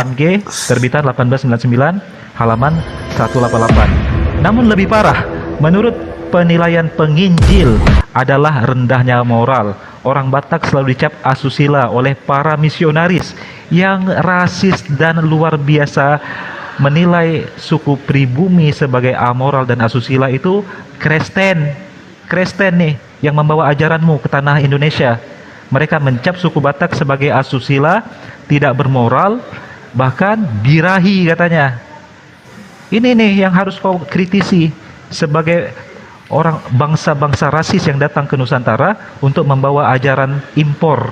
8G, terbitan 1899, halaman 188. Namun lebih parah, menurut penilaian penginjil adalah rendahnya moral. Orang Batak selalu dicap asusila oleh para misionaris yang rasis dan luar biasa, menilai suku pribumi sebagai amoral dan asusila itu Kristen nih yang membawa ajaranmu ke tanah Indonesia. Mereka mencap suku Batak sebagai asusila, tidak bermoral, bahkan birahi katanya. Ini nih yang harus kau kritisi sebagai orang bangsa-bangsa rasis yang datang ke Nusantara untuk membawa ajaran impor.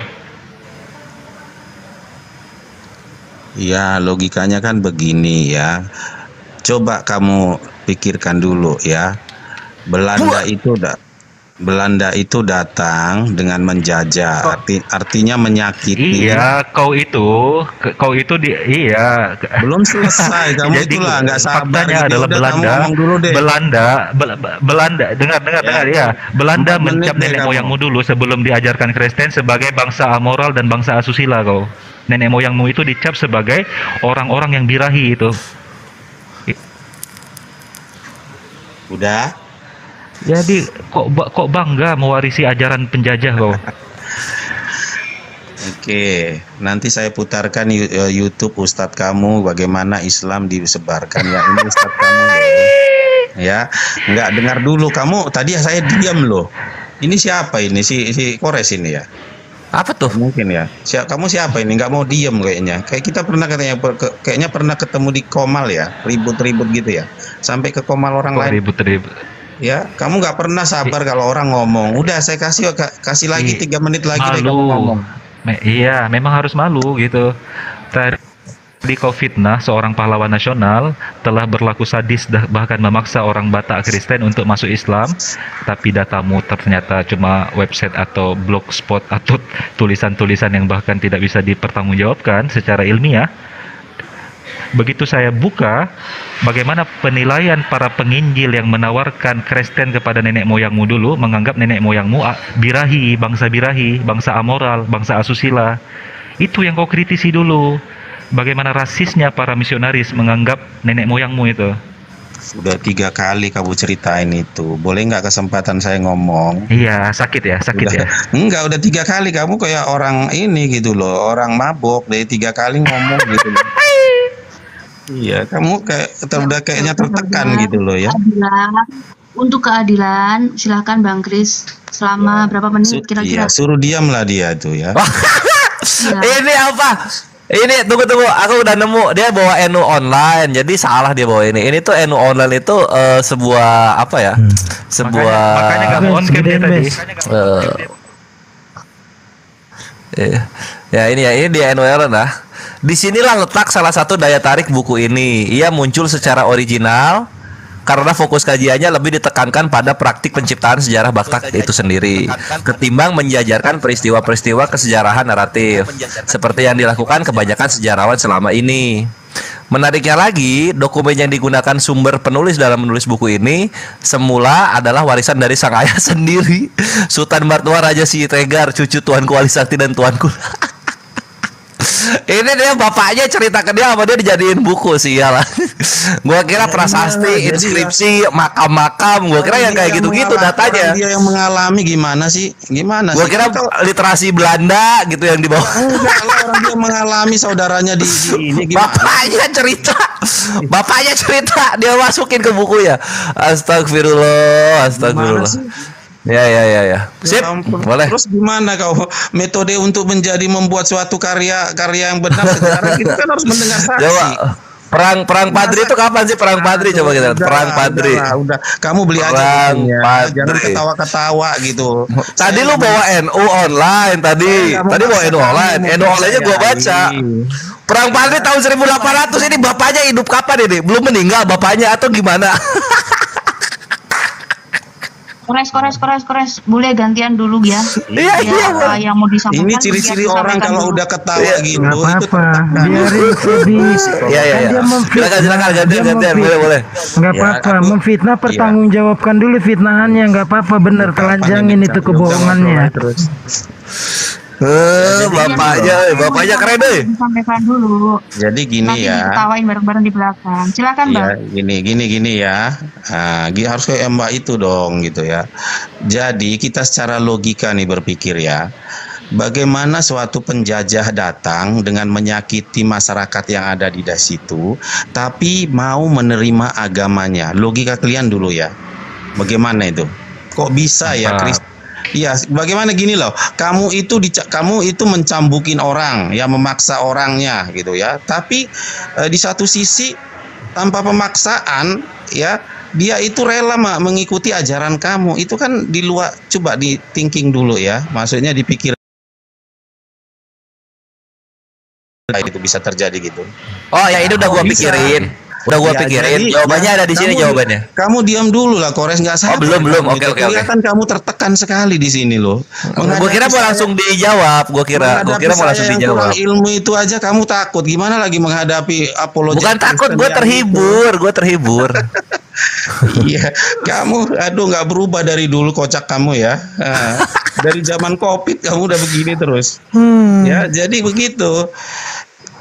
Ya, logikanya kan begini ya. Coba kamu pikirkan dulu ya. Belanda itu datang dengan menjajah, artinya menyakiti. Iya, iya. Belum selesai, kamu Jadi itulah nggak sabar. faktanya Gitu. adalah Udah, kamu Belanda, ngomong dulu deh. Belanda, dengar ya. Belanda 4 menit mencap deh nenek kamu. moyangmu dulu sebelum diajarkan Kristen sebagai bangsa amoral dan bangsa asusila kau. Nenek moyangmu itu dicap sebagai orang-orang yang birahi itu. Udah. Jadi kok bangga mewarisi ajaran penjajah kau? Oke, nanti saya putarkan YouTube Ustadz kamu bagaimana Islam disebarkan ya. Ini Ustadz kamu ya. Nggak dengar dulu kamu. Tadi saya diam loh. Ini siapa ini si Kores ini ya? Apa tuh? Mungkin ya. Kamu siapa ini? Nggak mau diem kayaknya. Kayak kita pernah kayaknya pernah ketemu di Komal ya, ribut-ribut gitu ya. Sampai ke Komal orang lain. Ribut-ribut. Ya, kamu nggak pernah sabar kalau orang ngomong. Udah saya kasih lagi 3 menit lagi deh kamu Malu. ngomong. Iya, memang harus malu gitu. Tadi kau fitnah seorang pahlawan nasional telah berlaku sadis bahkan memaksa orang Batak Kristen untuk masuk Islam, tapi datamu ternyata cuma website atau blogspot atau tulisan-tulisan yang bahkan tidak bisa dipertanggungjawabkan secara ilmiah. Begitu saya buka bagaimana penilaian para penginjil yang menawarkan Kristen kepada nenek moyangmu dulu, menganggap nenek moyangmu birahi, bangsa amoral, bangsa asusila. Itu yang kau kritisi dulu. Bagaimana rasisnya para misionaris menganggap nenek moyangmu itu. Udah 3 kali kamu ceritain itu. Boleh nggak kesempatan saya ngomong? Iya, sakit ya. Enggak, udah 3 kali kamu kayak orang ini gitu loh, orang mabok dari 3 kali ngomong gitu loh. Iya, kamu udah kayaknya tertekan gitu loh ya. Untuk keadilan, silakan Bang Kris. Selama berapa menit kira-kira? Iya, suruh diamlah dia tuh ya. Ini apa? Ini tunggu, aku udah nemu. Dia bawa NU online, jadi salah dia bawa ini. Ini tuh NU online itu sebuah apa ya? Makanya kamu on cam dia tadi. Ya ini dia NU online lah. Disinilah letak salah satu daya tarik buku ini. Ia muncul secara original karena fokus kajiannya lebih ditekankan pada praktik penciptaan sejarah Batak itu sendiri, ketimbang menjajarkan peristiwa-peristiwa kesejarahan naratif seperti yang dilakukan kebanyakan sejarawan selama ini. Menariknya lagi, dokumen yang digunakan sumber penulis dalam menulis buku ini semula adalah warisan dari sang ayah sendiri, Sultan Martua Raja Siregar, cucu Tuanku Wali Sakti dan Tuanku. Ini dia bapaknya cerita ke dia sama dia dijadiin buku sih ya lah. Gua kira prasasti, inskripsi, makam-makam, gua kira yang kayak gitu-gitu datanya. Dia yang mengalami gimana sih? Gua kira literasi Belanda gitu yang dibawa. Enggak lah, orang dia mengalami saudaranya di ini gimana? Bapaknya cerita, dia masukin ke buku ya. Astagfirullah. Ya. Sip, boleh. Terus gimana kau metode untuk membuat suatu karya yang benar sejarah kita kan harus mendengar saksi. Coba, perang Padri itu kapan sih perang Padri? Coba kita perang Padri. Udah, kamu beli aja bukunya. Jangan ketawa-ketawa gitu. Tadi lu bawa NU online tadi. Tadi bawa NU online. NU online-nya gua baca. Perang Padri tahun 1800 ini bapaknya hidup kapan ini? Belum meninggal bapaknya atau gimana? Kores. Boleh gantian dulu ya. Iya. Yang mau disampaikan. Ini ciri-ciri orang kalau udah ketawa gitu. Nggak apa-apa, biarin sedih. Iya. Silakan gantian. Boleh. Nggak apa-apa, memfitnah pertanggungjawabkan dulu fitnahannya. Nggak apa-apa, bener telanjangin itu kebohongannya. Bapaknya keren deh. Disampaikan dulu. Jadi gini Nanti ya. diketawain bareng-bareng di belakang. Silakan, Bang. Ya, gini ya. Harus kayak Mbak itu dong gitu ya. Jadi kita secara logika nih berpikir ya. Bagaimana suatu penjajah datang dengan menyakiti masyarakat yang ada di situ, tapi mau menerima agamanya. Logika kalian dulu ya. Bagaimana itu? Kok bisa ya Kristen? Iya, bagaimana gini loh. Kamu itu mencambukin orang, ya memaksa orangnya gitu ya. Tapi di satu sisi tanpa pemaksaan ya dia itu rela mengikuti ajaran kamu. Itu kan di luar, coba di thinking dulu ya. Maksudnya dipikir itu bisa terjadi gitu. Oh ya, ini udah gua pikirin. Udah gua pikirin. Jawabannya ada di sini jawabannya. Kamu diam dulu lah, Kores, nggak sabar. Belum. Oke. Kelihatan kamu tertekan sekali di sini loh. Gua kira mau langsung dijawab. Gua kira mau langsung dijawab. Ilmu itu aja kamu takut. Gimana lagi menghadapi apologi? Bukan takut, gua terhibur. Iya, kamu nggak berubah dari dulu, kocak kamu ya. Dari zaman Covid kamu udah begini terus. Ya, jadi begitu.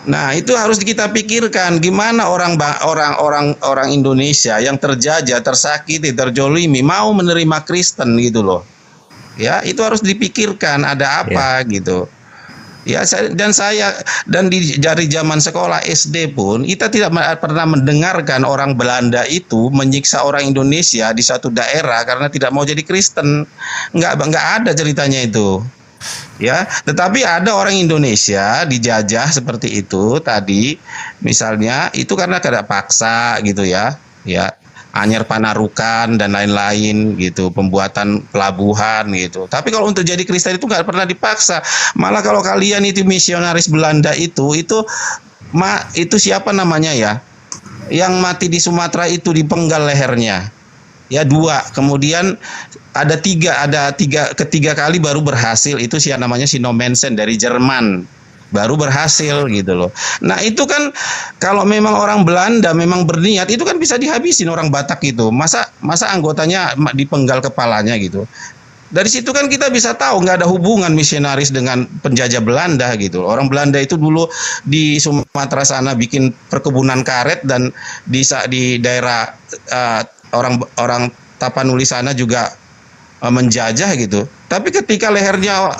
Nah, itu harus kita pikirkan gimana orang Indonesia yang terjajah, tersakiti, terjolimi mau menerima Kristen gitu loh. Ya, itu harus dipikirkan ada apa gitu. Ya, dan dari zaman sekolah SD pun kita tidak pernah mendengarkan orang Belanda itu menyiksa orang Indonesia di satu daerah karena tidak mau jadi Kristen. Nggak ada ceritanya itu. Ya, tetapi ada orang Indonesia dijajah seperti itu tadi, misalnya itu karena kada paksa gitu ya, Anyer Panarukan dan lain-lain gitu, pembuatan pelabuhan gitu. Tapi kalau untuk jadi Kristen itu nggak pernah dipaksa. Malah kalau kalian itu misionaris Belanda itu siapa namanya ya, yang mati di Sumatera itu dipenggal lehernya. Ya 2, kemudian ada 3, ketiga kali baru berhasil, itu namanya Sino Mensen dari Jerman, baru berhasil gitu loh. Nah itu kan kalau memang orang Belanda memang berniat itu kan bisa dihabisin orang Batak itu, masa anggotanya dipenggal kepalanya gitu. Dari situ kan kita bisa tahu nggak ada hubungan misionaris dengan penjajah Belanda gitu. Orang Belanda itu dulu di Sumatera sana bikin perkebunan karet, dan di daerah orang Tapanuli sana juga menjajah gitu. Tapi ketika lehernya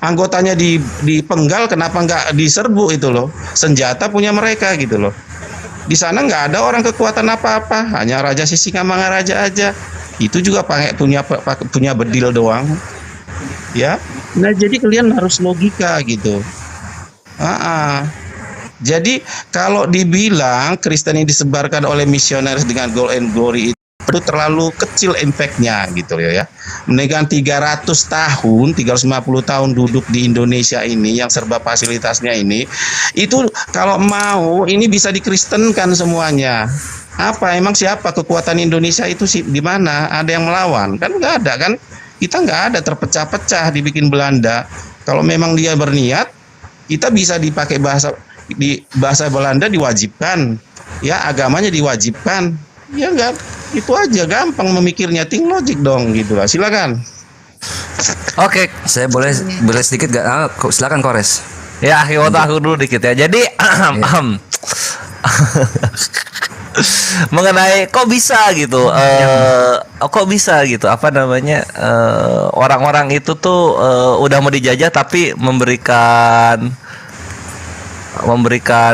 anggotanya dipenggal, kenapa nggak diserbu itu loh? Senjata punya mereka gitu loh. Di sana nggak ada orang kekuatan apa-apa, hanya Raja Sisingamangaraja aja. Itu juga punya bedil doang. Ya. Nah, jadi kalian harus logika gitu. Jadi kalau dibilang Kristen yang disebarkan oleh misionaris dengan goal and glory itu terlalu kecil impactnya gitu ya. Dengan 300 tahun, 350 tahun duduk di Indonesia ini yang serba fasilitasnya ini, itu kalau mau ini bisa dikristenkan semuanya. Apa emang siapa kekuatan Indonesia itu di mana? Ada yang melawan? Kan nggak ada kan? Kita nggak ada, terpecah-pecah dibikin Belanda. Kalau memang dia berniat, kita bisa dipakai bahasa Belanda diwajibkan, ya agamanya diwajibkan, ya enggak, itu aja, gampang memikirnya, think logic dong gitu lah. Silakan. Oke, saya boleh sedikit gak? Silakan Kores. Ya, aku dulu dikit ya. Jadi mengenai kok bisa gitu, apa namanya, orang-orang itu tuh udah mau dijajah tapi memberikan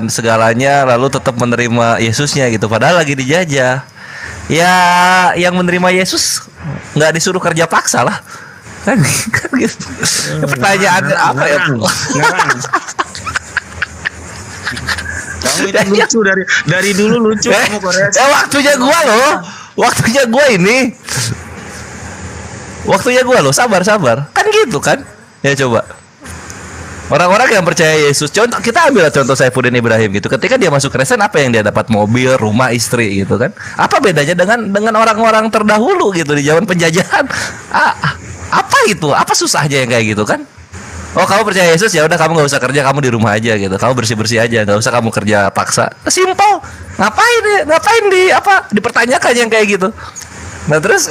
segalanya lalu tetap menerima Yesusnya gitu, padahal lagi dijajah. Ya yang menerima Yesus nggak disuruh kerja paksa lah kan gitu. Pertanyaan apa ya? Kamu itu lucu dari dulu lucu kamu, Korea. Waktunya gua loh, sabar kan gitu kan ya. Coba orang-orang yang percaya Yesus, contoh kita ambil contoh Saifuddin Ibrahim gitu. Ketika dia masuk Kristen, apa yang dia dapat? Mobil, rumah, istri gitu kan. Apa bedanya dengan orang-orang terdahulu gitu di zaman penjajahan? Apa itu? Apa susahnya yang kayak gitu kan? Oh, kamu percaya Yesus, ya udah kamu nggak usah kerja, kamu di rumah aja gitu. Kamu bersih-bersih aja, nggak usah kamu kerja paksa. Simple. Ngapain dipertanyakan yang kayak gitu. Nah terus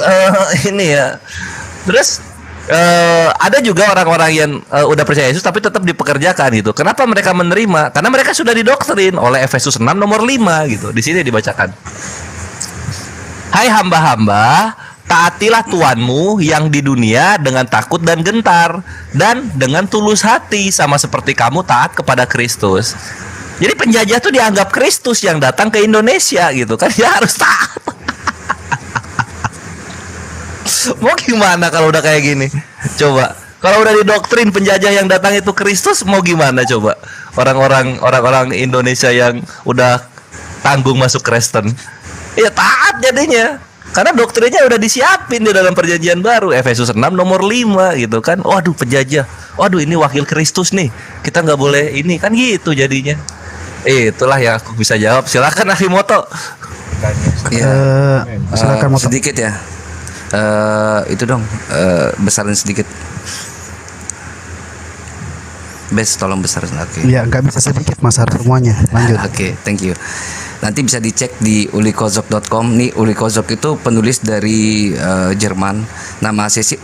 ini ya. Terus Ada juga orang-orang yang udah percaya Yesus tapi tetap dipekerjakan gitu. Kenapa mereka menerima? Karena mereka sudah didoktrin oleh Efesus 6 nomor 5 gitu. Di sini dibacakan. Hai hamba-hamba, taatilah Tuanmu yang di dunia dengan takut dan gentar dan dengan tulus hati sama seperti kamu taat kepada Kristus. Jadi penjajah tuh dianggap Kristus yang datang ke Indonesia gitu kan, dia harus taat. Mau gimana kalau udah kayak gini? Coba. Kalau udah didoktrin penjajah yang datang itu Kristus, mau gimana coba? Orang-orang Indonesia yang udah tanggung masuk Kristen. Ya taat jadinya. Karena doktrinnya udah disiapin di dalam perjanjian baru. Efesus 6 nomor 5 gitu kan. Waduh penjajah. Waduh ini wakil Kristus nih. Kita nggak boleh ini kan gitu jadinya. Itulah yang aku bisa jawab. Silakan Akimoto. Silakan Moto. Sedikit ya. Itu dong besarin sedikit. Best tolong besarin. Oke. Ya nggak bisa sedikit Mas, harus semuanya. Lanjut. Oke, thank you. Nanti bisa dicek di ulikozok.com. Nih Ulikozok itu penulis dari Jerman. Nama asli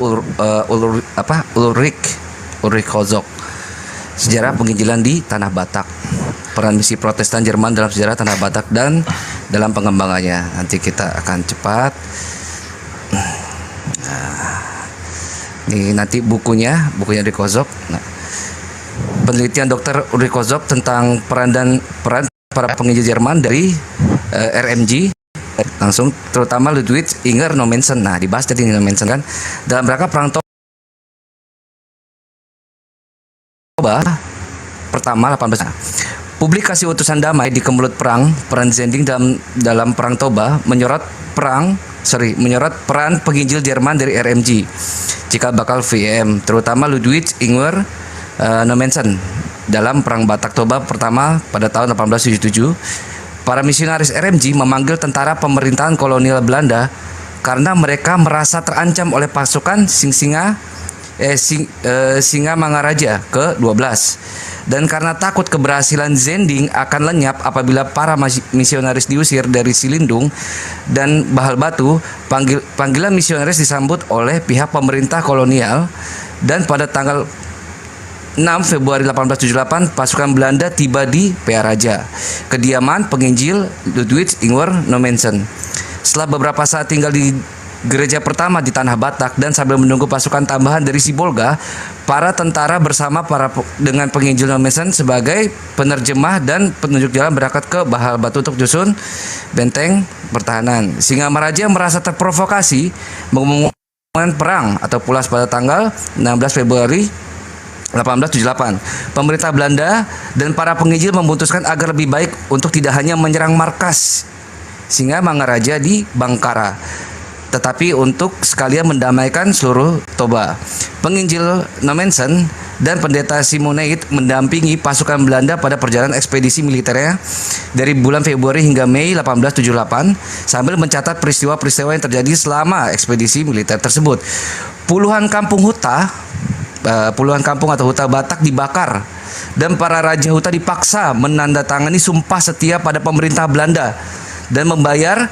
Ulrich Kozok. Sejarah penginjilan di Tanah Batak. Peran misi Protestan Jerman dalam sejarah Tanah Batak dan dalam pengembangannya. Nanti kita akan cepat. Nih nanti bukunya Ulrich Kozok. Penelitian Dr. Ulrich Kozok tentang peran para penginjil Jerman dari RMG langsung, terutama Ludwig Inger Nommensen. Nah, dibahas tadi Nommensen kan dalam rangka perang Toba pertama 18. Publikasi utusan damai di kemulut perang, peran Zending dalam perang Toba menyorot peran penginjil Jerman dari RMG jika bakal VM, terutama Ludwig Inger Nommensen dalam perang Batak Toba pertama pada tahun 1877. Para misionaris RMG memanggil tentara pemerintahan kolonial Belanda karena mereka merasa terancam oleh pasukan Singa Mangaraja ke-12 dan karena takut keberhasilan Zending akan lenyap apabila para misionaris diusir dari Silindung dan Bahal Batu. Panggilan misionaris disambut oleh pihak pemerintah kolonial dan pada tanggal 6 Februari 1878 pasukan Belanda tiba di Pearaja, kediaman penginjil Ludwig Inger Nommensen. Setelah beberapa saat tinggal di gereja pertama di Tanah Batak dan sambil menunggu pasukan tambahan dari Sibolga, para tentara bersama dengan penginjil Nommensen sebagai penerjemah dan penunjuk jalan berangkat ke Bahal Batu untuk nyusun benteng pertahanan. Singa Maraja merasa terprovokasi mengumumkan perang atau pulas pada tanggal 16 Februari 1878. Pemerintah Belanda dan para penginjil memutuskan agar lebih baik untuk tidak hanya menyerang markas Singa Mangaraja di Bangkara, tetapi untuk sekalian mendamaikan seluruh Toba. Penginjil Nommensen dan pendeta Simoneit mendampingi pasukan Belanda pada perjalanan ekspedisi militernya dari bulan Februari hingga Mei 1878 sambil mencatat peristiwa-peristiwa yang terjadi selama ekspedisi militer tersebut. Puluhan kampung atau huta Batak dibakar dan para raja huta dipaksa menandatangani sumpah setia pada pemerintah Belanda dan membayar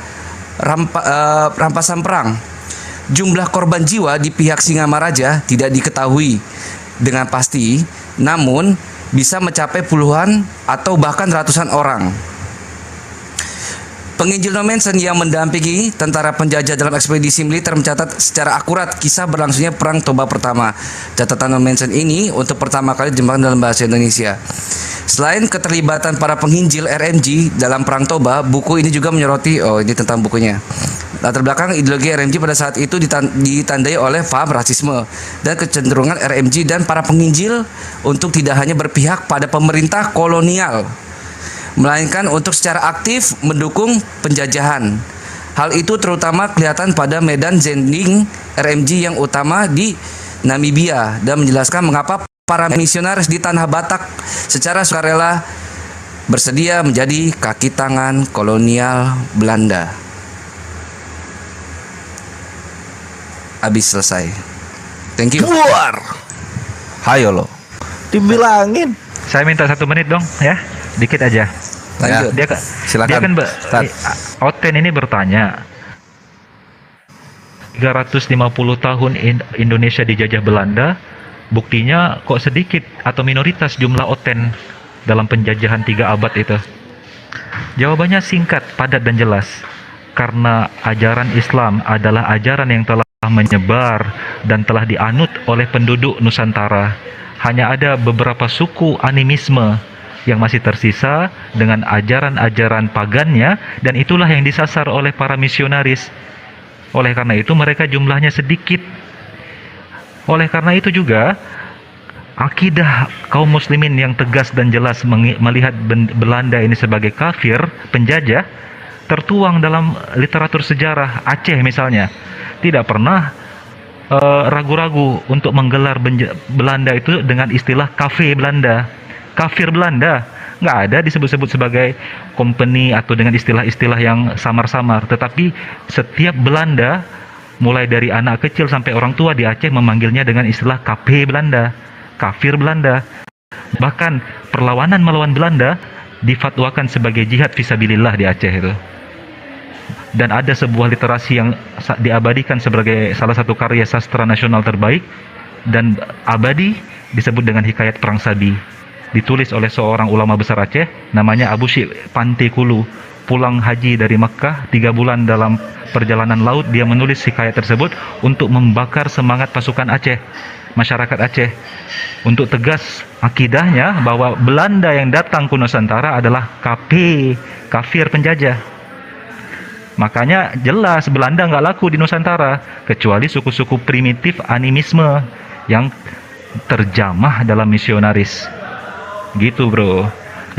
rampasan perang. Jumlah korban jiwa di pihak Singamaraja tidak diketahui dengan pasti, namun bisa mencapai puluhan atau bahkan ratusan orang. Penginjil Nommensen yang mendampingi tentara penjajah dalam ekspedisi militer mencatat secara akurat kisah berlangsungnya perang Toba pertama. Catatan Nommensen ini untuk pertama kali dikembangkan dalam bahasa Indonesia. Selain keterlibatan para penginjil RMG dalam perang Toba, buku ini juga menyoroti ini tentang bukunya. Latar belakang ideologi RMG pada saat itu ditandai oleh paham rasisme dan kecenderungan RMG dan para penginjil untuk tidak hanya berpihak pada pemerintah kolonial, melainkan untuk secara aktif mendukung penjajahan. Hal itu terutama kelihatan pada medan Zending RMG yang utama di Namibia dan menjelaskan mengapa para misionaris di Tanah Batak secara sukarela bersedia menjadi kaki tangan kolonial Belanda. Habis selesai. Thank you. Keluar. Hayo lo. Dibilangin. Saya minta 1 menit dong ya, dikit aja. Lanjut. Silakan. Dia kan Oten ini bertanya, 350 tahun Indonesia dijajah Belanda, buktinya kok sedikit atau minoritas jumlah Oten dalam penjajahan 3 abad itu? Jawabannya singkat, padat dan jelas. Karena ajaran Islam adalah ajaran yang telah menyebar dan telah dianut oleh penduduk Nusantara. Hanya ada beberapa suku animisme yang masih tersisa dengan ajaran-ajaran pagannya, dan itulah yang disasar oleh para misionaris. Oleh karena itu mereka jumlahnya sedikit. Oleh karena itu juga akidah kaum muslimin yang tegas dan jelas melihat Belanda ini sebagai kafir, penjajah, tertuang dalam literatur sejarah. Aceh misalnya tidak pernah ragu-ragu untuk menggelar Belanda itu dengan istilah kafir Belanda, kafir Belanda. Nggak ada disebut-sebut sebagai company atau dengan istilah-istilah yang samar-samar. Tetapi setiap Belanda, mulai dari anak kecil sampai orang tua di Aceh, memanggilnya dengan istilah KP Belanda, kafir Belanda. Bahkan perlawanan melawan Belanda difatwakan sebagai jihad fisabilillah di Aceh itu. Dan ada sebuah literasi yang diabadikan sebagai salah satu karya sastra nasional terbaik dan abadi, disebut dengan Hikayat Perang Sabi. Ditulis oleh seorang ulama besar Aceh, namanya Abu Syekh Pantekulu. Pulang haji dari Makkah 3 bulan dalam perjalanan laut, dia menulis hikayat tersebut untuk membakar semangat pasukan Aceh, masyarakat Aceh, untuk tegas akidahnya bahwa Belanda yang datang ke Nusantara adalah kafir penjajah. Makanya jelas Belanda nggak laku di Nusantara, kecuali suku-suku primitif animisme yang terjamah dalam misionaris. Gitu bro.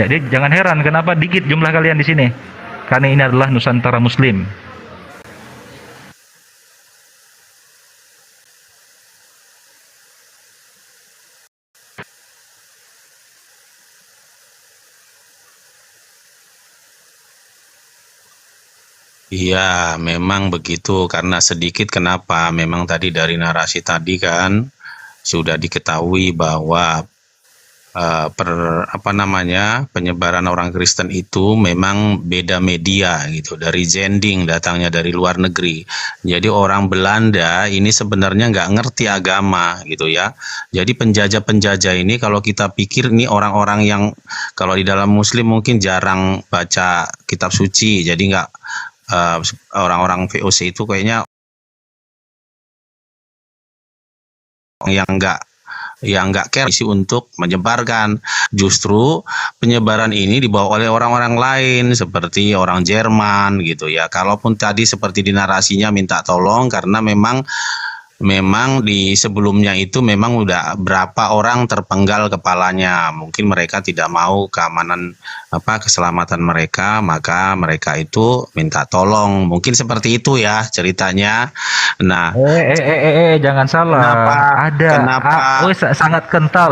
Jadi jangan heran kenapa dikit jumlah kalian di sini. Karena ini adalah Nusantara Muslim. Iya, memang begitu. Karena sedikit, kenapa? Memang tadi dari narasi tadi kan sudah diketahui bahwa penyebaran orang Kristen itu memang beda media gitu, dari Zending, datangnya dari luar negeri. Jadi orang Belanda ini sebenarnya nggak ngerti agama gitu ya. Jadi penjajah-penjajah ini, kalau kita pikir ini orang-orang yang kalau di dalam Muslim mungkin jarang baca kitab suci, jadi nggak orang-orang VOC itu kayaknya yang nggak care isi untuk menyebarkan. Justru penyebaran ini dibawa oleh orang-orang lain seperti orang Jerman gitu ya. Kalaupun tadi seperti di narasinya minta tolong karena memang di sebelumnya itu memang udah berapa orang terpenggal kepalanya. Mungkin mereka tidak mau keamanan keselamatan mereka, maka mereka itu minta tolong. Mungkin seperti itu ya ceritanya. Nah, Jangan salah. Kenapa?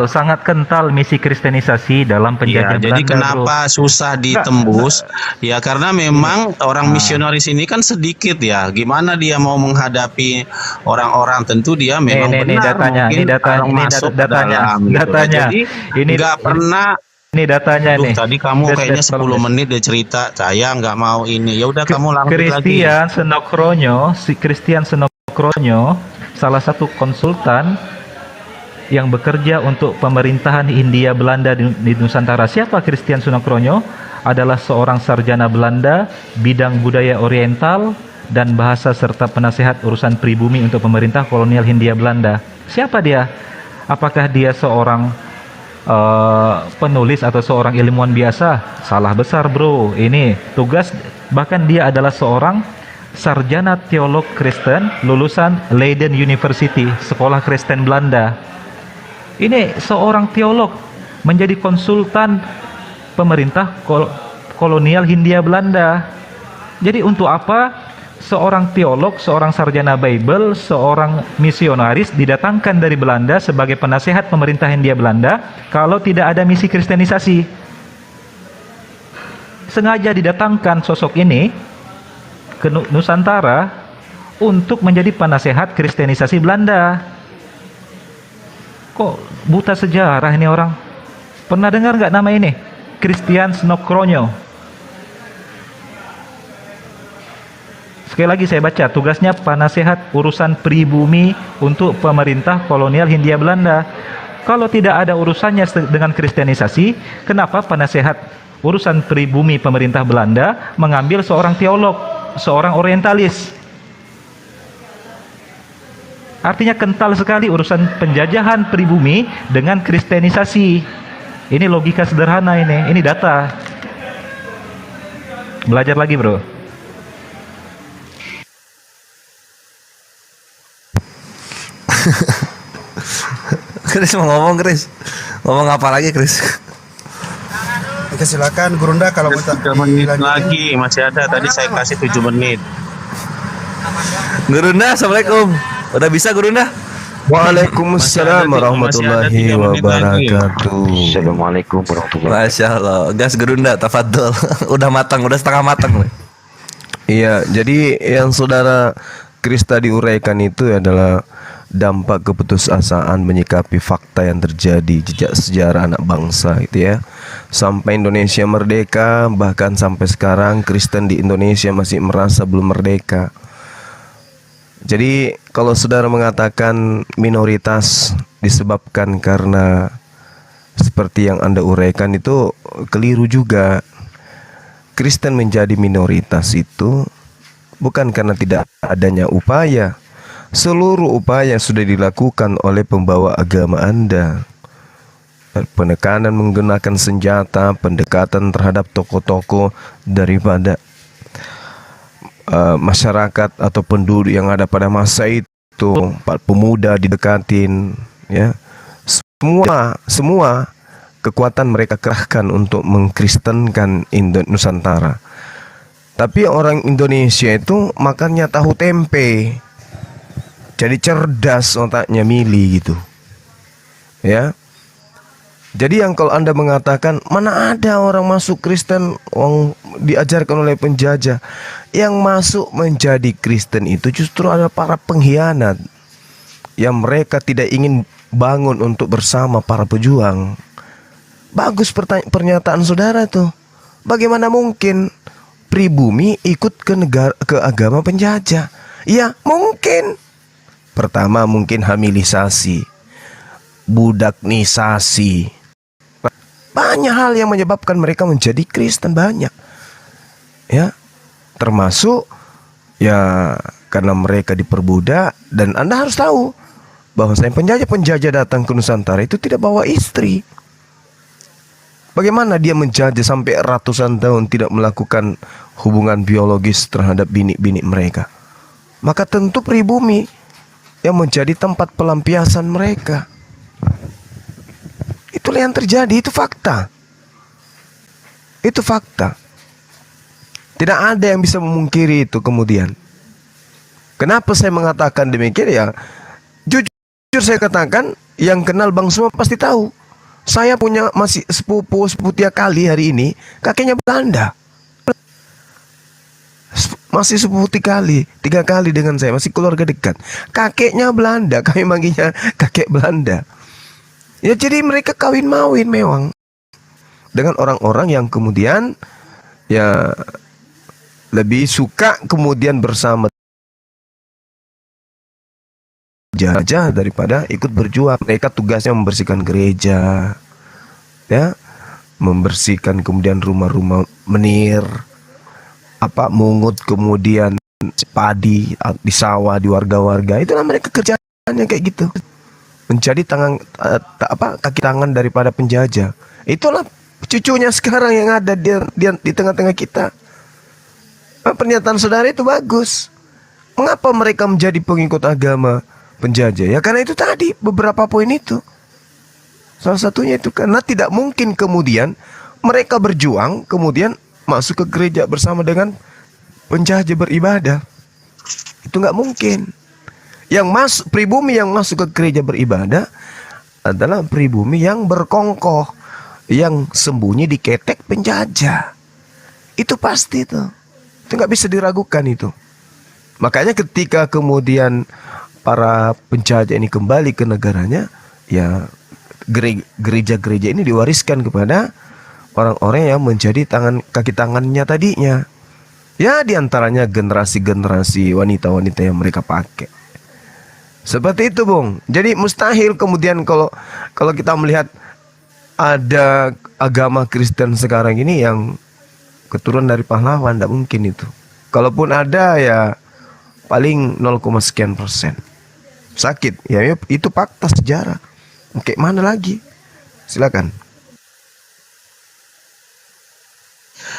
Sangat kental misi kristenisasi dalam penjajahan Belanda. Jadi kenapa susah ditembus? Ya karena memang orang misionaris ini kan sedikit ya. Gimana dia mau menghadapi orang-orang? Tentu dia memang benar mungkin masuk ke dalam gitu. Jadi ini nggak pernah. Ini datanya nih. Tadi kamu kayaknya 10 menit dia cerita, saya nggak mau ini. Ya udah kamu lanjut lagi. Christian Senokronyo, salah satu konsultan yang bekerja untuk pemerintahan Hindia Belanda di Nusantara. Siapa Christian Senokronyo? Adalah seorang sarjana Belanda bidang budaya Oriental dan bahasa serta penasehat urusan pribumi untuk pemerintah kolonial Hindia Belanda. Siapa dia? Apakah dia seorang penulis atau seorang ilmuwan biasa? Salah besar bro. Ini tugas, bahkan dia adalah seorang sarjana teolog Kristen lulusan Leiden University, sekolah Kristen Belanda. Ini seorang teolog menjadi konsultan pemerintah kolonial Hindia Belanda. Jadi untuk apa seorang teolog, seorang sarjana Bible, seorang misionaris didatangkan dari Belanda sebagai penasehat pemerintah Hindia Belanda kalau tidak ada misi kristenisasi? Sengaja didatangkan sosok ini ke Nusantara untuk menjadi penasehat kristenisasi Belanda. Kok buta sejarah ini orang? Pernah dengar nggak nama ini? Christian Senokronyo. Sekali lagi saya baca, tugasnya penasehat urusan pribumi untuk pemerintah kolonial Hindia Belanda. Kalau tidak ada urusannya dengan kristenisasi, kenapa penasehat urusan pribumi pemerintah Belanda mengambil seorang teolog, seorang orientalis? Artinya kental sekali urusan penjajahan pribumi dengan kristenisasi. Ini logika sederhana ini data. Belajar lagi, bro. Chris mau ngomong, Chris. Ngomong apa lagi, Chris? Oke, silakan Gurunda kalau mau 3 menit lagi masih ada, tadi saya kasih 7 menit. Gurunda, assalamualaikum. Udah bisa, Gurunda? Waalaikumsalam warahmatullahi wabarakatuh. Assalamualaikum warahmatullahi Masya Allah. Gas Gurunda, tafadhol. Udah matang, udah setengah matang. Iya, jadi yang saudara Kris tadi uraikan itu adalah dampak keputusasaan menyikapi fakta yang terjadi, jejak sejarah anak bangsa itu ya. Sampai Indonesia merdeka, bahkan sampai sekarang Kristen di Indonesia masih merasa belum merdeka. Jadi kalau saudara mengatakan minoritas disebabkan karena seperti yang Anda uraikan itu keliru juga. Kristen menjadi minoritas itu bukan karena tidak adanya upaya. Seluruh upaya sudah dilakukan oleh pembawa agama Anda. Penekanan menggunakan senjata, pendekatan terhadap tokoh-tokoh daripada masyarakat atau penduduk yang ada pada masa itu, pemuda didekatin, ya. Semua kekuatan mereka kerahkan untuk mengkristenkan Nusantara. Tapi orang Indonesia itu makannya tahu tempe. Jadi cerdas otaknya, milih gitu. Ya. Jadi yang kalau Anda mengatakan mana ada orang masuk Kristen orang diajarkan oleh penjajah, yang masuk menjadi Kristen itu justru ada para pengkhianat yang mereka tidak ingin bangun untuk bersama para pejuang. Bagus pernyataan saudara tuh. Bagaimana mungkin pribumi ikut ke agama penjajah? Ya mungkin. Pertama mungkin hamilisasi, budaknisasi. Banyak hal yang menyebabkan mereka menjadi Kristen, banyak. Ya, termasuk ya karena mereka diperbudak. Dan Anda harus tahu bahwa penjajah datang ke Nusantara itu tidak bawa istri. Bagaimana dia menjajah sampai ratusan tahun tidak melakukan hubungan biologis terhadap bini-bini mereka? Maka tentu pribumi yang menjadi tempat pelampiasan mereka. Itulah yang terjadi, itu fakta. Itu fakta. Tidak ada yang bisa memungkiri itu kemudian. Kenapa saya mengatakan demikian ya? Jujur saya katakan, yang kenal Bang semua pasti tahu. Saya punya masih sepupu tiga kali hari ini, kakeknya Belanda. Masih sepupu tiga kali dengan saya, masih keluarga dekat. Kakeknya Belanda, kami manggilnya kakek Belanda. Ya jadi mereka kawin-mawin memang dengan orang-orang yang kemudian ya lebih suka kemudian bersama jajah daripada ikut berjuang. Mereka tugasnya membersihkan gereja, ya, membersihkan kemudian rumah-rumah menir, mungut kemudian padi di sawah di warga-warga. Itulah mereka kerjaannya kayak gitu. Menjadi kaki tangan daripada penjajah. Itulah cucunya sekarang yang ada di tengah-tengah kita. Pernyataan saudara itu bagus. Mengapa mereka menjadi pengikut agama penjajah? Ya karena itu tadi, beberapa poin itu. Salah satunya itu karena tidak mungkin kemudian mereka berjuang kemudian masuk ke gereja bersama dengan penjajah beribadah. Itu nggak mungkin. Pribumi yang masuk ke gereja beribadah adalah pribumi yang berkongkoh, yang sembunyi di ketek penjajah. Itu pasti itu nggak bisa diragukan itu. Makanya ketika kemudian para penjajah ini kembali ke negaranya, ya gereja-gereja ini diwariskan kepada orang-orang yang menjadi kaki tangannya tadinya. Ya diantaranya generasi-generasi wanita-wanita yang mereka pakai. Seperti itu, Bung. Jadi mustahil kemudian kalau kita melihat ada agama Kristen sekarang ini yang keturunan dari pahlawan, tidak mungkin itu. Kalaupun ada ya paling 0, sekian persen. Sakit, ya itu fakta sejarah. Kayak mana lagi? Silakan.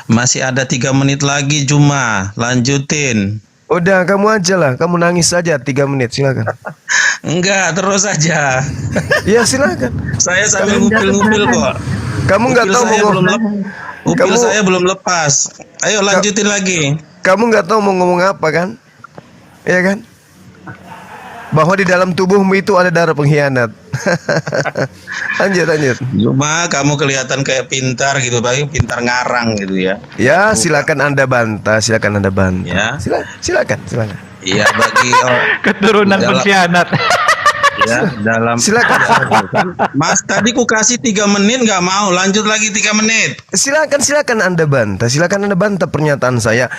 Masih ada 3 menit lagi Juma, lanjutin. Udah kamu aja lah, kamu nangis saja 3 menit, silakan. Enggak, terus aja. Ya silakan. Saya sambil ngupil-ngupil kok. Kamu nggak tahu mau ngomong. Upil saya belum lepas. Ayo lanjutin lagi. Kamu nggak tahu mau ngomong apa kan? Iya kan? Bahwa di dalam tubuhmu itu ada darah pengkhianat. Lanjut. Cuma kamu kelihatan kayak pintar gitu, paling pintar ngarang gitu ya. Ya, silakan Anda bantah, Ya. Silakan. Iya, bagi Keturunan pengkhianat. ya dalam Silakan. Mas, tadi ku kasih 3 menit nggak mau, lanjut lagi 3 menit. Silakan Anda bantah. Silakan Anda bantah pernyataan saya.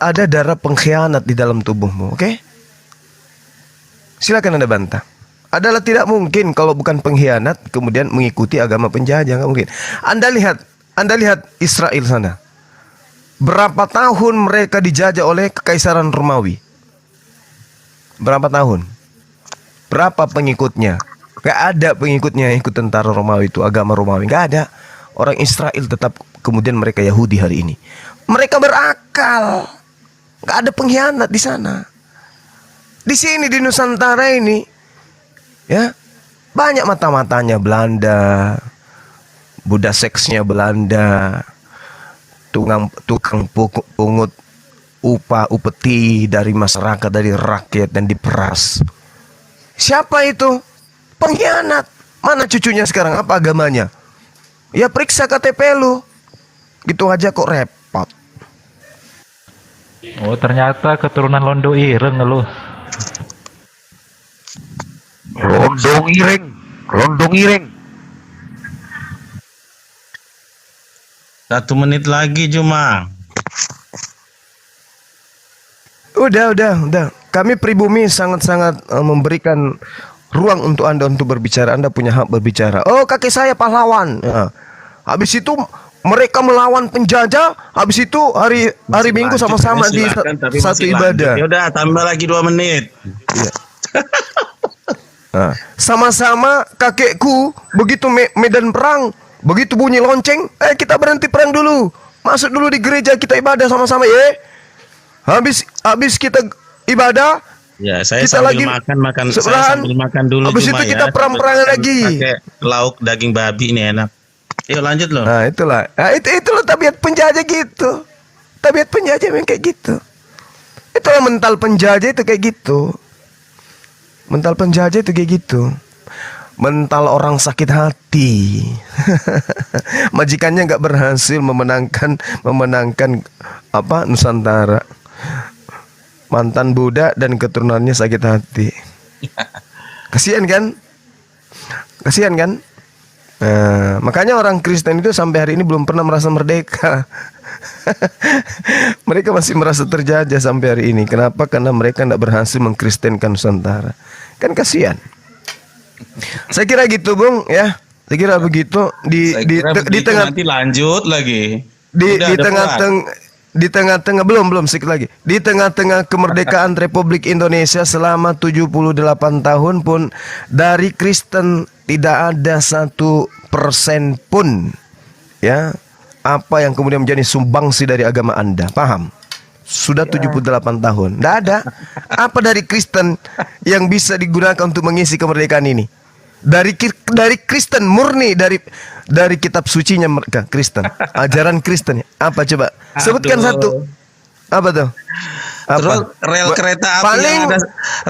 Ada darah pengkhianat di dalam tubuhmu, oke? Silakan Anda bantah. Adalah tidak mungkin kalau bukan pengkhianat kemudian mengikuti agama penjajah, nggak mungkin. Anda lihat Israel sana. Berapa tahun mereka dijajah oleh kekaisaran Romawi? Berapa tahun? Berapa pengikutnya? Gak ada pengikutnya yang ikut tentara Romawi itu, agama Romawi. Gak ada. Orang Israel tetap kemudian mereka Yahudi hari ini. Mereka berakal. Gak ada pengkhianat di sana. Di sini di Nusantara ini, ya banyak mata-matanya Belanda, budak seksnya Belanda, tukang pungut upeti dari masyarakat, dari rakyat dan diperas. Siapa itu? Pengkhianat. Mana cucunya sekarang? Apa agamanya? Ya periksa KTP lu. Gitu aja kok repot. Oh, ternyata keturunan Londo Ireng lu. Londong ireng. 1 menit lagi Juma. Udah. Kami pribumi sangat-sangat memberikan ruang untuk Anda untuk berbicara. Anda punya hak berbicara. Oh, kakek saya pahlawan. Ya. Habis itu mereka melawan penjajah. Habis itu hari Minggu sama-sama di satu ibadah. Ya udah, tambah lagi 2 menit. Ya. Nah, sama-sama kakekku begitu medan perang, begitu bunyi lonceng, kita berhenti perang dulu. Masuk dulu di gereja, kita ibadah sama-sama ya. Habis kita ibadah, Ya, saya kita sambil lagi makan sebelahan. saya sambil makan dulu. Habis Juma, itu kita ya. perang-perangan lagi. Pakai lauk daging babi ini enak. Yuk lanjut loh. Nah itulah, itulah tabiat penjajah gitu. Tabiat penjajah memang kayak gitu. Itulah mental penjajah itu kayak gitu. Mental penjajah itu kayak gitu. Mental orang sakit hati. Majikannya nggak berhasil memenangkan Nusantara. Mantan budak dan keturunannya sakit hati. Kasihan kan? Makanya orang Kristen itu sampai hari ini belum pernah merasa merdeka. Mereka masih merasa terjajah sampai hari ini. Kenapa? Karena mereka tidak berhasil mengkristenkan Nusantara. Kan kasihan. Saya kira gitu, Bung, ya. Saya kira begitu di tengah nanti lanjut lagi. Di tengah-tengah belum sedikit lagi. Di tengah-tengah kemerdekaan Republik Indonesia selama 78 tahun pun dari Kristen tidak ada 1% pun ya apa yang kemudian menjadi sumbangsi dari agama Anda. Paham? Sudah 78 tahun. Tidak ada. Apa dari Kristen yang bisa digunakan untuk mengisi kemerdekaan ini? Dari Kristen murni, dari kitab sucinya mereka Kristen. Ajaran Kristen. Apa coba? Sebutkan satu. Apa tuh? Terus rel kereta api yang ada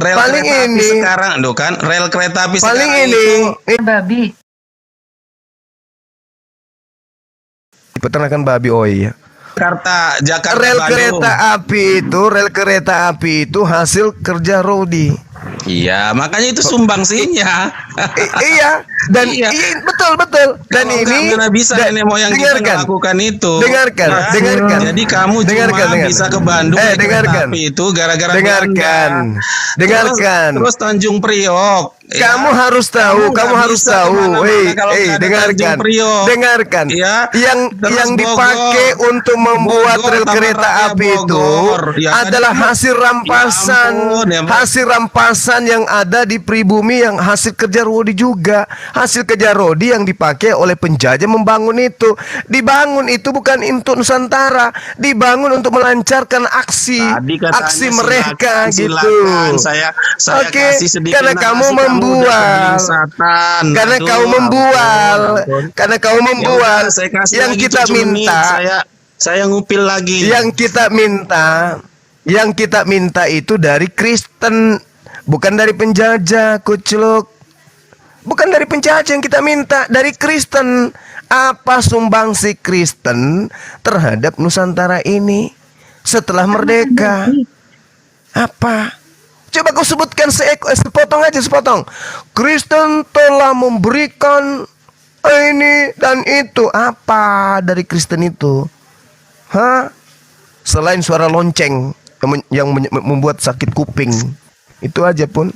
rel paling kereta api ini sekarang, loh kan? Rel kereta api paling sekarang ini itu babi. peternakan babi. Oh iya. Jakarta Rel Bandung. kereta api itu hasil kerja Rodi. Iya, makanya itu sumbangsinya. Iya, dan Iya. betul betul. Dan Kalau ini nggak, mana bisa nenek moyang kita melakukan itu. Dengarkan, Nah, dengarkan. Jadi kamu Dengarkan, cuma dengarkan. bisa ke Bandung naik kereta Dengarkan. api itu gara-gara Dengarkan. Belanda. Dengarkan. Terus Tanjung Priok. Kamu ya. harus tahu, kamu nggak harus bisa tahu. kemana-mana kalau nggak ada Dengarkan, Tanjung Priok. dengarkan. Ya. Terus Yang Bogor. dipakai untuk membuat Bogor, rel Taman kereta Raya api itu Bogor. Ya, adalah tadi- hasil rampasan, Ya ampun, ya, Mas. hasil rampasan yang ada di pribumi yang hasil kerja Rodi juga, hasil kerja Rodi yang dipakai oleh penjajah membangun itu. Dibangun itu bukan untuk Nusantara, dibangun untuk melancarkan aksi Tadi katanya aksi mereka silakan. gitu. Saya Oke, kasih sedikit karena narasi, kamu udah membual. keblingsatan. Karena Aduh, kau membual, ampun. karena kau Ya membual. udah, saya kasih Yang lagi kita 7 menit. minta, Saya ngupil lagi. yang kita minta itu dari Kristen, bukan dari penjajah, kucluk. Bukan dari penjajah yang kita minta, dari Kristen. Apa sumbangsi Kristen terhadap Nusantara ini setelah merdeka? Apa? Coba kau sebutkan sepotong aja, sepotong. Kristen telah memberikan ini dan itu. Apa dari Kristen itu? Hah? Selain suara lonceng yang membuat sakit kuping. Itu aja pun.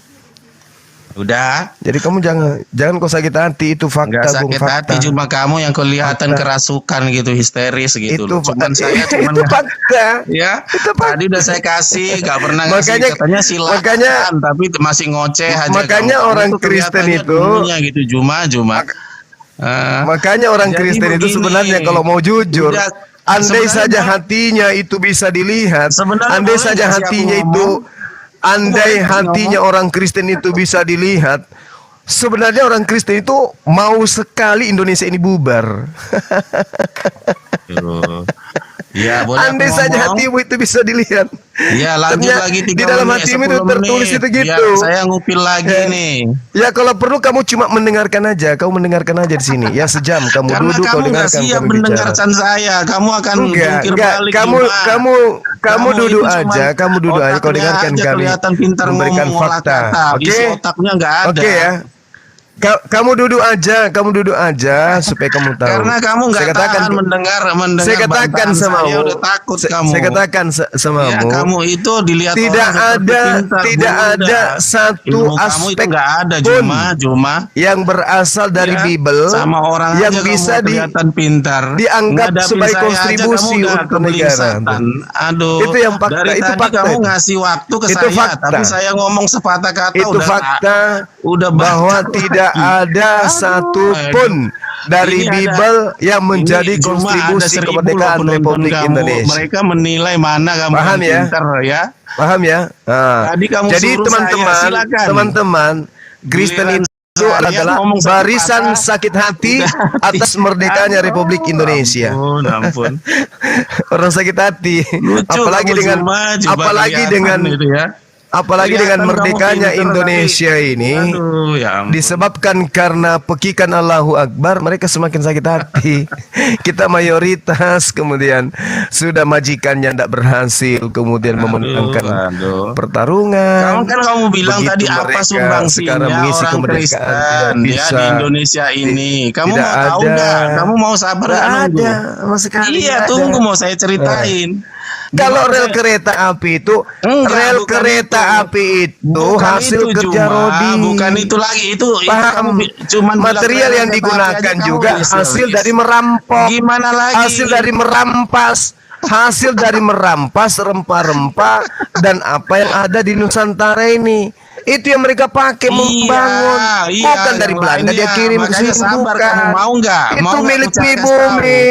Udah. Jadi kamu jangan kau sakit hati, itu fakta, Nggak Bung, sakit fakta. hati, cuma kamu yang kelihatan Fakta. kerasukan gitu, histeris gitu. Itu loh. Cuman saya itu cuman fakta. ya. Itu fakta. Tadi udah saya kasih, nggak pernah Makanya- ngasih. Katanya silakan, makanya- tapi masih ngoceh aja. makanya kamu. orang Itu Kristen kelihatannya itu- dulunya gitu, cuma. Makanya orang Jadi Kristen itu begini, sebenarnya kalau mau jujur, udah, andai sebenarnya saja Bang, hatinya itu bisa dilihat, Sebenarnya andai boleh saja nggak sih aku hatinya ngomong? itu, andai Boleh hatinya orang Kristen itu bisa dilihat, sebenarnya orang Kristen itu mau sekali Indonesia ini bubar. Ya, boleh Andai aku saja ngomong? hatimu itu bisa dilihat. Ya, lanjut Ternyata lagi 3 di dalam menit, hatimu itu 10 tertulis menit. itu gitu. Ya, saya ngupil lagi Ya. nih. Ya kalau perlu kamu cuma mendengarkan aja, kamu mendengarkan aja di sini. Ya sejam kamu Karena duduk kau kamu nggak dengarkan siap kami mendengarkan saya, kamu akan jungkir Enggak, balik. kamu Juma. kamu duduk itu cuman aja, kamu duduk aja kau otaknya dengarkan aja kami kelihatan pintar memberikan ngomong, olah fakta. kata. Oke? Isi otaknya nggak ada. Oke ya. Kamu duduk aja supaya kamu tahu. Karena kamu nggak Saya katakan tahan mendengar saya katakan bantahan sama saya, kamu. udah takut kamu. Saya katakan sama Ya, kamu. kamu itu dilihat Tidak orang seperti ada pintar, tidak Bunda. ada satu Ilmu kamu itu aspek nggak ada, pun Juma. yang berasal dari Ya, Bible sama orang yang aja bisa kamu kelihatan pintar. dianggap Ngadapin sebagai saya aja kontribusi kamu udah untuk negara. keblingsatan. Aduh, Itu yang fakta, dari itu tadi fakta kamu itu. ngasih waktu ke Itu saya, fakta. tapi saya ngomong sepatah kata Itu udah fakta udah bahwa batal tidak lagi. ada satupun dari Ini Bible yang ini menjadi cuma ada kontribusi 1000 kemerdekaan loh penonton Republik kamu. Indonesia. Mereka menilai mana kamu Paham yang ya? pintar ya. Paham ya? Nah, Tadi kamu jadi suruh teman-teman, saya, silakan. teman-teman, Kristen Giliran itu saya adalah ngomong satu barisan kata, sakit hati udah hati. atas merdekanya Republik Indonesia. Ampun. Orang sakit hati, Lucu apalagi kamu, dengan Juma, coba apalagi kelihatan dengan itu ya. apalagi dengan Kelihatan kamu merdekanya pintar, Indonesia tapi- ini. Aduh, ya ampun. Disebabkan karena pekikan Allahu Akbar, mereka semakin sakit hati. Kita mayoritas kemudian sudah majikannya tidak berhasil, kemudian memenangkan aduh. pertarungan. Kamu bilang Begitu tadi apa mereka sumbangsinya sekarang mengisi orang kemerdekaan Kristen tidak ya bisa. di Indonesia ini. Kamu Tidak mau tahu ada. nggak? Kamu mau sabar Tidak nggak nunggu? ada, sama sekali Iya, tidak tunggu ada. mau saya ceritain. Kalau Gimana rel saya- kereta api itu, Enggak, rel bukan kereta itu. api itu Bukan hasil itu, kerja Juma. Rodi. Bukan itu lagi, itu Paham? kamu cuman bilang Material rel yang kereta api digunakan aja, kamu juga list. hasil dari merampok. Gimana lagi? Hasil dari merampas. Hasil dari merampas rempah-rempah dan apa yang ada di Nusantara ini. Itu yang mereka pakai membangun. iya, Bukan dari yang Belanda dia lainnya. kirim ke Makanya sini. sabar, Bukan. kamu mau nggak? Itu Mau nggak milik aku kasih pribumi.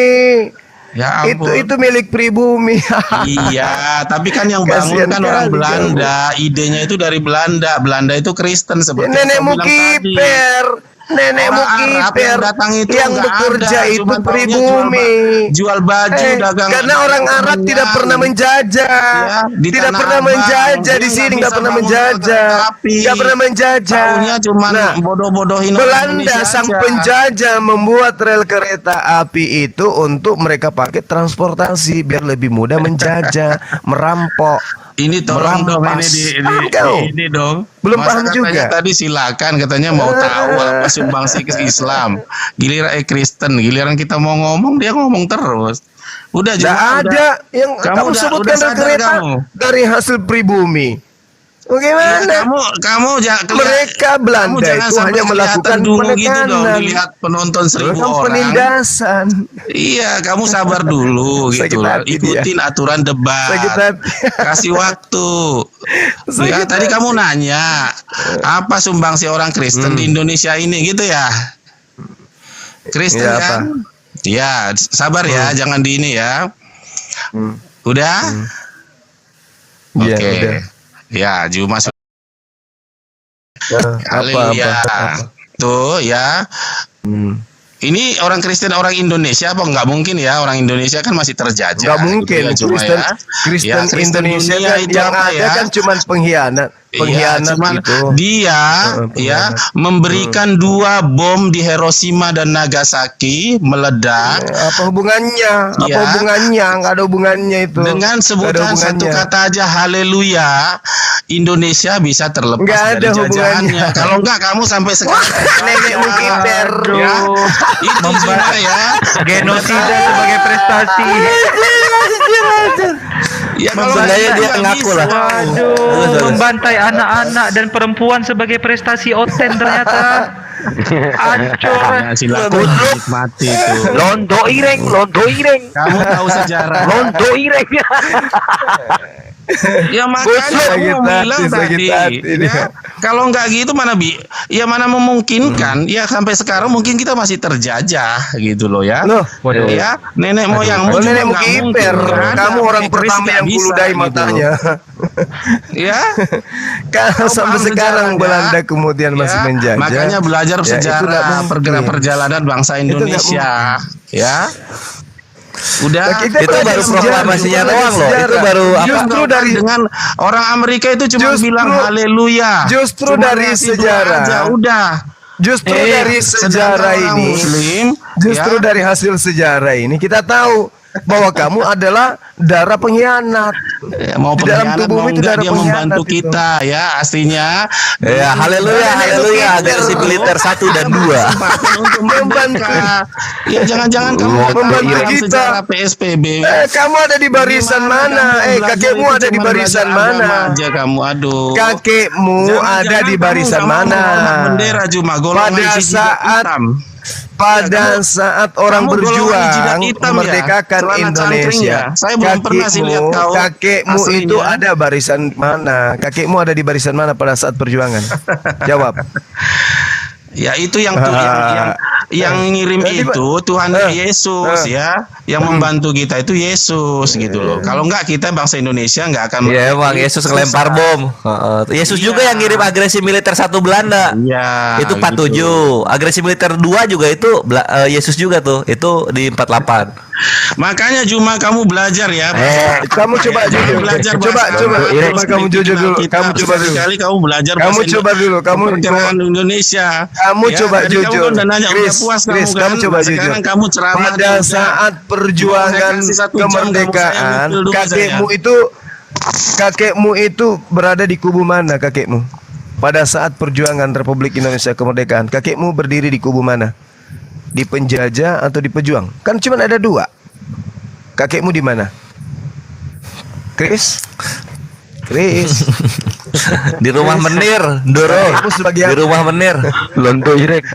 Ya ampun. Itu milik pribumi. Iya, tapi kan yang bangun Kasihan kan orang kali Belanda. Idenya itu dari Belanda. Belanda itu Kristen seperti yang Nenekmu kau bilang tadi. kiper. Nenekmu Orang Arab kiper. yang datang itu Yang nggak bekerja ada, itu cuman taunya pribumi. jual baju, dagang. Karena orang Arab tidak pernah menjajah, Ya, di tidak Tanah pernah Abang. menjajah di Dia sini, nggak nggak bisa pernah bangun menjajah, kereta api. nggak pernah menjajah. Taunya cuma Nah, bodoh-bodohin orang Belanda Indonesia sang aja. penjajah membuat rel kereta api itu untuk mereka pakai transportasi biar lebih mudah menjajah, merampok. Ini tolong dong, merampas. ini Paham kau? ini dong. Belum Masa paham katanya juga. tadi silakan katanya mau tahu apa sumbangsi ke Islam. Giliran Kristen, giliran kita mau ngomong dia ngomong terus. Udah Nggak Juma, ada yang kamu sebutkan dari sadar kereta kamu. dari hasil pribumi. Bagaimana? Kamu Mereka Belanda itu hanya melakukan dulu gitu dong, penekanan. dilihat penonton 1000 Kan orang. penindasan. Iya, kamu sabar dulu Sakit gitu loh. hati Ikutin aturan Sakit debat. hati. Kasih waktu. Ya, Sakit tadi hati. kamu nanya apa sumbangsi orang Kristen di Indonesia ini gitu ya? Kristen Iya, kan? Ya, sabar ya, jangan di ini ya. Udah? Iya, Oke. udah. Ya, Juma Apa? Haleluya. Tuh ya. Ini orang Kristen orang Indonesia apa nggak mungkin ya, orang Indonesia kan masih terjajah. Nggak mungkin gitu ya, Juma Kristen, ya. Kristen Ya, Kristen Indonesia dunia kan itu yang apa ada ya? kan cuman pengkhianat Iya, cuman itu. dia ya pengkhianat. memberikan 2 bom di Hiroshima dan Nagasaki meledak Apa hubungannya? Apa Ya. hubungannya? Nggak ada hubungannya itu. dengan Nggak ada sebutan satu hubungannya. kata aja haleluya. Indonesia bisa terlepas Nggak dari ada jajahannya. hubungannya. Kalau enggak kamu sampai sekarang Nenekmu kiper. ya. Itu cuma ya. Genosida sebagai prestasi. Ya kalau Sebenarnya enggak, dia nggak ngaku bisa. lah. Aduh, membantai anak-anak dan perempuan sebagai prestasi Oten ternyata. Hancur. Ya, silakan nikmati itu. Londo ireng. Kamu tahu sejarah. Londo ireng. Ya makanya Sakit kamu hati, bilang sakit tadi hati dia. ya, kalau nggak gitu mana ya mana memungkinkan ya sampai sekarang mungkin kita masih terjajah gitu loh ya. Loh, Waduh. Ya nenek moyangmu oh, juga nenekmu nggak mungkin. kiper. Nggak ada, Kamu orang pakai keris pertama nggak yang bisa, kuludai gitu matanya. loh. Ya Kalau sampai paham sekarang sejarahnya. Belanda kemudian masih Ya, menjajah. makanya belajar Ya, itu nggak sejarah mungkin. perjalanan bangsa Itu nggak Indonesia ya. Udah Nah, kita Itu belajar baru sejarah, proklamasinya belajar doang loh. Itu sejarah. baru apa? Justru dari dengan orang Amerika itu cuma Justru- bilang haleluya. justru Cuma dari ngasih doa sejarah. aja, udah. Justru dari sedangkan sejarah orang ini, Muslim, justru ya, dari hasil sejarah ini kita tahu bahwa kamu adalah darah pengkhianat. mau di dalam pengkhianat tubuhmu mau itu enggak darah dia membantu pengkhianat itu. kita ya aslinya. Ya, haleluya, haleluya. Agresi militer 1 dan 2. Kesempatan untuk membantu. Ya jangan-jangan kamu Membantu dalam kita. sejarah PSBB. Kamu ada di barisan mana? Kakekmu ada di barisan mana? Aja kamu, aduh. Kakekmu ada di barisan mana? Bendera cuma golongan Pada jidat saat hitam. pada saat orang kamu golongan jidat berjuang hitam ya? memerdekakan Celana cangkring Indonesia. ya? Saya belum pernah sih lihat kau Kakekmu aslinya. itu ada barisan mana? Kakekmu ada di barisan mana pada saat perjuangan? Jawab. Ya itu yang ngirim Jadi, itu Tuhan Yesus ya, yang membantu kita itu Yesus gitu loh. Kalau enggak kita bangsa Indonesia enggak akan. Ya emang Yesus ngelempar bom. Yesus juga yang ngirim agresi militer 1 Belanda. Iya. Itu 47. Agresi militer 2 juga itu Yesus juga tuh. Itu di 48. Makanya cuma kamu belajar ya. Kamu coba jujur. Belajar Coba kamu jujur dulu. Kamu coba dulu. Sekali kamu belajar. Kamu bahasa coba dulu. Kepercayaan Indonesia. Kamu Ya, coba tadi jujur. Kamu kan udah nanya udah Chris, puas Chris, kamu kan. kamu coba jujur. Sekarang kamu ceramah. Pada udah. saat perjuangan Saya kasih 1 jam, kemerdekaan, kamu saya mukul dulu kakekmu itu berada di kubu mana kakekmu? Pada saat perjuangan Republik Indonesia kemerdekaan, kakekmu berdiri di kubu mana? Di penjajah atau di pejuang? Kan cuma ada 2. Kakekmu di mana? Chris? Di rumah Menir, Doro. Kakekmu sebagai Di rumah Menir. Londo ireng.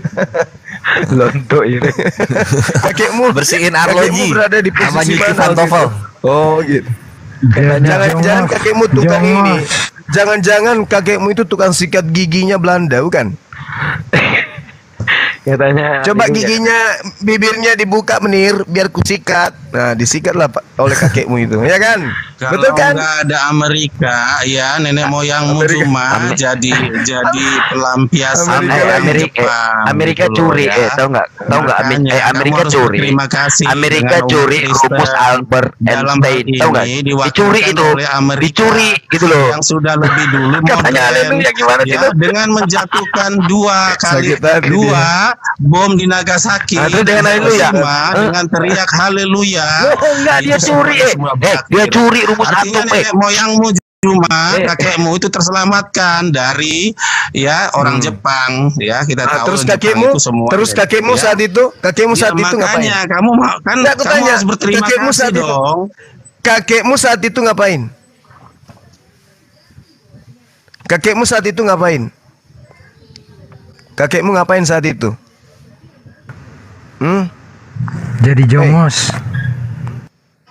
kakekmu Bersihin kakekmu arloji berada di sama posisi nyuci mana? pantofel. Oh gitu. Jangan-jangan kakekmu tukang ini. Jangan-jangan kakekmu itu tukang sikat giginya Belanda, bukan? Katanya. Coba giginya, bibirnya dibuka Menir, biar ku sikat. Nah, disikatlah oleh kakekmu itu, ya kan? Kalau Betul kan? nggak ada Amerika, ya nenek moyangmu Amerika. cuma jadi pelampiasan Amerika gitu loh, curi, ya. tahu nggak Makanya Amerika kamu harus curi. berterima kasih Amerika dengan curi umat Kristen. rumus Albert Dalam Einstein, hal tahu nggak? ini Dicuri diwakilkan itu, oleh Amerika dicuri gitu loh. yang sudah lebih dulu Katanya haleluya, gimana sih ya, itu? dengan menjatuhkan 2 kali Sakit hati 2 bom di Nagasaki Nah, itu dengan haleluya. Hiroshima, dengan teriak haleluya. Enggak, dia Itu curi, semua dia berakhir. curi rumus Artinya atom, nenek moyangmu Cuma kakekmu itu terselamatkan dari orang Jepang, kita Ah, tahu terus Jepang kakekmu, itu semua, terus kakekmu ya. saat itu, ngapain? Makanya kamu kan Enggak, aku kamu tanya, harus berterima kakekmu kasih saat itu. dong. Kakekmu saat itu ngapain? Kakekmu saat itu ngapain? Kakekmu ngapain saat itu? Jadi jongos.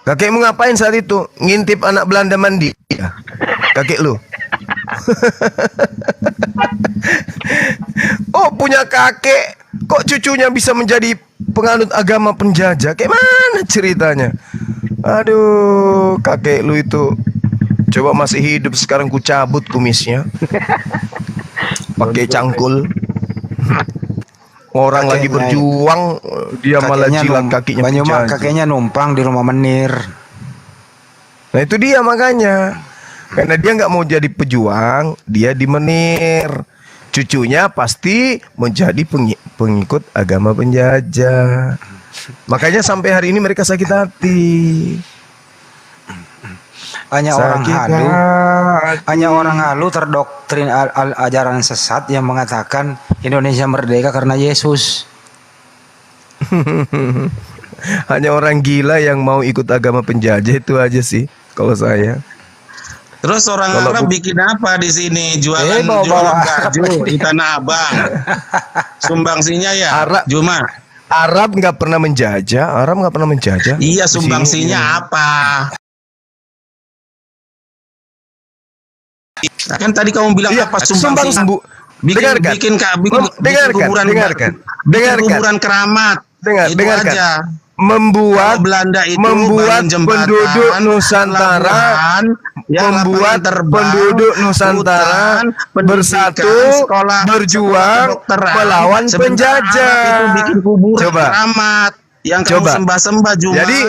Kakekmu ngapain saat itu? Ngintip anak Belanda mandi? Ya, kakek lu. Oh, punya kakek. Kok cucunya bisa menjadi penganut agama penjajah? Kayak mana ceritanya? Aduh, kakek lu itu coba masih hidup sekarang ku cabut kumisnya. Pakai cangkul. Orang lagi berjuang, dia malah jilat kakinya penjajah. kakeknya numpang di rumah menir. Nah itu dia makanya. Karena dia nggak mau jadi pejuang, dia dimenir. Cucunya pasti menjadi pengikut agama penjajah. Makanya sampai hari ini mereka sakit hati. Hanya orang halu terdoktrin ajaran sesat yang mengatakan Indonesia merdeka karena Yesus. Hanya orang gila yang mau ikut agama penjajah, itu aja sih kalau saya. Terus orang Kalau Arab bikin apa di sini? Jualan bawa baju di Tanah Abang. Sumbangsinya ya, Arab- Juma. Arab nggak pernah menjajah. Iya, Di sini, sumbangsinya iya. apa? Kan tadi kamu bilang Iya, apa sumbang sumbangsi? Bu. Dengarkan. Dengarkan. kuburan keramat. Itu Dengarkan. aja. Membuat Kalau Belanda itu bangun jembatan, penduduk Nusantara, pelabuhan, membuat lapangan terbang, penduduk Nusantara hutan, pendidikan, bersatu, sekolah, berjuang kedokteran. melawan Sebentar penjajah. Arab itu bikin kuburan Coba. keramat yang kamu Coba. sembah-sembah Juma. Jadi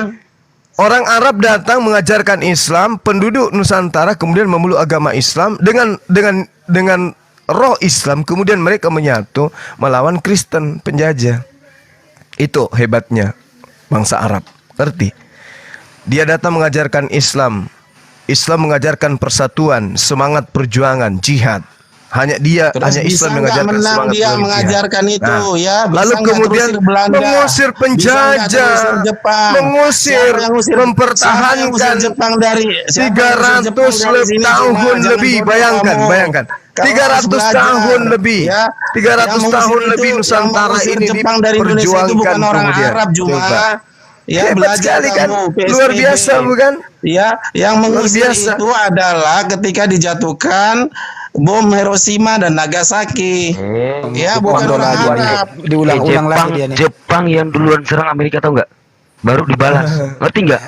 orang Arab datang mengajarkan Islam, penduduk Nusantara kemudian memeluk agama Islam dengan roh Islam, kemudian mereka menyatu melawan Kristen penjajah. Itu hebatnya bangsa Arab. Ngerti? Dia datang mengajarkan Islam. Islam mengajarkan persatuan, semangat perjuangan, jihad. Hanya Terus bisa Islam nggak mengajarkan menang semangat dia perjuangan, mengajarkan jihad. itu, ya? Bisa Lalu nggak kemudian terusir Belanda? mengusir Bisa nggak penjajah, terusir Jepang? mengusir, Siapa yang ngusir mempertahankan Jepang dari 300 sini, tahun Juma? Jangan lebih. bodoh Bayangkan, kamu. bayangkan. Kamu 300 harus belajar, tahun lebih. ya. 300 Yang mengusir tahun itu, lebih Nusantara yang mengusir ini Jepang dari Indonesia itu diperjuangkan bukan orang kemudian. Arab, Juma. Coba. Ya, Hebat belajar sekali kan? kamu, Luar PSBB. biasa bukan? Ya, yang mengusir biasa. itu adalah ketika dijatuhkan bom Hiroshima dan Nagasaki. Ya, bukan orang Arab. Diulang-ulang lagi dia nih. Jepang yang duluan serang Amerika, tahu nggak? Baru dibalas. Ngerti nggak?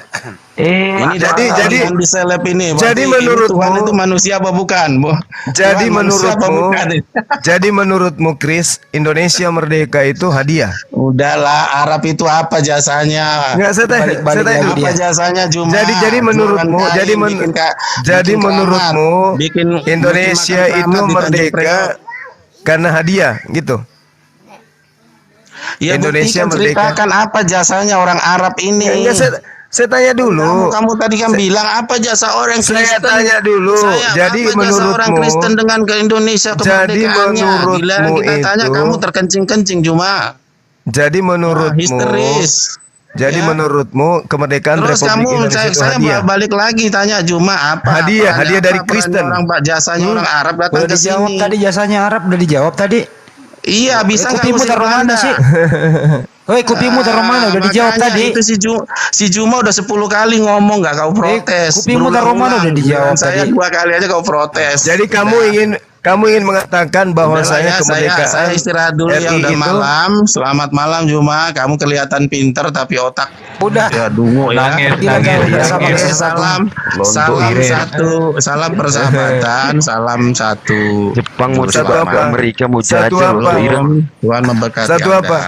Ini jadi- di seleb ini. jadi Berarti ini menurutmu- Tuhan itu manusia apa bukan? Jadi Tuhan manusia apa menurutmu, bukan? jadi menurutmu Chris, Indonesia merdeka itu hadiah? Udahlah, Arab itu apa jasanya? Enggak, saya tanya Balik-balik dulu. lagi Apa jasanya Juma? Jadi menurutmu, Jualan kain, jadi bikin menurutmu keramat, bikin Indonesia makan itu keramat di Tanjung merdeka Priok. karena hadiah gitu. Ya, Indonesia buktikan, merdeka. ceritakan apa jasanya orang Arab ini. Enggak, saya tanya dulu. Kamu tadi kan bilang apa jasa orang Saya Kristen? tanya dulu. Jadi apa jasa menurutmu- orang Kristen dengan ke Indonesia Jadi kemerdekaannya? Gila, menurutmu kita tanya itu- kamu terkencing-kencing Juma. Jadi menurutmu, Histeris. jadi Ya. menurutmu kemerdekaan Terus Republik kamu Indonesia itu saya hadiah. balik lagi tanya Juma apa? Hadiah, perannya hadiah dari apa, Kristen. perannya orang jasanya orang Arab datang Udah ke dijawab sini. tadi jasanya Arab, udah dijawab tadi. Iya, bisa nggak Kupimu ngusir taruh mana Belanda? sih? Woi, kupimu taruh mana? Udah dijawab Makanya tadi. Itu si Juma udah 10 kali ngomong nggak kau protes. kupimu taruh mana? Udah dijawab Saya tadi. 2 kali aja kau protes. Jadi kamu ingin mengatakan bahwasanya kemerdekaan saya istirahat dulu ya, RI udah itu malam. Selamat malam Juma. Kamu kelihatan pinter tapi otak Udah. ya dungu ya. Nangis, Tidak nangis, tahu sama nangis. kayak Salam, Lonto irit. salam persahabatan, salam satu. Jepang mau Satu coba apa? Amerika mau Satu jajah apa? loh. Iran. Tuhan memberkati Satu Anda. apa?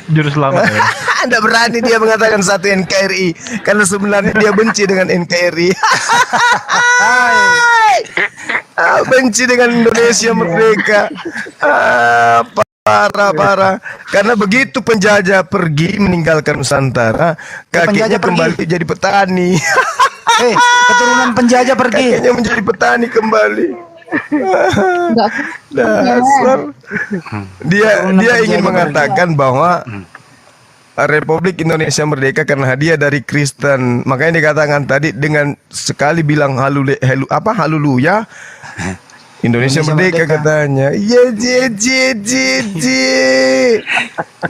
Jurus selamat ya. Anda berani dia mengatakan satu NKRI karena sebenarnya dia benci dengan NKRI. Benci dengan Indonesia merdeka. Parah. Karena begitu penjajah pergi meninggalkan Nusantara, penjajah kakinya pergi. kembali jadi petani. Keturunan penjajah pergi. Kakeknya menjadi petani kembali. Enggak. Dasar. Dia Keturunan dia ingin penjajah mengatakan bahwa Republik Indonesia merdeka karena hadiah dari Kristen. Makanya dikatakan tadi dengan sekali bilang haleluya, Indonesia merdeka katanya. Ya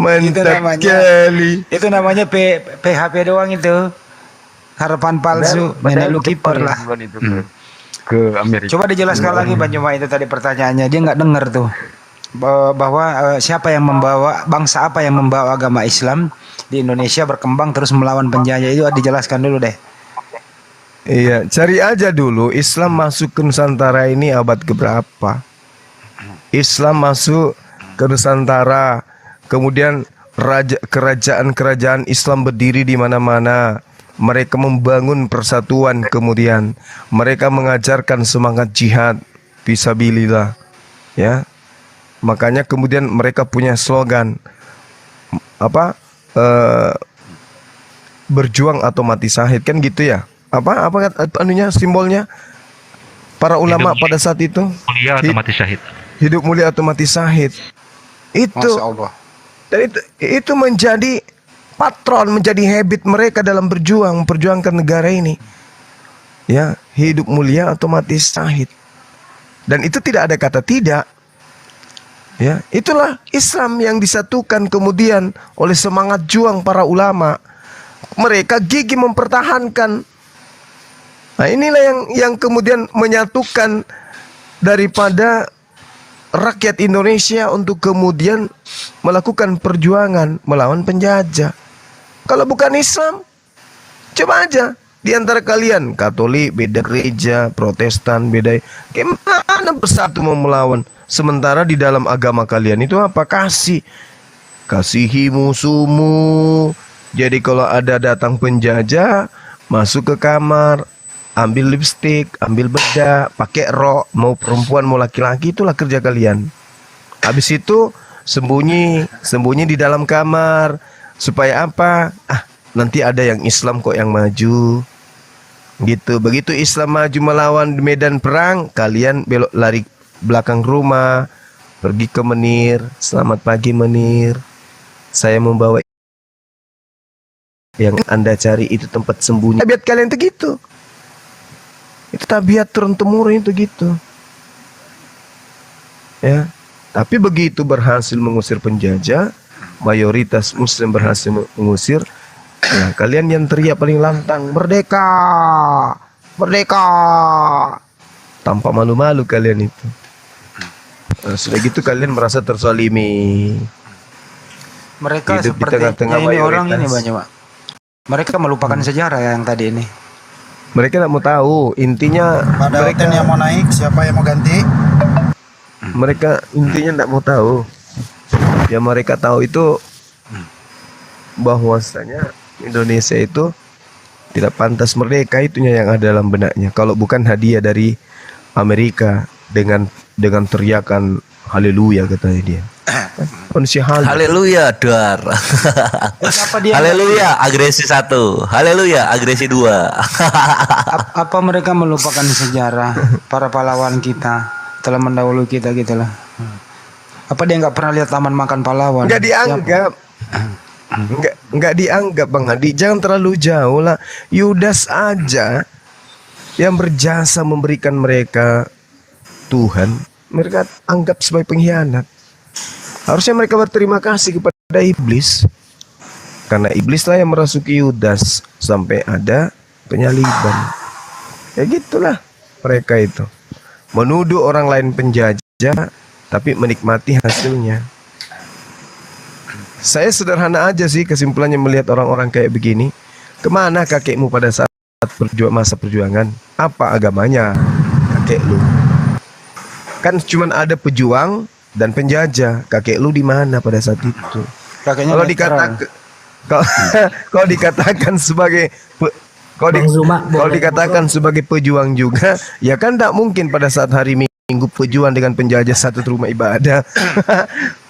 mantap kali. Itu namanya PHP doang itu. Harapan palsu, lu kiper lah. Ke Amerika. Coba dijelaskan lagi Bang Juma, itu tadi pertanyaannya, dia nggak dengar tuh bahwa siapa yang membawa, bangsa apa yang membawa agama Islam di Indonesia berkembang terus melawan penjajah, itu dijelaskan dulu deh. Iya, cari aja dulu Islam masuk ke Nusantara ini abad keberapa. Islam masuk ke Nusantara, kemudian kerajaan-kerajaan Islam berdiri di mana-mana. Mereka membangun persatuan, kemudian mereka mengajarkan semangat jihad fisabilillah, ya. Makanya kemudian mereka punya slogan berjuang atau mati syahid, kan gitu ya. Apa anunya, simbolnya para ulama Hidup pada saat itu, mulia atau mati syahid. hidup mulia atau mati syahid. Itu Masya Allah. dan itu menjadi patron, menjadi habit mereka dalam memperjuangkan negara ini. Ya, hidup mulia atau mati syahid. Dan itu tidak ada kata tidak. Ya, itulah Islam yang disatukan kemudian oleh semangat juang para ulama. Mereka gigih mempertahankan. Nah, inilah yang kemudian menyatukan daripada rakyat Indonesia untuk kemudian melakukan perjuangan melawan penjajah. Kalau bukan Islam, coba aja di antara kalian Katolik beda gereja, Protestan beda, gimana bersatu mau melawan? Sementara di dalam agama kalian itu apa? Kasihi musuhmu. Jadi kalau ada datang penjajah, masuk ke kamar, ambil lipstik, ambil bedak, pakai rok, mau perempuan mau laki-laki, itulah kerja kalian. Habis itu sembunyi di dalam kamar. Supaya apa? Nanti ada yang Islam kok yang maju. Gitu. Begitu Islam maju melawan di medan perang, kalian belok lari belakang rumah, pergi ke menir. Selamat pagi menir. Saya membawa yang Anda cari itu tempat sembunyi. Tabiat kalian itu gitu. Itu tabiat turun-temurun itu gitu. Ya. Tapi begitu berhasil mengusir penjajah, mayoritas muslim berhasil mengusir, ya, kalian yang teriak paling lantang, merdeka, merdeka, tanpa malu-malu kalian itu. Nah, sudah gitu kalian merasa terzalimi. Mereka Hidup di seperti tengah-tengah ini orang ini mayoritas. banyak, Pak. Mereka melupakan sejarah yang tadi ini. Mereka tidak mau tahu intinya. Pada Mereka yang mau naik, siapa yang mau ganti? Mereka intinya tidak mau tahu. Yang mereka tahu itu bahwasanya Indonesia itu tidak pantas merdeka, itunya yang ada dalam benaknya. Kalau bukan hadiah dari Amerika dengan teriakan haleluya katanya dia. Manusia Haleluya, dar. Haleluya, agresi 1. Haleluya, agresi 2. Apa mereka melupakan sejarah para pahlawan kita telah mendahului kita gitulah. Apa dia nggak pernah lihat taman makan pahlawan? Nggak dianggap. Nggak dianggap Bang Hadi. Jangan terlalu jauh lah. Yudas aja yang berjasa memberikan mereka Tuhan, mereka anggap sebagai pengkhianat. Harusnya mereka berterima kasih kepada iblis. Karena iblis lah yang merasuki Yudas sampai ada penyaliban. Ya gitulah mereka itu. Menuduh orang lain penjajah tapi menikmati hasilnya. Saya sederhana aja sih kesimpulannya melihat orang-orang kayak begini. Kemana kakekmu pada saat masa perjuangan? Apa agamanya kakek lu? Kan cuman ada pejuang dan penjajah. Kakek lu di mana pada saat itu? Kakeknya Kalau dikatakan sebagai kalau dikatakan sebagai pejuang juga, ya kan tidak mungkin pada saat hari Minggu pejuang dengan penjajah satu rumah ibadah.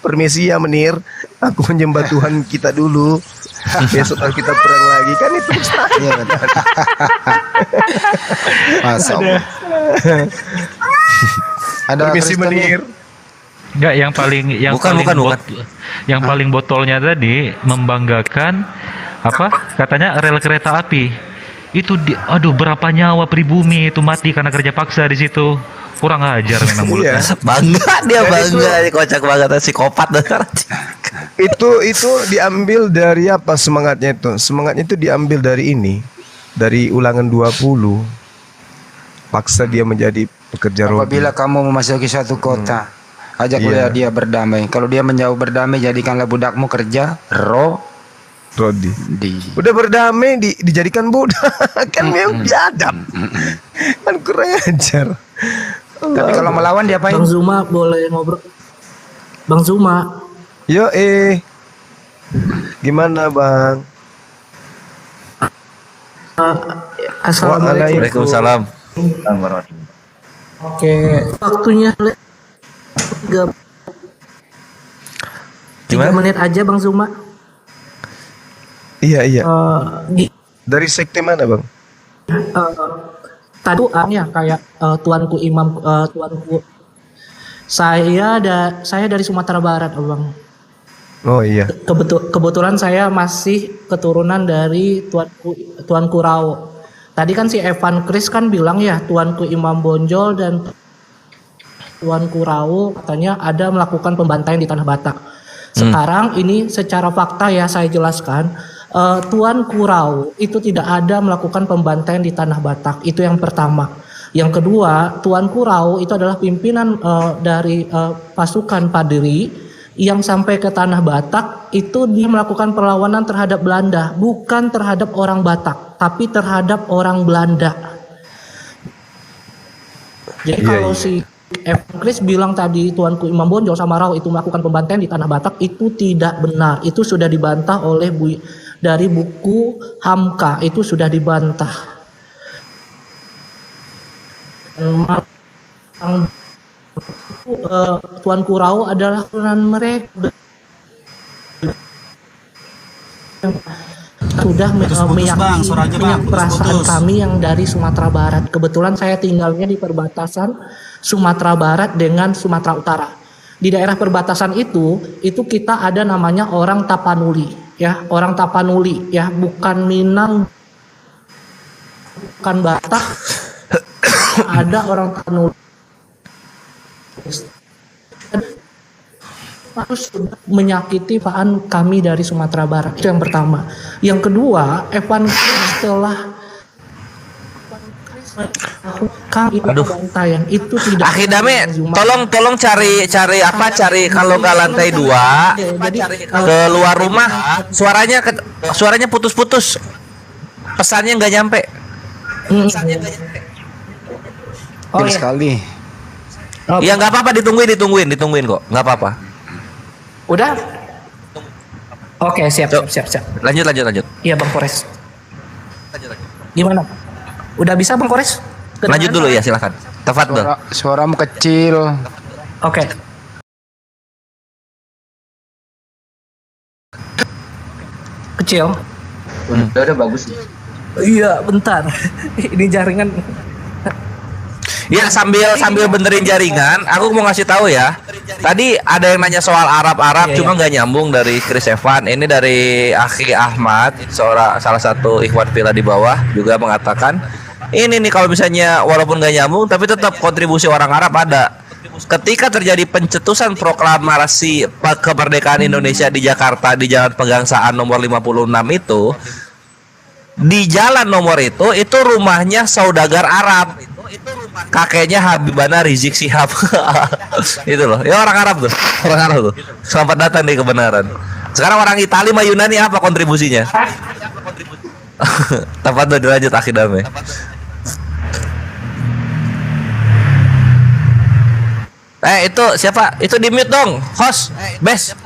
Permisi ya menir, aku menyembah Tuhan kita dulu. Besok kita perang lagi, kan itu mustahil. Masa Allah. Ada Permisi Kristen nih. menir. Enggak, yang paling botolnya tadi membanggakan apa? Katanya rel kereta api. Itu aduh berapa nyawa pribumi itu mati karena kerja paksa di situ. Kurang ajar memang mulutnya. Bangga dia bangga, kocak banget psikopat dasar. Itu diambil dari apa semangatnya itu? Semangatnya itu diambil dari ini. Dari Ulangan 20. Paksa dia menjadi pekerja rodi. Apabila kamu memasuki suatu kota, ajaklah dia berdamai. Kalau dia menjauh berdamai, jadikanlah budakmu kerja Rodi. Udah berdamai dijadikan budak. Kan memang biadab. Kan kurang ajar. Tapi kalau melawan diapain? Bang Zuma boleh ngobrol. Bang Zuma. Yo gimana bang? Assalamualaikum. Waalaikumsalam. Oke, waktunya 3 menit aja Bang Zuma. Iya. Dari sekte mana bang? Tadi ya kayak tuanku imam, tuanku saya dari Sumatera Barat, Bang. Oh iya. Kebetulan saya masih keturunan dari tuanku Rao. Tadi kan si Evan Chris kan bilang ya tuanku Imam Bonjol dan tuanku Rao katanya ada melakukan pembantaian di Tanah Batak. Sekarang ini secara fakta ya saya jelaskan, tuanku Rao itu tidak ada melakukan pembantaian di Tanah Batak. Itu yang pertama. Yang kedua, tuanku Rao itu adalah pimpinan dari pasukan Padri yang sampai ke Tanah Batak itu dia melakukan perlawanan terhadap Belanda, bukan terhadap orang Batak, tapi terhadap orang Belanda. Jadi kalau si Evan Chris bilang tadi tuanku Imam Bonjol sama Rao itu melakukan pembantaian di Tanah Batak, itu tidak benar. Itu sudah dibantah oleh dari buku Hamka, itu sudah dibantah. Tuanku Rao adalah keturunan mereka sudah meyakini perasaan kami yang dari Sumatera Barat. Kebetulan saya tinggalnya di perbatasan Sumatera Barat dengan Sumatera Utara. Di daerah perbatasan itu kita ada namanya orang Tapanuli, ya, orang Tapanuli, ya, bukan Minang, bukan Batak, ada orang Tapanuli. Harus menyakiti paan kami dari Sumatera Barat. Itu yang pertama. Yang kedua, Evan setelah kami pembantaian itu tidak. Akhidame, tolong cari kalau nggak lantai 2 ke luar rumah, suaranya putus-putus, pesannya nggak nyampe. Oh iya. Sekali. Ya nggak apa-apa, ditungguin kok, nggak apa-apa. Udah? Oke, siap. Lanjut. Iya, Bang Kores. Gimana? Udah bisa, Bang Kores? Lanjut dulu ya, silakan. Tafadhol. Suaramu kecil. Oke. Kecil. Udah bagus. Iya, bentar. Ini jaringan. Ya, sambil benerin jaringan, aku mau ngasih tahu ya. Tadi ada yang nanya soal Arab, cuma nggak nyambung dari Chris Evan. Ini dari Akhi Ahmad, salah satu ikhwan villa di bawah juga mengatakan, ini nih kalau misalnya walaupun nggak nyambung, tapi tetap kontribusi orang Arab ada. Ketika terjadi pencetusan proklamasi kemerdekaan Indonesia di Jakarta di Jalan Pegangsaan nomor 56 itu, di jalan nomor itu rumahnya saudagar Arab. Kakeknya Habibana Rizik Syihab. Itu loh. Ya orang Arab tuh. Selamat datang di kebenaran. Sekarang orang Italia sama Yunani apa kontribusinya? Tepat tuh, dilanjut Akhidame. Itu siapa? Itu di mute dong, host. Bes.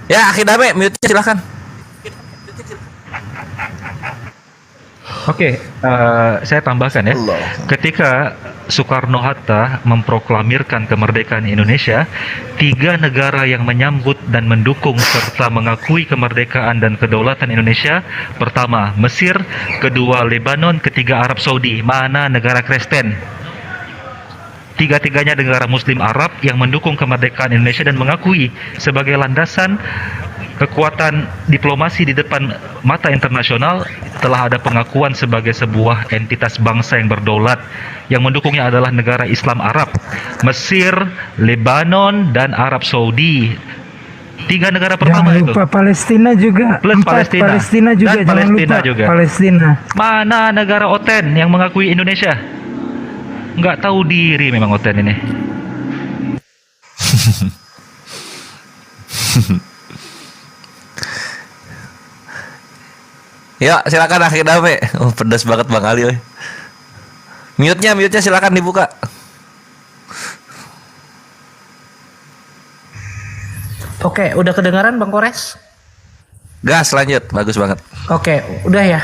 Ya, Akhidame, mute silahkan. Oke, saya tambahkan ya. Ketika Soekarno-Hatta memproklamirkan kemerdekaan Indonesia, 3 negara yang menyambut dan mendukung serta mengakui kemerdekaan dan kedaulatan Indonesia, pertama Mesir, kedua Lebanon, ketiga Arab Saudi. Mana negara Kristen? Tiga-tiganya negara Muslim Arab yang mendukung kemerdekaan Indonesia dan mengakui sebagai landasan kekuatan diplomasi di depan mata internasional. Telah ada pengakuan sebagai sebuah entitas bangsa yang berdaulat. Yang mendukungnya adalah negara Islam Arab, Mesir, Lebanon, dan Arab Saudi. 3 negara pertama Jangan itu. lupa Palestina juga. Plus 4 Palestina. Palestina juga. Dan Jangan Palestina lupa juga. Palestina. Mana negara OTAN yang mengakui Indonesia? Nggak tahu diri memang OTAN ini. Ya, silakan akhir dame. Oh, pedas banget Bang Ali. Woy. Mute-nya silakan dibuka. Oke, udah kedengaran Bang Kores? Gas lanjut, bagus banget. Oke, udah ya.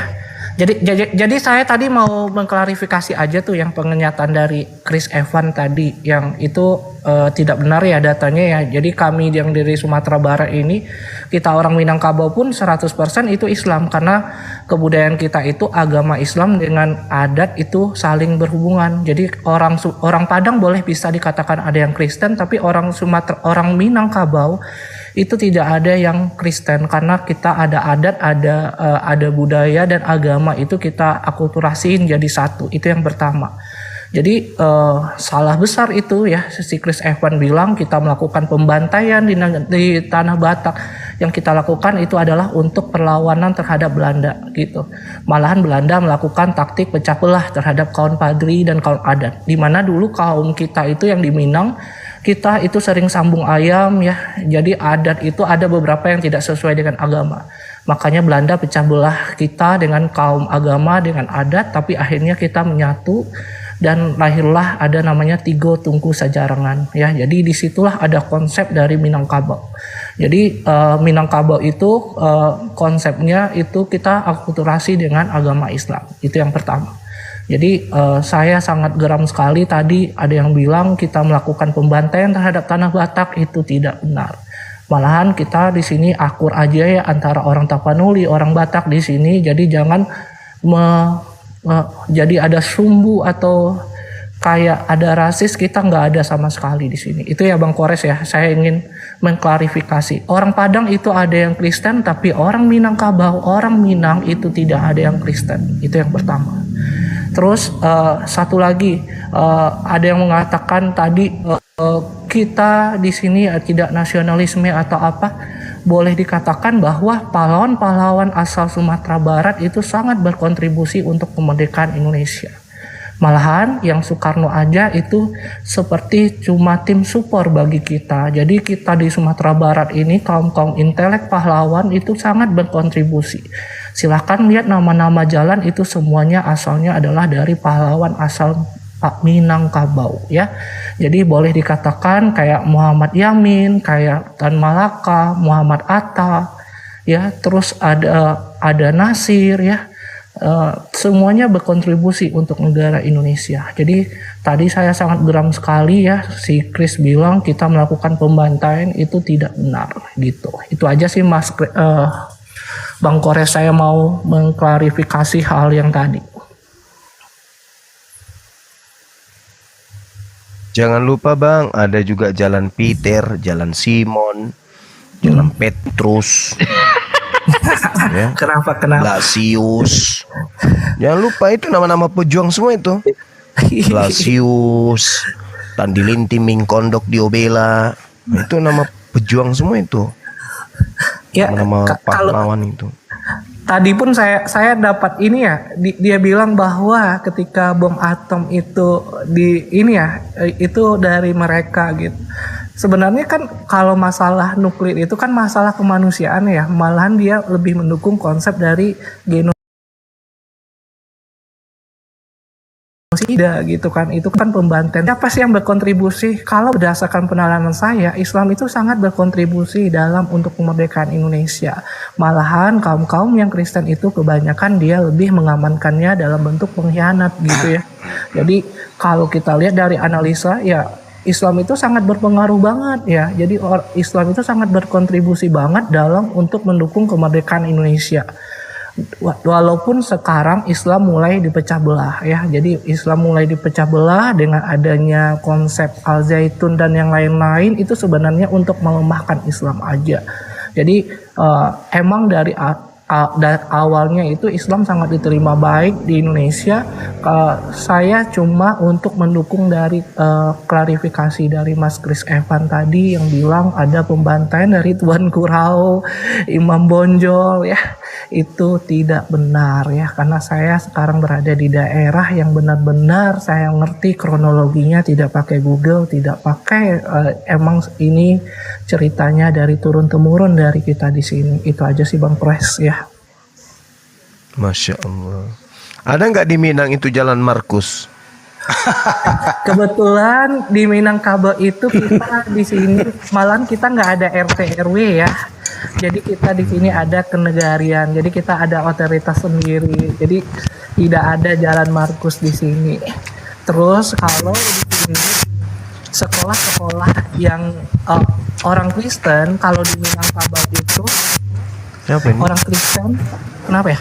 Jadi saya tadi mau mengklarifikasi aja tuh yang pernyataan dari Chris Evan tadi yang itu tidak benar ya datanya ya. Jadi kami yang dari Sumatera Barat ini, kita orang Minangkabau pun 100% itu Islam karena kebudayaan kita itu agama Islam dengan adat itu saling berhubungan. Jadi orang Padang boleh bisa dikatakan ada yang Kristen, tapi orang orang Minangkabau itu tidak ada yang Kristen karena kita ada adat, ada budaya dan agama itu kita akulturasiin jadi satu. Itu yang pertama. Jadi salah besar itu ya si Chris Evan bilang kita melakukan pembantaian di tanah Batak. Yang kita lakukan itu adalah untuk perlawanan terhadap Belanda gitu. Malahan Belanda melakukan taktik pecah belah terhadap kaum Padri dan kaum adat. Di mana dulu kaum kita itu yang di Minang kita itu sering sambung ayam ya. Jadi adat itu ada beberapa yang tidak sesuai dengan agama. Makanya Belanda pecah belah kita dengan kaum agama dengan adat, tapi akhirnya kita menyatu dan lahirlah ada namanya Tigo Tungku Sajarangan ya. Jadi disitulah ada konsep dari Minangkabau. Jadi Minangkabau itu konsepnya itu kita akulturasi dengan agama Islam. Itu yang pertama. Jadi saya sangat geram sekali tadi ada yang bilang kita melakukan pembantaian terhadap tanah Batak, itu tidak benar. Malahan kita di sini akur aja ya antara orang Tapanuli, orang Batak di sini. Jadi jangan jadi ada sumbu atau kayak ada rasis, kita nggak ada sama sekali di sini. Itu ya Bang Kores ya. Saya ingin mengklarifikasi. Orang Padang itu ada yang Kristen, tapi orang Minangkabau, orang Minang itu tidak ada yang Kristen. Itu yang pertama. Terus satu lagi ada yang mengatakan tadi kita di sini tidak nasionalisme atau apa. Boleh dikatakan bahwa pahlawan-pahlawan asal Sumatera Barat itu sangat berkontribusi untuk kemerdekaan Indonesia. Malahan yang Soekarno aja itu seperti cuma tim support bagi kita. Jadi kita di Sumatera Barat ini kaum-kaum intelek pahlawan itu sangat berkontribusi. Silahkan lihat nama-nama jalan itu semuanya asalnya adalah dari pahlawan asal Pak Minangkabau ya. Jadi boleh dikatakan kayak Muhammad Yamin, kayak Tan Malaka, Muhammad Atta ya, terus ada Nasir ya. Semuanya berkontribusi untuk negara Indonesia. Jadi tadi saya sangat geram sekali ya si Chris bilang kita melakukan pembantaian, itu tidak benar gitu. Itu aja sih Mas Bang Kores, saya mau mengklarifikasi hal yang tadi. Jangan lupa Bang, ada juga Jalan Peter, Jalan Simon, Jalan Petrus. Ya. Kenapa? Blasius. Jangan lupa itu nama-nama pejuang semua itu. Blasius, Tandilinti Mingkondok Diobela. Itu nama pejuang semua itu. Ya, nama pahlawan itu. Tadi pun saya dapat ini ya, dia bilang bahwa ketika bom atom itu itu dari mereka gitu. Sebenarnya kan kalau masalah nuklir itu kan masalah kemanusiaan ya, malahan dia lebih mendukung konsep dari genosida gitu kan, itu kan pembantaian. Siapa sih yang berkontribusi? Kalau berdasarkan penalaran saya, Islam itu sangat berkontribusi dalam untuk kemerdekaan Indonesia. Malahan kaum-kaum yang Kristen itu kebanyakan dia lebih mengamankannya dalam bentuk pengkhianat gitu ya. Jadi kalau kita lihat dari analisa ya, Islam itu sangat berpengaruh banget ya. Jadi Islam itu sangat berkontribusi banget dalam untuk mendukung kemerdekaan Indonesia. Walaupun sekarang Islam mulai dipecah belah ya. Jadi Islam mulai dipecah belah dengan adanya konsep Al-Zaitun dan yang lain-lain, itu sebenarnya untuk melemahkan Islam aja. Jadi emang dari awalnya itu Islam sangat diterima baik di Indonesia. Saya cuma untuk mendukung dari klarifikasi dari Mas Chris Evan tadi yang bilang ada pembantaian dari Tuan Kurau, Imam Bonjol ya. Itu tidak benar ya, karena saya sekarang berada di daerah yang benar-benar saya ngerti kronologinya, tidak pakai Google, tidak pakai emang ini ceritanya dari turun temurun dari kita di sini. Itu aja sih Bang Pres ya. Masya Allah. Ada nggak di Minang itu Jalan Markus? Kebetulan di Minangkabau itu kita di sini malah kita nggak ada RT RW ya. Jadi kita di sini ada kenegarian. Jadi kita ada otoritas sendiri. Jadi tidak ada Jalan Markus di sini. Terus kalau di sini sekolah-sekolah yang orang Kristen, kalau di Minangkabau itu orang Kristen, kenapa ya?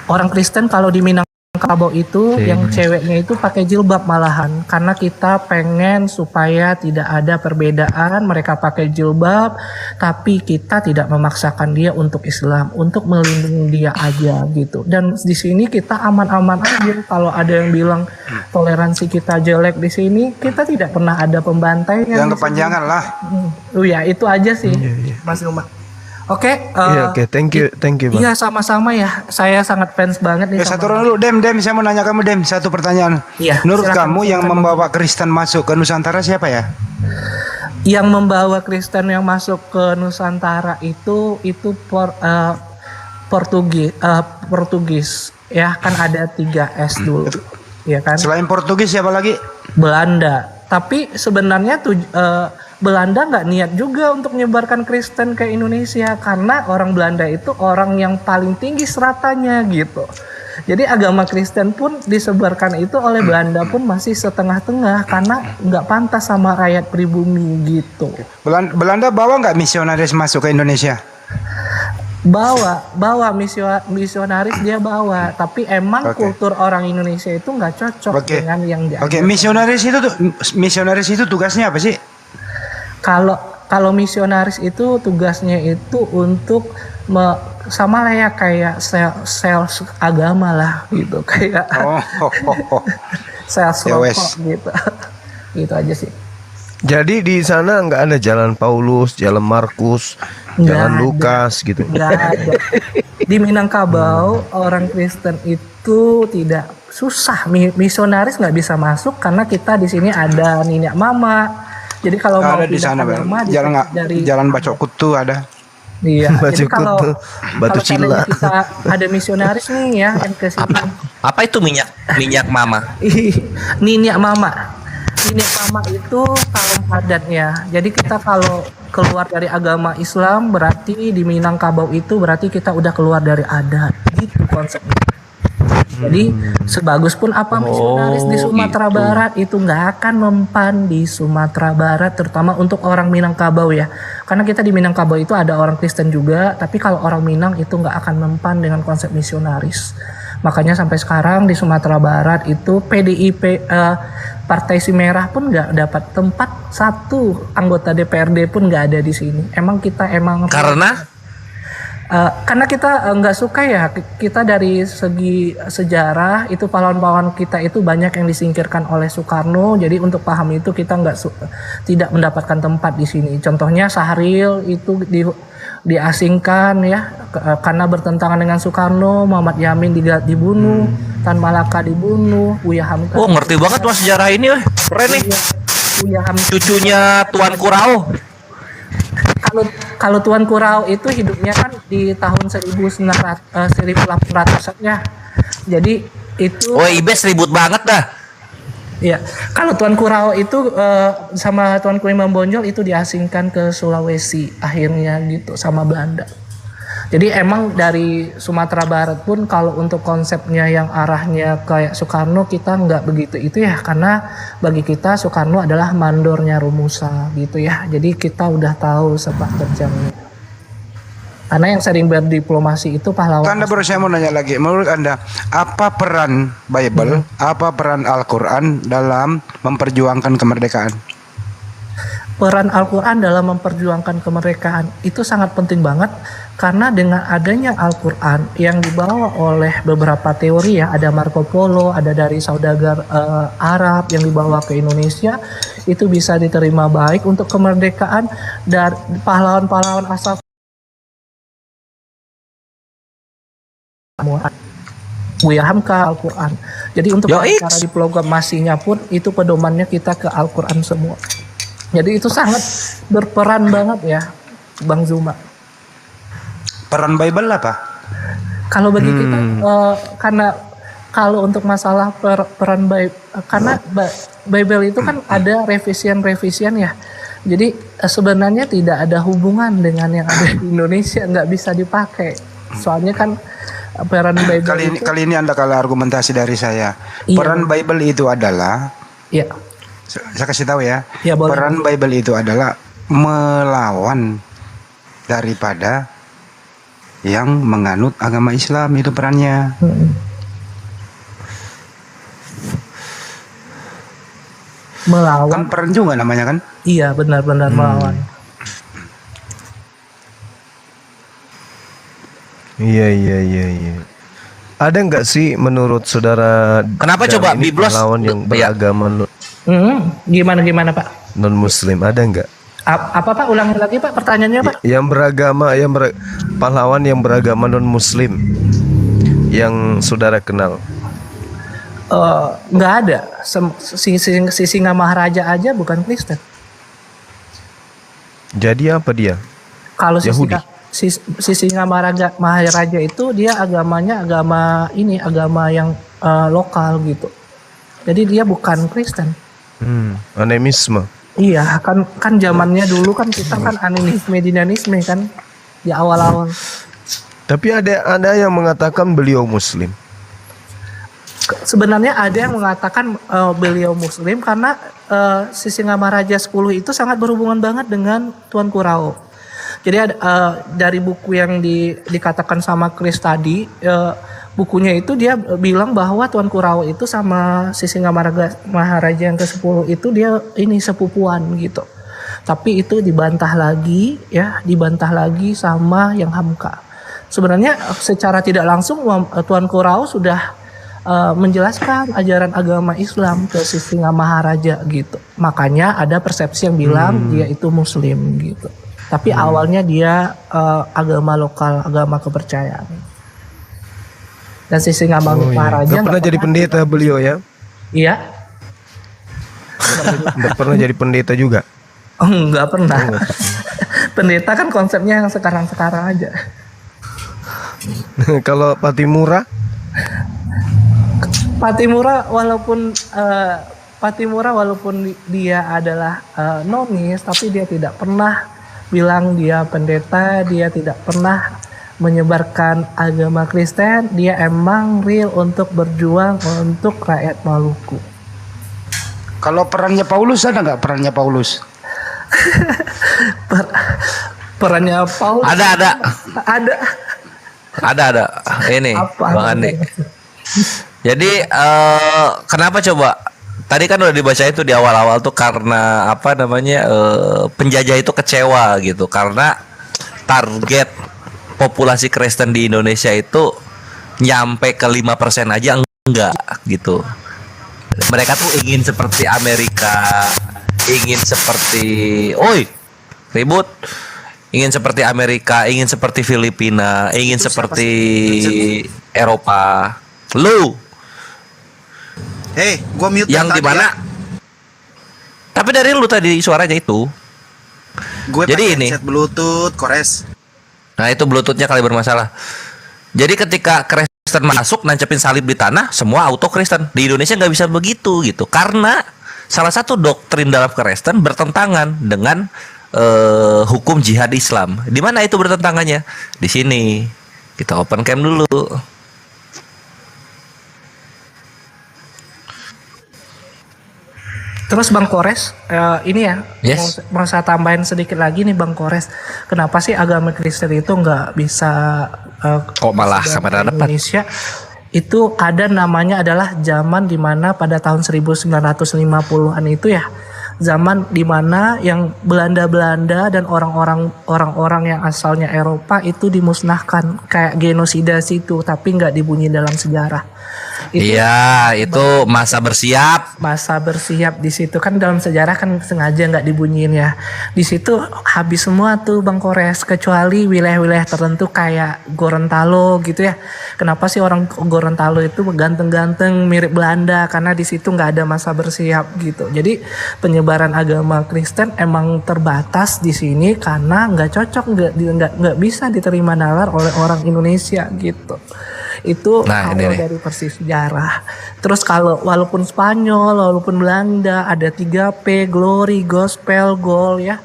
Orang Kristen kalau di Minangkabau itu yang ceweknya itu pakai jilbab malahan, karena kita pengen supaya tidak ada perbedaan, mereka pakai jilbab tapi kita tidak memaksakan dia untuk Islam, untuk melindungi dia aja gitu. Dan di sini kita aman-aman aja. Kalau ada yang bilang toleransi kita jelek di sini, kita tidak pernah ada pembantaian. Yang kepanjangan lah. Ya itu aja sih Mas Numa. Oke, thank you Bang. Iya sama-sama ya, saya sangat fans banget nih. Satu orang dulu, Dem, saya mau nanya kamu Dem, satu pertanyaan. Iya. Menurut kamu yang membawa Kristen masuk ke Nusantara siapa ya? Yang membawa Kristen yang masuk ke Nusantara itu Portugis, ya kan ada 3 S dulu, ya kan. Selain Portugis siapa lagi? Belanda. Tapi sebenarnya Belanda nggak niat juga untuk menyebarkan Kristen ke Indonesia, karena orang Belanda itu orang yang paling tinggi seratanya gitu. Jadi agama Kristen pun disebarkan itu oleh Belanda pun masih setengah-tengah, karena nggak pantas sama rakyat pribumi gitu. Belanda bawa nggak misionaris masuk ke Indonesia? Bawa misionaris dia bawa, tapi emang kultur orang Indonesia itu nggak cocok dengan yang dia. Misionaris itu tugasnya apa sih? Kalau misionaris itu tugasnya itu untuk sama lah ya, kayak sales agama lah gitu, kayak sales rokok gitu. Gitu aja sih. Jadi di sana nggak ada Jalan Paulus, Jalan Markus, Jalan Lukas gitu. Nggak ada. Di Minangkabau orang Kristen itu tidak susah, misionaris nggak bisa masuk karena kita di sini ada Nina Mama. Jadi kalau mau di sana jalan Bacok Kutu ada. Iya. Jadi kalau Batu Cila kita ada misionaris nih ya yang ke sini. Apa itu minyak mama? Minyak mama. Minyak mama itu kaum adatnya. Jadi kita kalau keluar dari agama Islam berarti di Minangkabau itu berarti kita udah keluar dari adat. Gitu konsepnya. Jadi sebagus pun apa misionaris di Sumatera Barat itu nggak akan mempan di Sumatera Barat, terutama untuk orang Minangkabau ya. Karena kita di Minangkabau itu ada orang Kristen juga, tapi kalau orang Minang itu nggak akan mempan dengan konsep misionaris. Makanya sampai sekarang di Sumatera Barat itu PDIP Partai Si Merah pun nggak dapat tempat, satu anggota DPRD pun nggak ada di sini. Emang karena kita nggak suka ya, kita dari segi sejarah itu pahlawan-pahlawan kita itu banyak yang disingkirkan oleh Soekarno. Jadi untuk paham itu kita tidak mendapatkan tempat di sini. Contohnya Sahril itu diasingkan ya karena bertentangan dengan Soekarno. Muhammad Yamin dibunuh, Tan Malaka dibunuh, Buya Hamka. Oh ngerti banget mas sejarah ini, keren nih. Cucunya Tuan Kurau. Kalau Tuan Kurau itu hidupnya kan di tahun 1800-an ya. Jadi Itu Oh, Ibes ribut banget dah. ya, kalau Tuanku Rao itu sama Tuanku Imam Bonjol itu diasingkan ke Sulawesi akhirnya gitu sama Belanda. Jadi emang dari Sumatera Barat pun kalau untuk konsepnya yang arahnya kayak Soekarno kita nggak begitu itu ya, karena bagi kita Soekarno adalah mandornya Rumusa gitu ya. Jadi kita udah tahu sepak terjangnya. Karena yang sering berdiplomasi itu pahlawan. Anda baru saya mau nanya lagi, menurut Anda apa peran Bible, apa peran Al-Quran dalam memperjuangkan kemerdekaan? Peran Al-Quran dalam memperjuangkan kemerdekaan itu sangat penting banget, karena dengan adanya Al-Quran yang dibawa oleh beberapa teori ya, ada Marco Polo, ada dari saudagar Arab yang dibawa ke Indonesia, itu bisa diterima baik untuk kemerdekaan dan pahlawan-pahlawan asal Buya Hamka Al-Quran. Jadi untuk cara diplomasinya pun itu pedomannya kita ke Al-Quran semua. Jadi itu sangat berperan banget ya, Bang Zuma. Peran Bible apa? Kalau bagi kita, karena kalau untuk masalah peran Bible, karena Bible itu kan ada revisian ya. Jadi sebenarnya tidak ada hubungan dengan yang ada di Indonesia, nggak bisa dipakai. Soalnya kan peran Bible kali ini Anda kalah argumentasi dari saya. Iya. Peran Bible itu adalah, ya, saya kasih tahu ya, ya peran Bible itu adalah melawan daripada yang menganut agama Islam, itu perannya. Melawan. Kan peran juga namanya kan? Iya, benar-benar melawan. Iya. Ada nggak sih menurut saudara? Kenapa dan coba ini Biblos? pahlawan yang beragama Gimana Pak? non Muslim ada nggak? Apa Pak? Ulangi lagi Pak pertanyaannya Pak. Yang beragama, pahlawan yang beragama non Muslim yang saudara kenal? Nggak ada. Si Singa Maharaja aja bukan Kristen. Jadi apa dia? Kalau Yahudi. si Singa Maharaja itu dia agamanya agama yang lokal gitu. Jadi dia bukan Kristen. Animisme. Iya, kan zamannya dulu kan kita kan animisme dinanisme kan di awal-awal. Tapi ada yang mengatakan beliau Muslim. Sebenarnya ada yang mengatakan beliau Muslim karena si Singamaraja 10 itu sangat berhubungan banget dengan Tuanku Rao. Jadi dari buku yang dikatakan sama Chris tadi, bukunya itu dia bilang bahwa Tuanku Rao itu sama si Singamaraja yang ke-10 itu dia ini sepupuan gitu. Tapi itu dibantah lagi sama yang Hamka. Sebenarnya secara tidak langsung Tuanku Rao sudah menjelaskan ajaran agama Islam ke si Singa Maharaja gitu. Makanya ada persepsi yang bilang dia itu Muslim gitu. Tapi awalnya dia agama lokal, agama kepercayaan. Dan si Singa Maharaja nggak pernah jadi pendeta beliau ya? Iya. Nggak pernah jadi pendeta juga? Nggak pernah. Pendeta kan konsepnya yang sekarang-sekarang aja. Kalau Patimura? Patimura walaupun dia adalah nonis, tapi dia tidak pernah bilang dia pendeta, dia tidak pernah menyebarkan agama Kristen, dia emang real untuk berjuang untuk rakyat Maluku. Kalau perannya Paulus ada nggak perannya Paulus? Perannya Paulus ada. Ini Bang Andi. Jadi kenapa coba? Tadi kan udah dibaca itu di awal-awal tuh karena penjajah itu kecewa gitu karena target populasi Kristen di Indonesia itu nyampe ke 5% aja enggak gitu. Mereka tuh ingin seperti Amerika, ingin seperti ribut. Ingin seperti Amerika, ingin seperti Filipina, ingin seperti Eropa. Gua mute yang di mana? Tapi dari lu tadi suaranya itu. Gue jadi pakai ini headset Bluetooth, Kores. Nah, itu Bluetoothnya kali bermasalah. Jadi ketika Kristen masuk nancepin salib di tanah, semua auto Kristen. Di Indonesia nggak bisa begitu gitu, karena salah satu doktrin dalam Kristen bertentangan dengan hukum jihad Islam. Di mana itu bertentangannya? Di sini. Kita open cam dulu. Terus Bang Kores, ini ya, Yes. mau saya tambahin sedikit lagi nih Bang Kores. Kenapa sih agama Kristen itu nggak bisa Kok malah masuk sampai ke depan? Indonesia? Itu ada namanya adalah zaman dimana pada tahun 1950-an itu ya, zaman dimana yang Belanda dan orang-orang yang asalnya Eropa itu dimusnahkan kayak genosida situ, tapi nggak dibunyi dalam sejarah. Iya, itu masa bersiap. Masa bersiap di situ kan dalam sejarah kan sengaja nggak dibunyiin ya. Di situ habis semua tuh Bang Kores, kecuali wilayah-wilayah tertentu kayak Gorontalo gitu ya. Kenapa sih orang Gorontalo itu ganteng-ganteng mirip Belanda? Karena di situ nggak ada masa bersiap gitu. Jadi penyebaran agama Kristen emang terbatas di sini karena nggak cocok, nggak bisa diterima nalar oleh orang Indonesia gitu. Itu Nah, ini kalau nih. dari versi sejarah. Terus kalau walaupun Spanyol, walaupun Belanda, ada 3P, Glory, Gospel, Goal ya.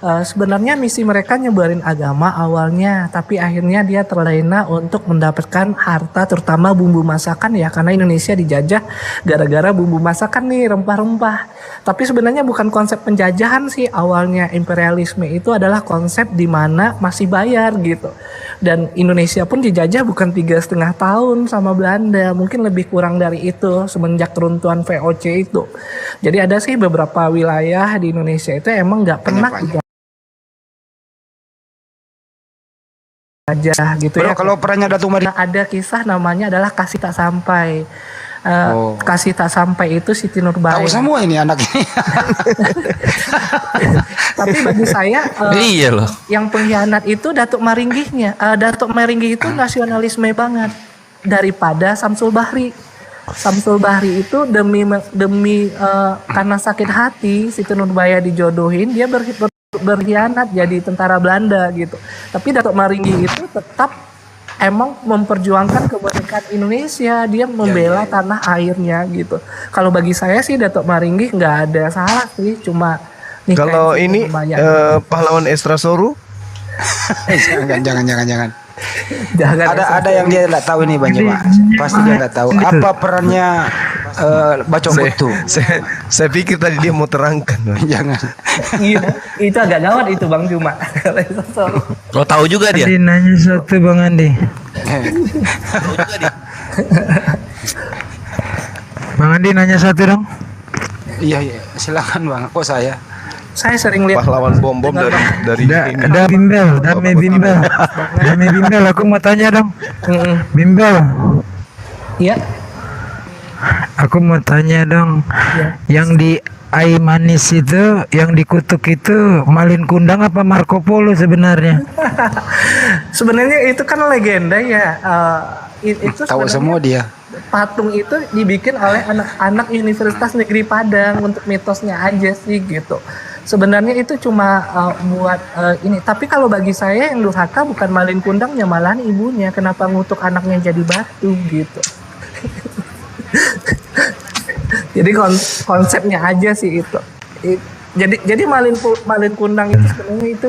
Sebenarnya misi mereka nyebarin agama awalnya, tapi akhirnya dia terlena untuk mendapatkan harta, terutama bumbu masakan ya, karena Indonesia dijajah gara-gara bumbu masakan nih, rempah-rempah. Tapi sebenarnya bukan konsep penjajahan sih awalnya, imperialisme itu adalah konsep di mana masih bayar gitu. Dan Indonesia pun dijajah bukan 3,5 tahun sama Belanda, mungkin lebih kurang dari itu semenjak keruntuhan VOC itu. Jadi ada sih beberapa wilayah di Indonesia itu emang nggak pernah dijajah gitu Bro, ya. kalau perannya Datuk Mari, Ada kisah namanya adalah Kasih Tak Sampai. Oh. Kasih Tak Sampai itu Siti Nurbaya. tahu semua ini anak ini. Tapi bagi saya Iya loh. yang pengkhianat itu Datuk Maringgihnya. Datuk Maringgih itu nasionalisme banget daripada Samsul Bahri. Samsul Bahri itu demi karena sakit hati Siti Nurbaya dijodohin, dia berkhianat jadi tentara Belanda gitu. Tapi Datuk Maringgih itu tetap emang memperjuangkan kemerdekaan Indonesia, dia membela tanah airnya gitu. Kalau bagi saya sih Datuk Maringgih nggak ada salah sih, cuma nikahin Kalau Siti ini Nurbaya. pahlawan Estrasoru, jangan. Jangan Ada yang dia nggak tahu ini Bang Jema. Pasti dia nggak tahu. Apa perannya Bacong Kutu? saya pikir tadi dia mau terangkan. Jangan. Iya, itu agak gawat itu Bang Juma. Lo tahu juga dia. Andi nanya satu Bang Andi. Bang Andi nanya satu dong. Iya, silakan Bang. Kok saya? Saya sering lihat Pahlawan bom dari Dame Bimbel, aku mau tanya dong. Bimbel, Iya. aku mau tanya dong. Yang di Ai Manis itu, yang dikutuk itu Malin Kundang apa Marco Polo sebenarnya? Sebenarnya itu kan legenda ya. Itu Tahu sebenarnya semua dia. patung itu dibikin oleh anak-anak Universitas Negeri Padang untuk mitosnya aja sih gitu. Sebenarnya itu cuma buat ini. Tapi kalau bagi saya yang durhaka bukan Malin Kundangnya, malahan ibunya. Kenapa ngutuk anaknya jadi batu gitu. Jadi konsepnya aja sih itu. Jadi Malin Kundang itu sebenarnya itu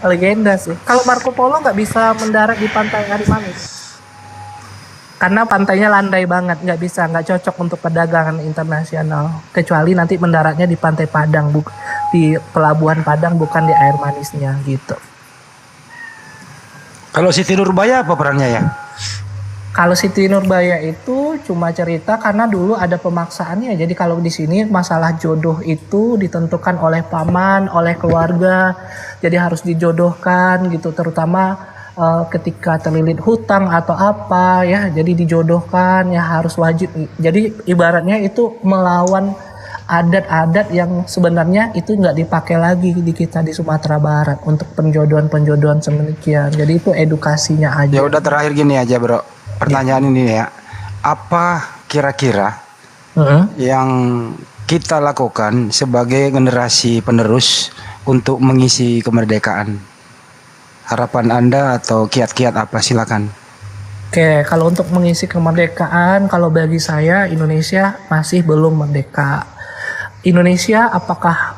legenda sih. Kalau Marco Polo nggak bisa mendarat di pantai Arimanis. Karena pantainya landai banget, nggak cocok untuk perdagangan internasional. Kecuali nanti mendaratnya di pantai Padang, di pelabuhan Padang, bukan di air manisnya gitu. Kalau Siti Nurbaya apa perannya ya? Kalau Siti Nurbaya itu cuma cerita karena dulu ada pemaksaannya. Jadi kalau di sini masalah jodoh itu ditentukan oleh paman, oleh keluarga. Jadi harus dijodohkan gitu, terutama ketika terlilit hutang atau apa ya, jadi dijodohkan ya, harus wajib. Jadi ibaratnya itu melawan adat-adat yang sebenarnya itu nggak dipakai lagi di kita di Sumatera Barat untuk penjodohan sedemikian. Jadi itu edukasinya aja. Ya udah, terakhir gini aja Bro. Pertanyaan ini ya. Apa kira-kira yang kita lakukan sebagai generasi penerus untuk mengisi kemerdekaan? Harapan Anda atau kiat-kiat apa, silakan. Oke, kalau untuk mengisi kemerdekaan, kalau bagi saya Indonesia masih belum merdeka. Indonesia apakah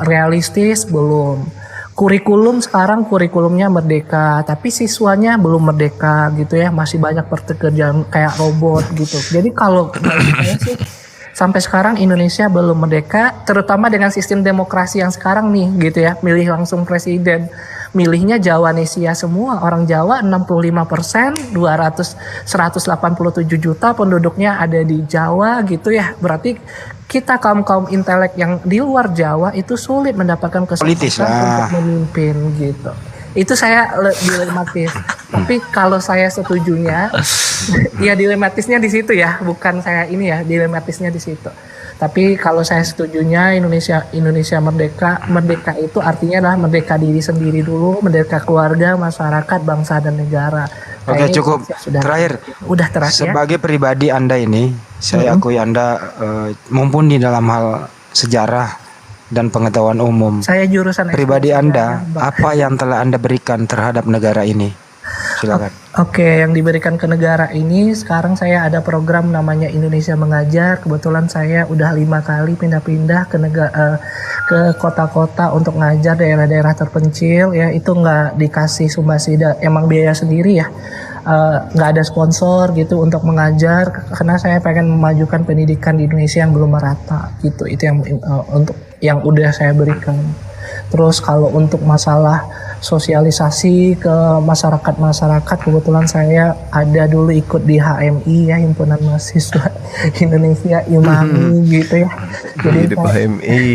realistis? Belum. Kurikulum sekarang kurikulumnya merdeka, tapi siswanya belum merdeka gitu ya, masih banyak pekerjaan kayak robot gitu. Jadi kalau saya sih sampai sekarang Indonesia belum merdeka, terutama dengan sistem demokrasi yang sekarang nih gitu ya, milih langsung presiden. Milihnya Jawanesia semua, orang Jawa 65%, 187 juta penduduknya ada di Jawa gitu ya. Berarti kita kaum intelek yang di luar Jawa itu sulit mendapatkan Politis kesempatan lah. untuk memimpin gitu. Itu saya dilematis. Tapi kalau saya setujunya, ya dilematisnya di situ ya, bukan saya ini ya, dilematisnya di situ. Tapi kalau saya setujunya Indonesia merdeka itu artinya adalah merdeka diri sendiri dulu, merdeka keluarga, masyarakat, bangsa dan negara. Oke, Kayaknya cukup. sudah Terakhir. Udah terakhir. Sebagai pribadi Anda ini, saya akui Anda mumpuni dalam hal sejarah dan pengetahuan umum. Saya jurusan Pribadi S2 Anda, sejarah, Mbak. apa yang telah Anda berikan terhadap negara ini? Silakan. Oke, yang diberikan ke negara ini sekarang saya ada program namanya Indonesia Mengajar. Kebetulan saya udah 5 kali pindah-pindah ke kota-kota untuk ngajar daerah-daerah terpencil ya. Itu nggak dikasih sumbasi, emang biaya sendiri ya. Nggak ada sponsor gitu untuk mengajar karena saya pengen memajukan pendidikan di Indonesia yang belum merata gitu. Itu yang untuk yang udah saya berikan. Terus kalau untuk masalah sosialisasi ke masyarakat, kebetulan saya ada dulu ikut di HMI ya, Himpunan Mahasiswa Indonesia IMAMI gitu ya. Jadi Di HMI.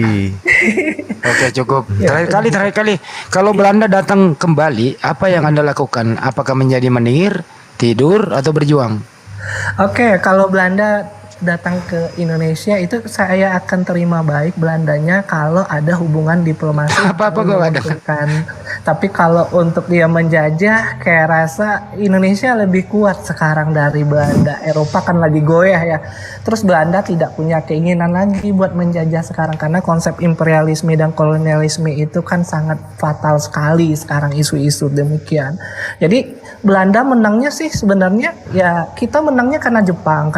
Oke, cukup. Terakhir kali. Kalau Belanda datang kembali, apa yang Anda lakukan? Apakah menjadi menir, tidur, atau berjuang? Oke, kalau Belanda datang ke Indonesia itu saya akan terima baik Belandanya kalau ada hubungan diplomasi. Apa-apa gue ada. Tapi kalau untuk dia menjajah, kayak rasa Indonesia lebih kuat sekarang dari Belanda. Eropa kan lagi goyah ya. Terus Belanda tidak punya keinginan lagi buat menjajah sekarang karena konsep imperialisme dan kolonialisme itu kan sangat fatal sekali sekarang isu-isu demikian. Jadi Belanda menangnya sih sebenarnya ya kita menangnya karena Jepang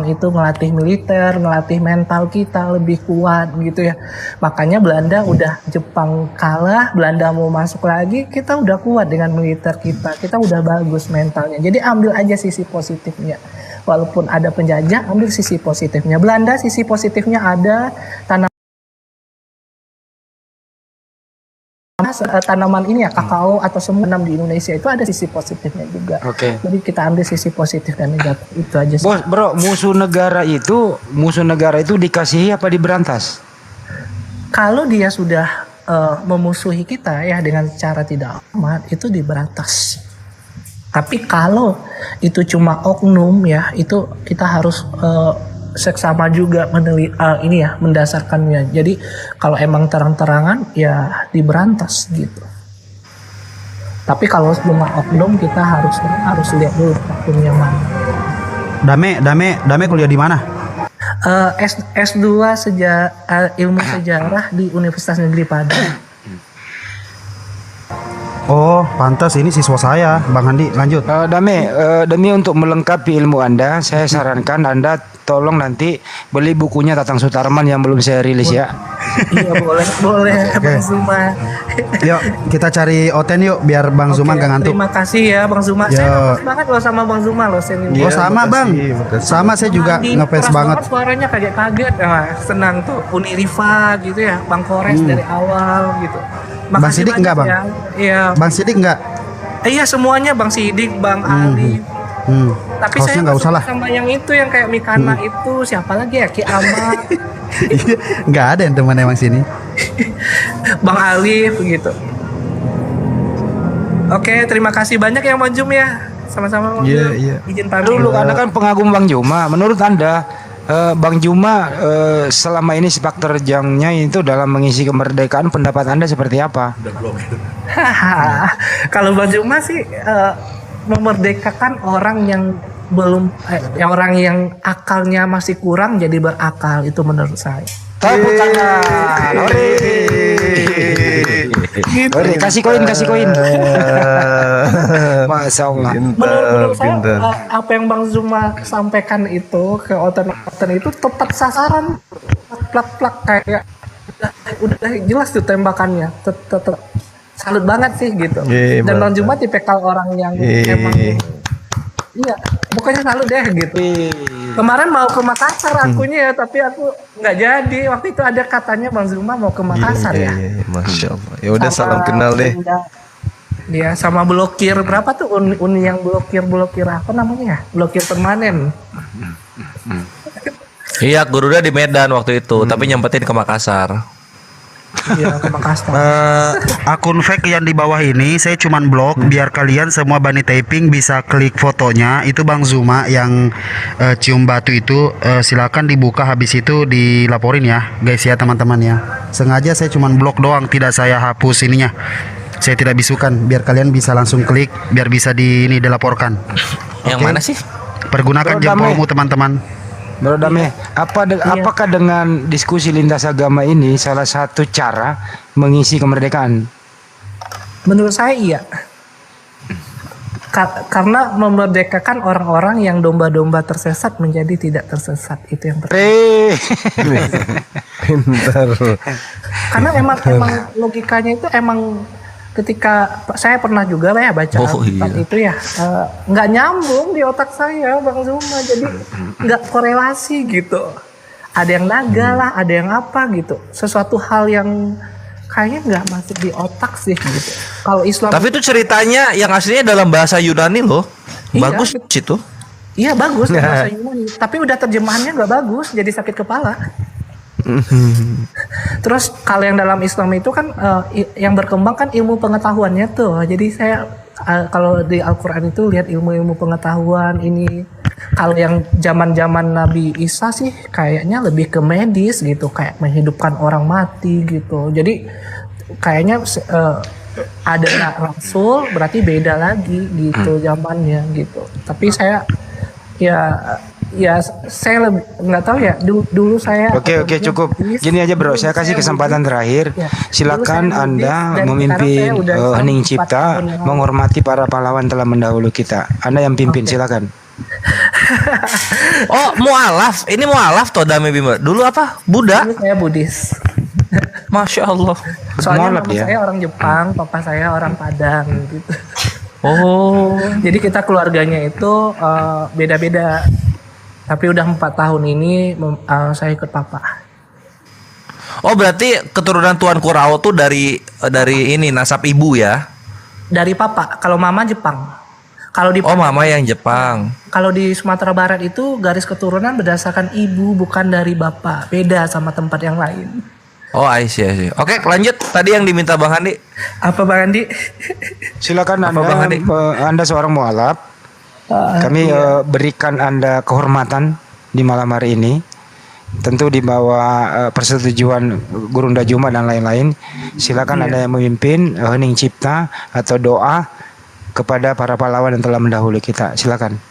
itu ngelatih militer, ngelatih mental kita lebih kuat gitu ya. Makanya Belanda udah Jepang kalah, Belanda mau masuk lagi, kita udah kuat dengan militer kita udah bagus mentalnya. Jadi ambil aja sisi positifnya. Walaupun ada penjajah, ambil sisi positifnya. Belanda sisi positifnya ada tanaman ini ya kakao atau semua tanam di Indonesia itu ada sisi positifnya juga. Oke. Jadi kita ambil sisi positif dan negatif itu aja. Bos, bro, musuh negara itu dikasihi apa diberantas? Kalau dia sudah memusuhi kita ya dengan cara tidak hormat itu diberantas. Tapi kalau itu cuma oknum ya itu kita harus seksama juga mendasarkannya. Jadi kalau emang terang-terangan ya diberantas gitu. Tapi kalau cuma oknum kita harus lihat dulu oknumnya mana. Dame kuliah di mana? S2 ilmu sejarah di Universitas Negeri Padang. Oh, pantas ini siswa saya, Bang Handi. Lanjut. Demi untuk melengkapi ilmu Anda, saya sarankan Anda tolong nanti beli bukunya Tatang Sutarman yang belum saya rilis ya. Iya boleh Bang Zuma. Yuk kita cari Oten yuk biar Bang Zuma gak ngantuk. Terima kasih ya Bang Zuma. Saya ngefans banget loh sama Bang Zuma loh. Oh sama Bang, sama saya juga ngefans banget. Suaranya kaget-kaget, senang tuh. Uniriva gitu ya, Bang Kores dari awal gitu. Makasih Bang Sidik enggak Bang? Ya. Iya. Bang Sidik enggak? Iya semuanya Bang Sidik, Bang Ali. Tapi saya nggak usah lah. sama yang itu yang kayak Mikana itu siapa lagi ya Ki Ahmad. Nggak ada yang teman emang sini. Bang Alif begitu. Oke, terima kasih banyak ya Bang Jum ya. Sama-sama Bang Jum. Izin pamit Dulu Anda kan pengagum Bang Juma. Menurut Anda Bang Juma selama ini sepak terjangnya itu dalam mengisi kemerdekaan, pendapat Anda seperti apa? Kalau Bang Juma sih memerdekakan orang yang belum orang yang akalnya masih kurang jadi berakal, itu menurut saya. Tepuk tangan. Gitu. Oke, kasih koin. Masya Allah. Menurut saya apa yang Bang Zuma sampaikan itu ke Oten itu tepat sasaran, plak kayak udah jelas tuh tembakannya. Tetap salut banget sih gitu. Dan Bang Zuma tipikal orang yang emang iya, pokoknya salut deh gitu. Kemarin mau ke Makassar akunya ya, tapi aku nggak jadi. Waktu itu ada katanya Bang Zuma mau ke Makassar ya. Masya Allah. Ya udah, salam kenal deh. Iya, sama blokir berapa tuh uni yang blokir apa namanya ya? Blokir permanen. Iya, Garuda di Medan waktu itu, tapi nyempetin ke Makassar. Iya, ke Makassar. Akun fake yang di bawah ini saya cuman blok biar kalian semua Bani Taiping bisa klik fotonya. Itu Bang Zuma yang cium batu itu, silakan dibuka, habis itu dilaporin ya guys ya teman-teman ya. Sengaja saya cuman blok doang, tidak saya hapus ininya. Saya tidak bisukan biar kalian bisa langsung klik biar bisa dilaporkan. Yang mana sih? Pergunakan jempolmu teman-teman. Bro Dame, apakah dengan diskusi lintas agama ini salah satu cara mengisi kemerdekaan? Menurut saya iya. Karena memerdekakan orang-orang yang domba-domba tersesat menjadi tidak tersesat, itu yang pertama. Karena emang logikanya itu emang ketika saya pernah juga ya baca itu ya nggak nyambung di otak saya Bang Zuma, jadi nggak korelasi gitu. Ada yang naga lah, ada yang apa gitu, sesuatu hal yang kayaknya nggak masuk di otak sih gitu. Kalau Islam tapi itu ceritanya yang aslinya dalam bahasa Yunani loh. Bagus itu. Iya bagus bahasa Yunani, tapi udah terjemahannya nggak bagus, jadi sakit kepala. Terus kalau yang dalam Islam itu kan yang berkembang kan ilmu pengetahuannya tuh. Jadi saya kalau di Al-Quran itu lihat ilmu-ilmu pengetahuan ini. Kalau yang zaman-zaman Nabi Isa sih kayaknya lebih ke medis gitu, kayak menghidupkan orang mati gitu. Jadi kayaknya ada Rasul berarti beda lagi gitu zamannya gitu. Tapi saya ya saya lebih nggak tahu ya dulu saya. Oke cukup gini aja bro, saya kasih kesempatan terakhir. Silakan Anda memimpin Hening Cipta, menghormati para pahlawan telah mendahulu kita. Anda yang pimpin, silakan. Oh, mualaf. Ini mualaf toh Dame Bima. Dulu apa? Buddha? Dulu saya Buddhis. Masya Allah. Soalnya mama saya orang Jepang, papa saya orang Padang gitu. Oh, jadi kita keluarganya itu beda-beda. Tapi udah 4 tahun ini saya ikut papa. Oh, berarti keturunan Tuan Kurau tuh dari ini nasab ibu ya? Dari papa. Kalau mama Jepang. Kalau di mama yang Jepang. Kalau di Sumatera Barat itu garis keturunan berdasarkan ibu, bukan dari bapak. Beda sama tempat yang lain. Oh, I see. Oke, lanjut. Tadi yang diminta Bang Andi. Apa Bang Andi? Silakan Anda seorang mualaf. Kami berikan Anda kehormatan di malam hari ini, tentu di bawah persetujuan Gurunda Juma dan lain-lain. Silakan Anda yang memimpin Hening Cipta atau doa kepada para pahlawan yang telah mendahului kita. Silakan.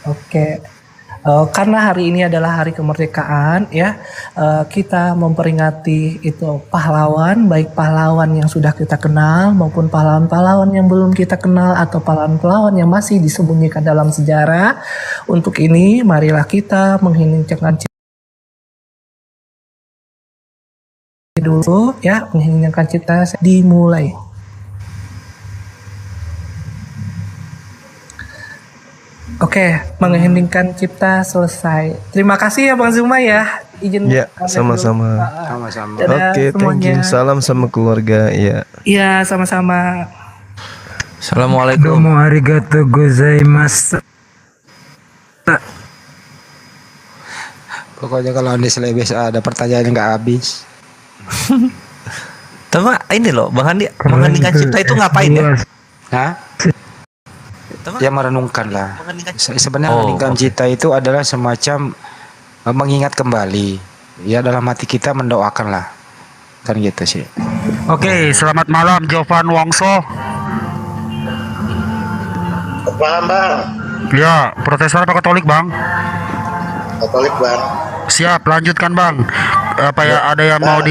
Oke. Karena hari ini adalah hari kemerdekaan ya, kita memperingati itu pahlawan, baik pahlawan yang sudah kita kenal maupun pahlawan-pahlawan yang belum kita kenal atau pahlawan-pahlawan yang masih disembunyikan dalam sejarah. Untuk ini marilah kita mengheningkan dulu ya, mengheningkan cipta dimulai. Oke, mengheningkan cipta selesai. Terima kasih ya Bang Zuma ya. Izin ya, sama-sama. Oke, thank you. Salam sama keluarga ya. Iya, sama-sama. Assalamualaikum. Domo arigato gozaimasu. Pokoknya kalau Anda selebes ada pertanyaan yang nggak habis. Tapi ini loh, Bang Andi, mengheningkan cipta itu ngapain ya? Hah? Ya merenungkan lah. Sebenarnya mengheningkan cipta itu adalah semacam mengingat kembali. Ya dalam hati kita mendoakan lah. Kan gitu sih. Oke, selamat malam Jovan Wongso. Paham Bang? Ya, Protestan apa Katolik Bang? Katolik Bang. Siap, lanjutkan Bang. apa ya, ada yang mau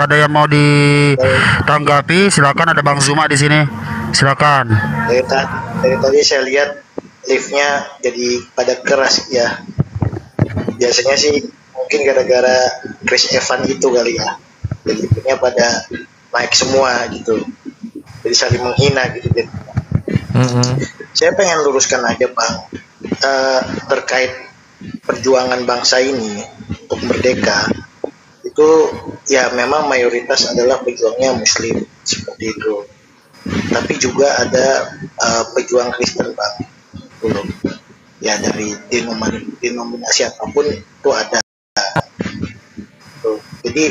ada yang mau ditanggapi, silakan. Ada Bang Zuma di sini, silakan. Dari tadi saya lihat liftnya jadi pada keras ya. Biasanya sih mungkin gara-gara Chris Evans itu kali ya. Jadi liftnya pada naik semua gitu. Jadi saling menghina gitu. Saya pengen luruskan aja Bang, terkait perjuangan bangsa ini untuk merdeka itu ya memang mayoritas adalah pejuangnya Muslim seperti itu. Tapi juga ada pejuang Kristen Bang, belum ya dari denominasi apapun itu ada. Jadi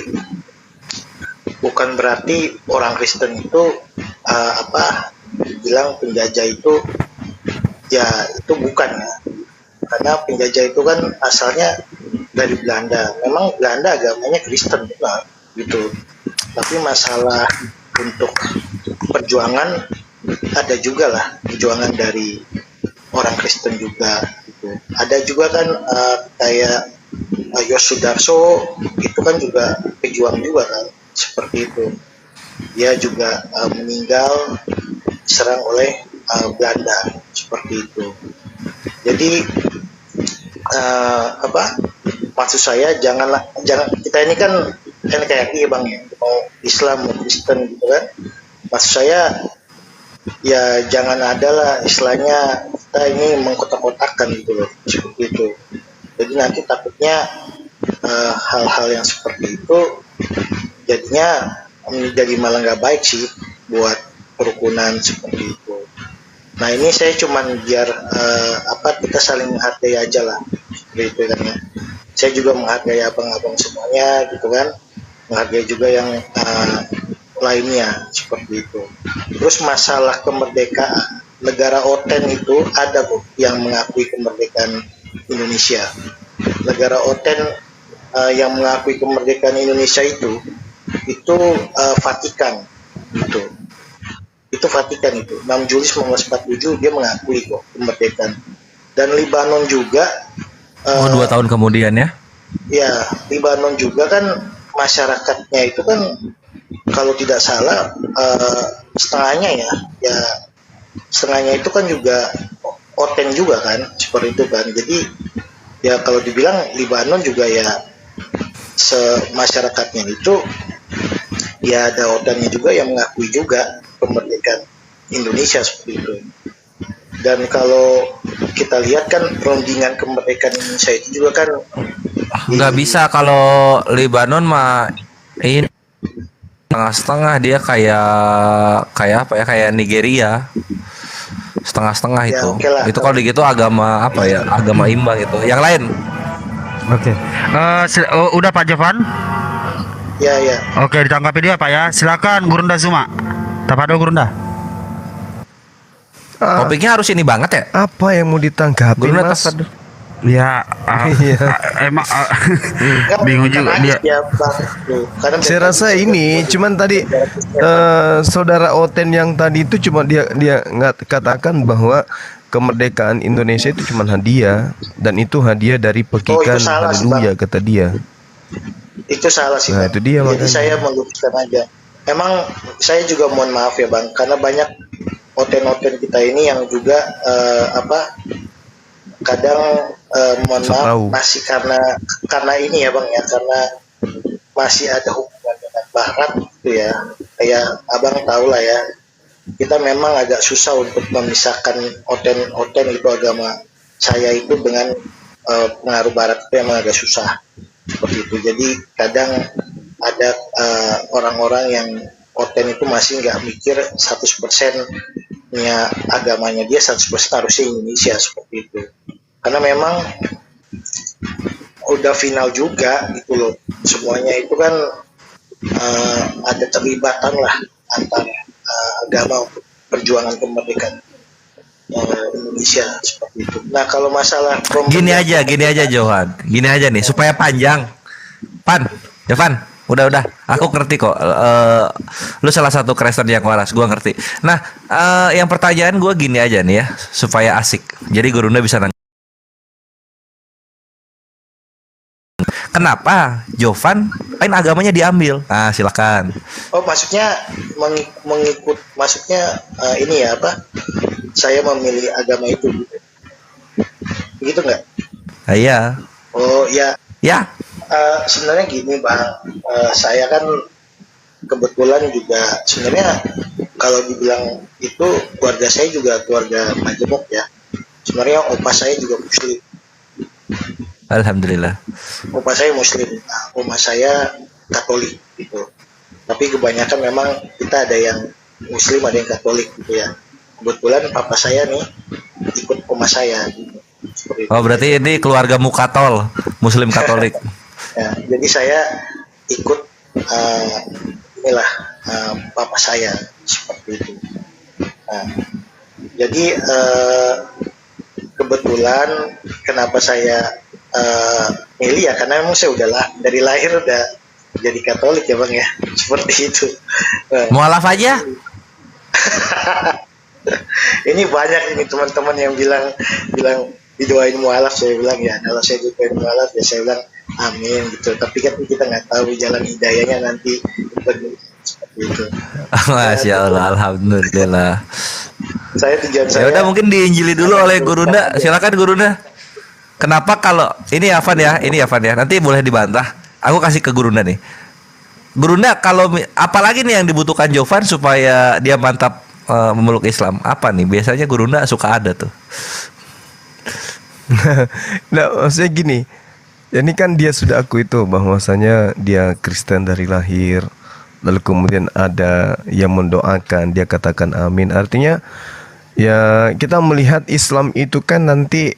bukan berarti orang Kristen itu bilang penjajah itu ya itu bukan ya, karena penjajah itu kan asalnya dari Belanda. Memang Belanda agamanya Kristen juga gitu, tapi masalah untuk perjuangan ada juga lah perjuangan dari orang Kristen juga gitu. Ada juga kan kayak Yos Sudarso itu kan juga pejuang juga kan seperti itu. Dia juga meninggal diserang oleh Belanda seperti itu. Jadi maksud saya jangan kita ini kan NKRI Bang ya, mau Islam mau Kristen gitu kan. Maksud saya ya jangan ada lah istilahnya kita ini mengkotak-kotakan gitu loh, seperti itu. Jadi nanti takutnya hal-hal yang seperti itu jadinya menjadi malah nggak baik sih buat kerukunan seperti itu. Nah ini saya cuman biar kita saling menghargai aja lah seperti itu kan ya. Saya juga menghargai abang-abang semuanya gitu kan, menghargai juga yang lainnya seperti itu. Terus masalah kemerdekaan negara OTEN itu ada kok yang mengakui kemerdekaan Indonesia. Negara OTEN yang mengakui kemerdekaan Indonesia itu Vatikan gitu. Itu Vatikan itu 6 Juli 1947 dia mengakui kok kemerdekaan. Dan Libanon juga 2 tahun kemudian ya. Ya, Libanon juga kan masyarakatnya itu kan kalau tidak salah setengahnya ya setengahnya itu kan juga OTEN juga kan seperti itu kan. Jadi ya kalau dibilang Libanon juga ya masyarakatnya itu ya ada OTAN-nya juga yang mengakui juga kemerdekaan Indonesia seperti itu. Dan kalau kita lihat kan perundingan kemerdekaan Indonesia itu juga kan nggak bisa kalau Libanon mah ini setengah-setengah, dia kayak Nigeria setengah-setengah ya, itu. okay lah. Itu kalau gitu agama agama imbang itu. Yang lain. Oke. Udah Pak Jovan? Ya. Oke, ditanggapi dia Pak ya. Silakan Gurunda Zuma. Tapado Gurunda. Topiknya harus ini banget ya. Apa yang mau ditanggapi Gurunda Mas? Ya, emang bingung juga dia. Saya rasa ini cuman tadi saudara Oten yang tadi itu cuma dia nggak katakan bahwa kemerdekaan Indonesia itu cuma hadiah dan itu hadiah dari pekikan haleluya kata dia. Itu salah sih. Nah, Bang. itu dia Jadi makanya. saya meluruskan aja. Emang saya juga mohon maaf ya Bang, karena banyak Oten-Oten kita ini yang juga kadang mohon maaf masih karena ini ya Bang ya, karena masih ada hubungan dengan Barat gitu ya. Kayak Abang tahu lah ya, kita memang agak susah untuk memisahkan Oten itu agama saya itu dengan pengaruh Barat itu memang agak susah seperti itu. Jadi kadang ada orang-orang yang Oten itu masih nggak mikir 100%-nya agamanya dia 100% harusnya Indonesia seperti itu. Karena memang udah final juga gitu loh, semuanya itu kan ada terlibatan lah antara agama untuk perjuangan kemerdekaan Indonesia seperti itu. Nah kalau masalah Gini aja Johan, gini aja nih supaya panjang. Jovan, udah, aku ngerti kok. Lu salah satu Kristen yang waras, gua ngerti. Nah, yang pertanyaan gua gini aja nih ya, supaya asik. Jadi Gurunda bisa nanya. Kenapa Jovan agamanya diambil? Nah, silakan. Oh, maksudnya mengikut, maksudnya ini ya apa? Saya memilih agama itu, gitu. Begitu nggak? Iya. Oh ya. Ya. Sebenarnya gini Bang, saya kan kebetulan juga sebenarnya kalau dibilang itu keluarga saya juga keluarga majemuk ya. Sebenarnya opa saya juga Muslim. Alhamdulillah. Opa saya Muslim, oma saya Katolik gitu. Tapi kebanyakan memang kita ada yang Muslim, ada yang Katolik gitu ya. Kebetulan papa saya nih ikut oma saya. Gitu. Oh, berarti ini keluarga Mukatol, Muslim Katolik. Ya, jadi saya ikut inilah papa saya seperti itu. Nah, jadi kebetulan kenapa saya milih ya karena memang saya dari lahir udah jadi Katolik ya Bang ya, seperti itu. Mualaf aja. Ini banyak ini teman-teman yang bilang didoain mualaf, saya bilang ya kalau saya didoain mualaf ya saya bilang amin gitu. Tapi kan kita nggak tahu jalan hidayahnya nanti seperti itu. Masya Allah, alhamdulillah. Saya tujuan Ya saya. udah mungkin diinjili dulu oleh Gurunda. Silakan Gurunda. Kenapa kalau ini Afan ya, nanti boleh dibantah. Aku kasih ke Gurunda nih. Gurunda, kalau apalagi nih yang dibutuhkan Jovan supaya dia mantap memeluk Islam? Apa nih? Biasanya Gurunda suka ada tuh. Nah, maksudnya gini. Ini kan dia sudah akui itu bahwasanya dia Kristen dari lahir. Lalu kemudian ada yang mendoakan, dia katakan amin. Artinya ya kita melihat Islam itu kan nanti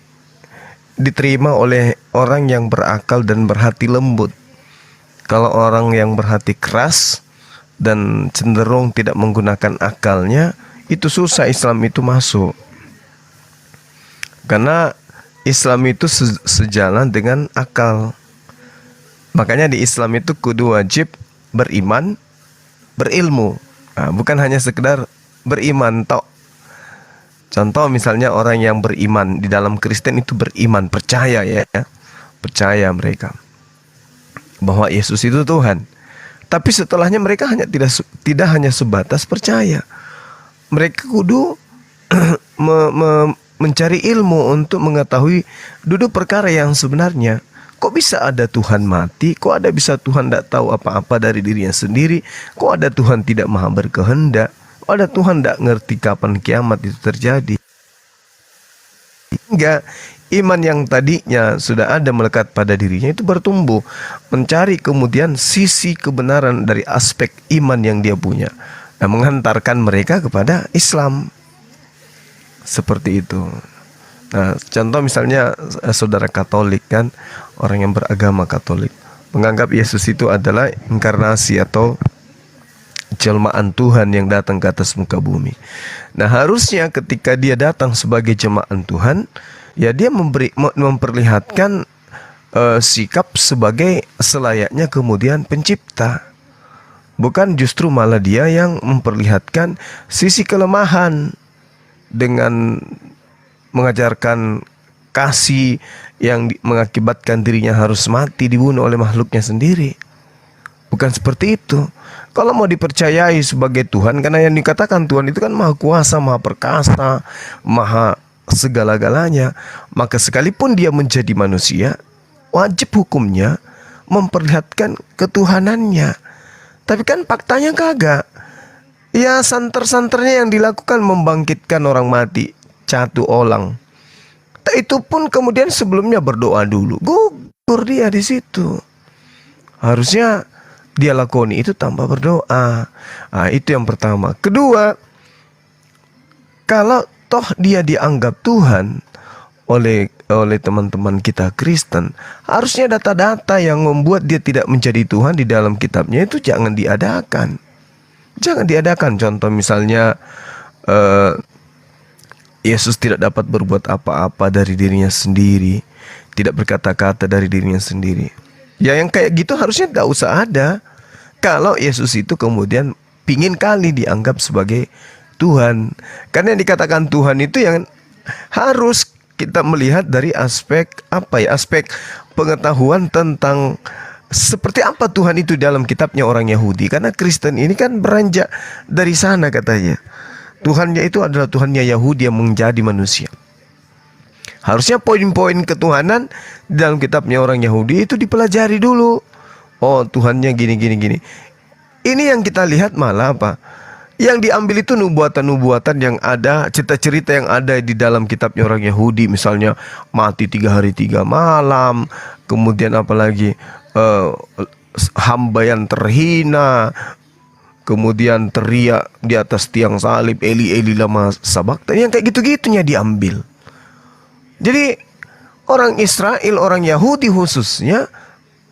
diterima oleh orang yang berakal dan berhati lembut. Kalau orang yang berhati keras dan cenderung tidak menggunakan akalnya, itu susah Islam itu masuk. Karena Islam itu sejalan dengan akal. Makanya di Islam itu kudu wajib beriman, berilmu. Nah, bukan hanya sekedar beriman tok. Contoh misalnya orang yang beriman di dalam Kristen itu beriman, percaya ya. Percaya mereka bahwa Yesus itu Tuhan. Tapi setelahnya mereka tidak hanya sebatas percaya. Mereka kudu mencari ilmu untuk mengetahui duduk perkara yang sebenarnya. Kok bisa ada Tuhan mati? Kok ada bisa Tuhan tidak tahu apa-apa dari dirinya sendiri? Kok ada Tuhan tidak maha berkehendak? Kok ada Tuhan tidak ngerti kapan kiamat itu terjadi? Hingga iman yang tadinya sudah ada melekat pada dirinya itu bertumbuh, mencari kemudian sisi kebenaran dari aspek iman yang dia punya, dan menghantarkan mereka kepada Islam. Seperti itu. Nah, contoh misalnya saudara Katolik kan, orang yang beragama Katolik menganggap Yesus itu adalah inkarnasi atau jelmaan Tuhan yang datang ke atas muka bumi. Nah, harusnya ketika dia datang sebagai jelmaan Tuhan, ya dia memperlihatkan sikap sebagai selayaknya kemudian pencipta. Bukan justru malah dia yang memperlihatkan sisi kelemahan dengan mengajarkan kasih yang mengakibatkan dirinya harus mati, dibunuh oleh makhluknya sendiri. Bukan seperti itu. Kalau mau dipercayai sebagai Tuhan, karena yang dikatakan Tuhan itu kan maha kuasa, maha perkasa, maha segala-galanya, maka sekalipun dia menjadi manusia, wajib hukumnya memperlihatkan ketuhanannya. Tapi kan faktanya kagak. Ya santer-santernya yang dilakukan membangkitkan orang mati, catu olang. Itu pun kemudian sebelumnya berdoa dulu. Gugur dia di situ. Harusnya dia lakoni itu tanpa berdoa. Nah, itu yang pertama. Kedua, kalau toh dia dianggap Tuhan oleh teman-teman kita Kristen, harusnya data-data yang membuat dia tidak menjadi Tuhan di dalam kitabnya itu jangan diadakan. Jangan diadakan. Contoh misalnya Yesus tidak dapat berbuat apa-apa dari dirinya sendiri, tidak berkata-kata dari dirinya sendiri. Ya yang kayak gitu harusnya gak usah ada. Kalau Yesus itu kemudian pingin kali dianggap sebagai Tuhan. Karena yang dikatakan Tuhan itu yang harus kita melihat dari aspek apa ya? Aspek pengetahuan tentang seperti apa Tuhan itu dalam kitabnya orang Yahudi. Karena Kristen ini kan beranjak dari sana katanya. Tuhannya itu adalah Tuhannya Yahudi yang menjadi manusia. Harusnya poin-poin ketuhanan dalam kitabnya orang Yahudi itu dipelajari dulu. Oh, Tuhannya gini gini gini. Ini yang kita lihat malah apa? Yang diambil itu nubuatan-nubuatan yang ada, cerita-cerita yang ada di dalam kitabnya orang Yahudi. Misalnya mati 3 hari 3 malam. Kemudian apalagi hamba yang terhina. Kemudian teriak di atas tiang salib, Eli Eli lama sabachthani. Yang kayak gitu-gitunya diambil. Jadi orang Israel, orang Yahudi khususnya,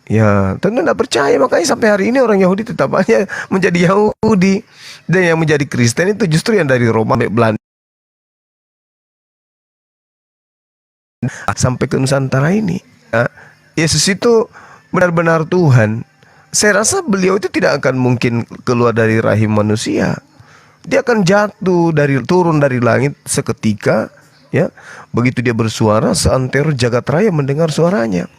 ya tentu tidak percaya. Makanya sampai hari ini orang Yahudi tetap hanya menjadi Yahudi. Dan yang menjadi Kristen itu justru yang dari Roma sampai Belanda sampai ke Nusantara ini. Nah, Yesus itu benar-benar Tuhan. Saya rasa beliau itu tidak akan mungkin keluar dari rahim manusia. Dia akan turun dari langit seketika, ya. Begitu dia bersuara, seantero jagat raya mendengar suaranya.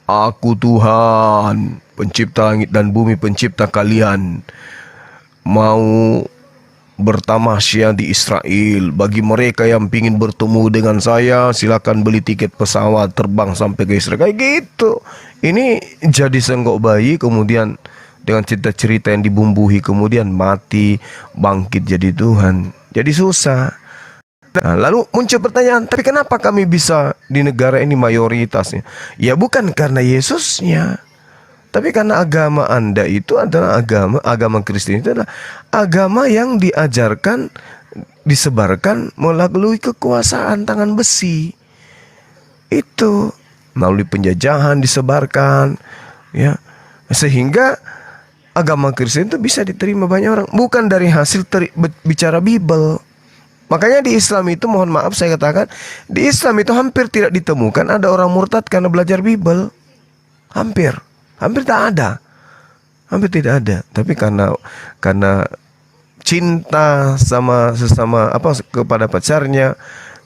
Aku Tuhan, pencipta langit dan bumi, pencipta kalian. Mau bertamasya di Israel. Bagi mereka yang ingin bertemu dengan saya, silakan beli tiket pesawat terbang sampai ke Israel. Kayak gitu. Ini jadi senggok bayi, kemudian dengan cerita-cerita yang dibumbuhi, kemudian mati, bangkit jadi Tuhan. Jadi susah. Nah, lalu muncul pertanyaan, tapi kenapa kami bisa di negara ini mayoritasnya? Ya bukan karena Yesusnya, tapi karena agama Anda itu adalah agama Kristen itu adalah agama yang diajarkan, disebarkan melalui kekuasaan tangan besi. Itu melalui penjajahan disebarkan, ya. Sehingga agama Kristen itu bisa diterima banyak orang, bukan dari hasil bicara Bible. Makanya di Islam itu, mohon maaf saya katakan, di Islam itu hampir tidak ditemukan ada orang murtad karena belajar Bible. Hampir tak ada. Hampir tidak ada. Tapi karena cinta sama sesama kepada pacarnya,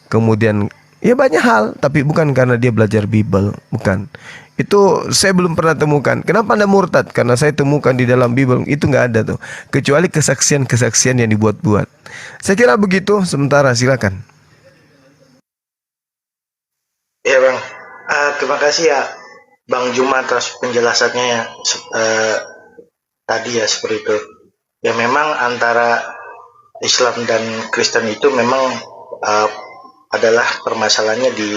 kemudian ya banyak hal, tapi bukan karena dia belajar Bible, bukan. Itu saya belum pernah temukan. Kenapa Anda murtad? Karena saya temukan di dalam Bible itu nggak ada tuh, kecuali kesaksian-kesaksian yang dibuat-buat. Saya kira begitu. Sementara silakan. Ya Bang, terima kasih ya Bang Juma atas penjelasannya ya tadi ya seperti itu. Ya memang antara Islam dan Kristen itu memang adalah permasalahannya di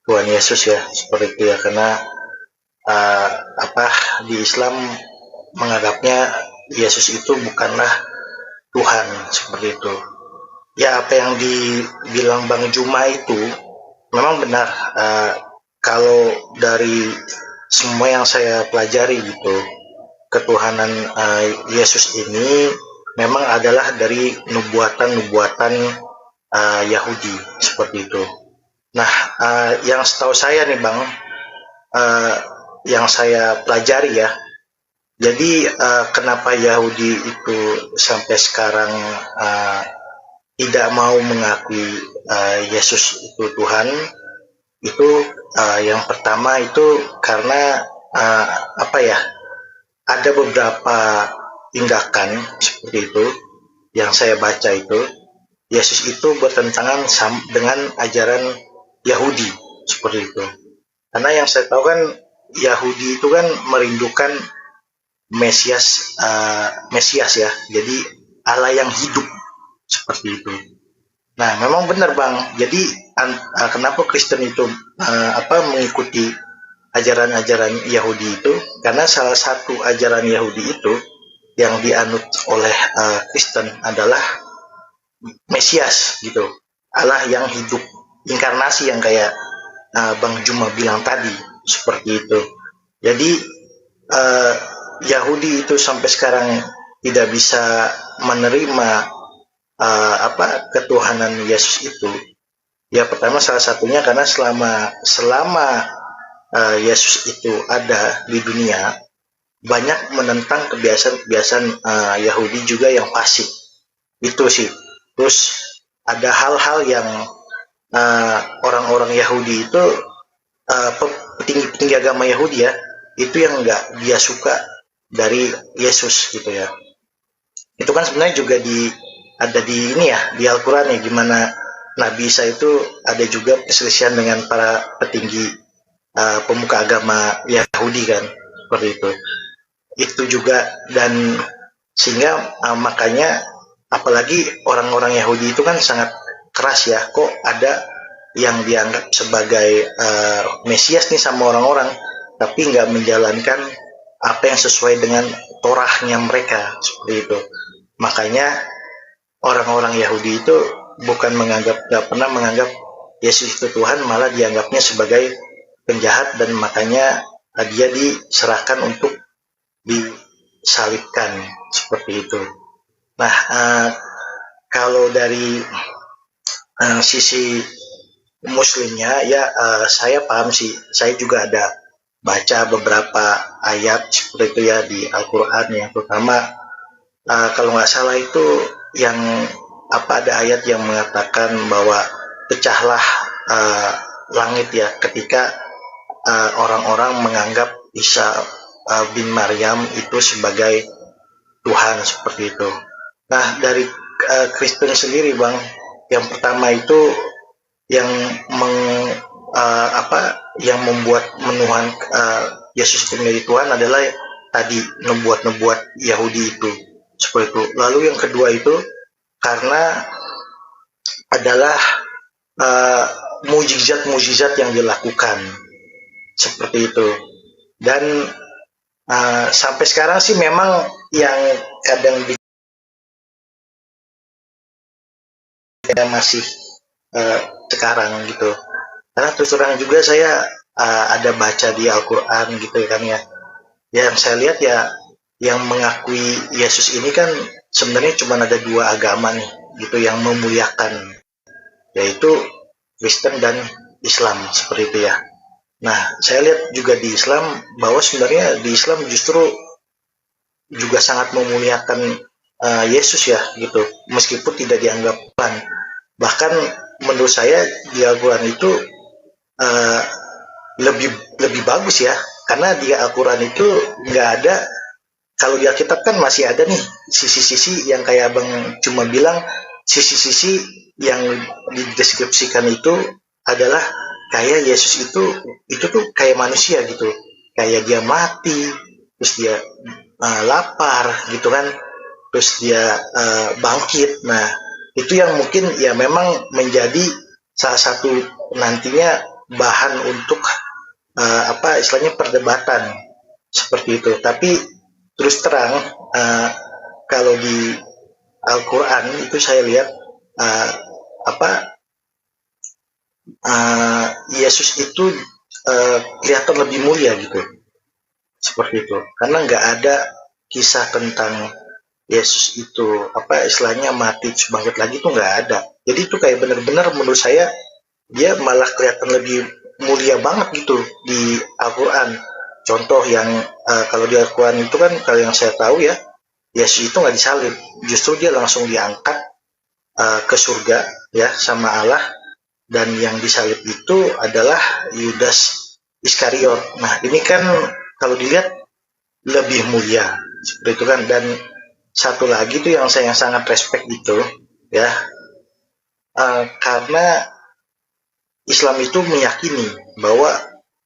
Tuhan Yesus ya seperti itu ya, karena di Islam menganggapnya Yesus itu bukanlah Tuhan seperti itu. Ya apa yang dibilang Bang Juma itu memang benar. Kalau dari semua yang saya pelajari gitu, ketuhanan Yesus ini memang adalah dari nubuatan-nubuatan Yahudi seperti itu. Nah, yang setahu saya nih Bang, yang saya pelajari ya, jadi kenapa Yahudi itu sampai sekarang tidak mau mengakui Yesus itu Tuhan, itu yang pertama itu karena ada beberapa tindakan seperti itu yang saya baca itu, Yesus itu bertentangan dengan ajaran Yahudi seperti itu. Karena yang saya tahu kan Yahudi itu kan merindukan Mesias ya, jadi Allah yang hidup seperti itu. Nah, memang benar Bang. Jadi kenapa Kristen itu mengikuti ajaran-ajaran Yahudi itu? Karena salah satu ajaran Yahudi itu yang dianut oleh Kristen adalah Mesias gitu, Allah yang hidup, inkarnasi yang kayak Bang Juma bilang tadi seperti itu. Jadi Yahudi itu sampai sekarang tidak bisa menerima ketuhanan Yesus itu. Ya pertama salah satunya karena selama Yesus itu ada di dunia, banyak menentang kebiasaan-kebiasaan Yahudi juga yang fasik. Itu sih. Terus ada hal-hal yang orang-orang Yahudi itu petinggi-petinggi agama Yahudi ya, itu yang nggak dia suka dari Yesus gitu ya. Itu kan sebenarnya juga ada di ini ya, di Al-Quran ya, gimana Nabi Isa itu ada juga perselisihan dengan para petinggi pemuka agama Yahudi kan, seperti itu. Itu juga, dan sehingga makanya apalagi orang-orang Yahudi itu kan sangat keras ya, kok ada yang dianggap sebagai Mesias nih sama orang-orang, tapi nggak menjalankan apa yang sesuai dengan Torahnya mereka, seperti itu. Makanya orang-orang Yahudi itu nggak pernah menganggap Yesus itu Tuhan, malah dianggapnya sebagai penjahat, dan makanya dia diserahkan untuk disalibkan, seperti itu. Nah, kalau dari sisi Muslimnya ya, saya paham sih, saya juga ada baca beberapa ayat seperti itu ya di Al-Quran, yang terutama kalau nggak salah itu yang ada ayat yang mengatakan bahwa pecahlah langit ya ketika orang-orang menganggap Isa bin Maryam itu sebagai Tuhan, seperti itu. Nah, dari Kristen sendiri Bang, yang pertama itu yang yang membuat menuhan Yesus itu menjadi Tuhan adalah tadi nebuat-nebuat Yahudi itu, seperti itu. Lalu yang kedua itu karena adalah mujizat-mujizat yang dilakukan, seperti itu. Dan sampai sekarang sih memang yang kadang masih sekarang gitu, karena terus terang juga saya ada baca di Al-Quran gitu kan ya, yang saya lihat ya yang mengakui Yesus ini kan sebenarnya cuma ada dua agama nih gitu yang memuliakan, yaitu Kristen dan Islam, seperti itu ya. Nah, saya lihat juga di Islam bahwa sebenarnya di Islam justru juga sangat memuliakan Yesus ya gitu, meskipun tidak dianggap Tuhan. Bahkan menurut saya di Al-Quran itu lebih bagus ya, karena di Al-Quran itu nggak ada, kalau di Alkitab kan masih ada nih sisi-sisi yang kayak Abang cuma bilang, sisi-sisi yang dideskripsikan itu adalah kayak Yesus itu tuh kayak manusia gitu, kayak dia mati, terus dia lapar gitu kan, terus dia bangkit. Nah, itu yang mungkin ya memang menjadi salah satu nantinya bahan untuk istilahnya perdebatan, seperti itu. Tapi terus terang kalau di Al-Quran itu saya lihat Yesus itu kelihatan lebih mulia gitu, seperti itu, karena nggak ada kisah tentang Yesus itu istilahnya mati terus bangkit lagi, itu nggak ada. Jadi itu kayak benar-benar menurut saya dia malah kelihatan lebih mulia banget gitu di Al-Quran. Contoh yang kalau di Al-Quran itu kan, kalau yang saya tahu ya, Yesus itu nggak disalib, justru dia langsung diangkat ke surga ya sama Allah, dan yang disalib itu adalah Yudas Iskariot. Nah, ini kan kalau dilihat lebih mulia, seperti itu kan. Dan satu lagi tuh yang saya sangat respect itu ya, karena Islam itu meyakini bahwa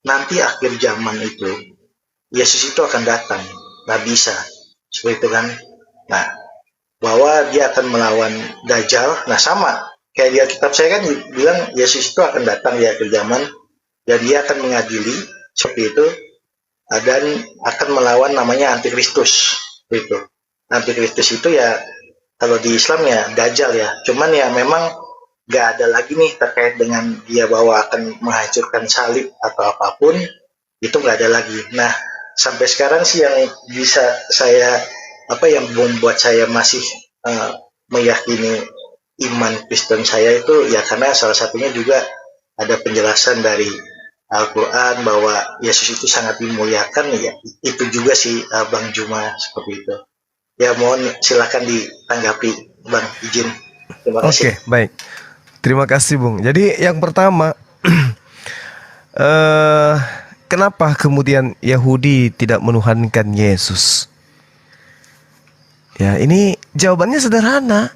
nanti akhir zaman itu Yesus itu akan datang, Nabi Isa, seperti itu kan. Nah, bahwa dia akan melawan Dajjal. Nah, sama kayak di Alkitab saya kan bilang Yesus itu akan datang di akhir zaman, dan dia akan mengadili, seperti itu, dan akan melawan namanya Antikristus, seperti itu. Antikristus itu ya kalau di Islam ya Dajjal ya, cuman ya memang nggak ada lagi nih terkait dengan dia bahwa akan menghancurkan salib atau apapun, itu nggak ada lagi. Nah, sampai sekarang sih yang bisa saya yang membuat saya masih meyakini iman Kristen saya itu ya karena salah satunya juga ada penjelasan dari Al-Quran bahwa Yesus itu sangat dimuliakan ya, itu juga sih Bang Juma, seperti itu. Ya, mohon silakan ditanggapi Bang, izin. Terima kasih. Oke, baik. Terima kasih Bung. Jadi yang pertama eh kenapa kemudian Yahudi tidak menuhankan Yesus? Ya, ini jawabannya sederhana.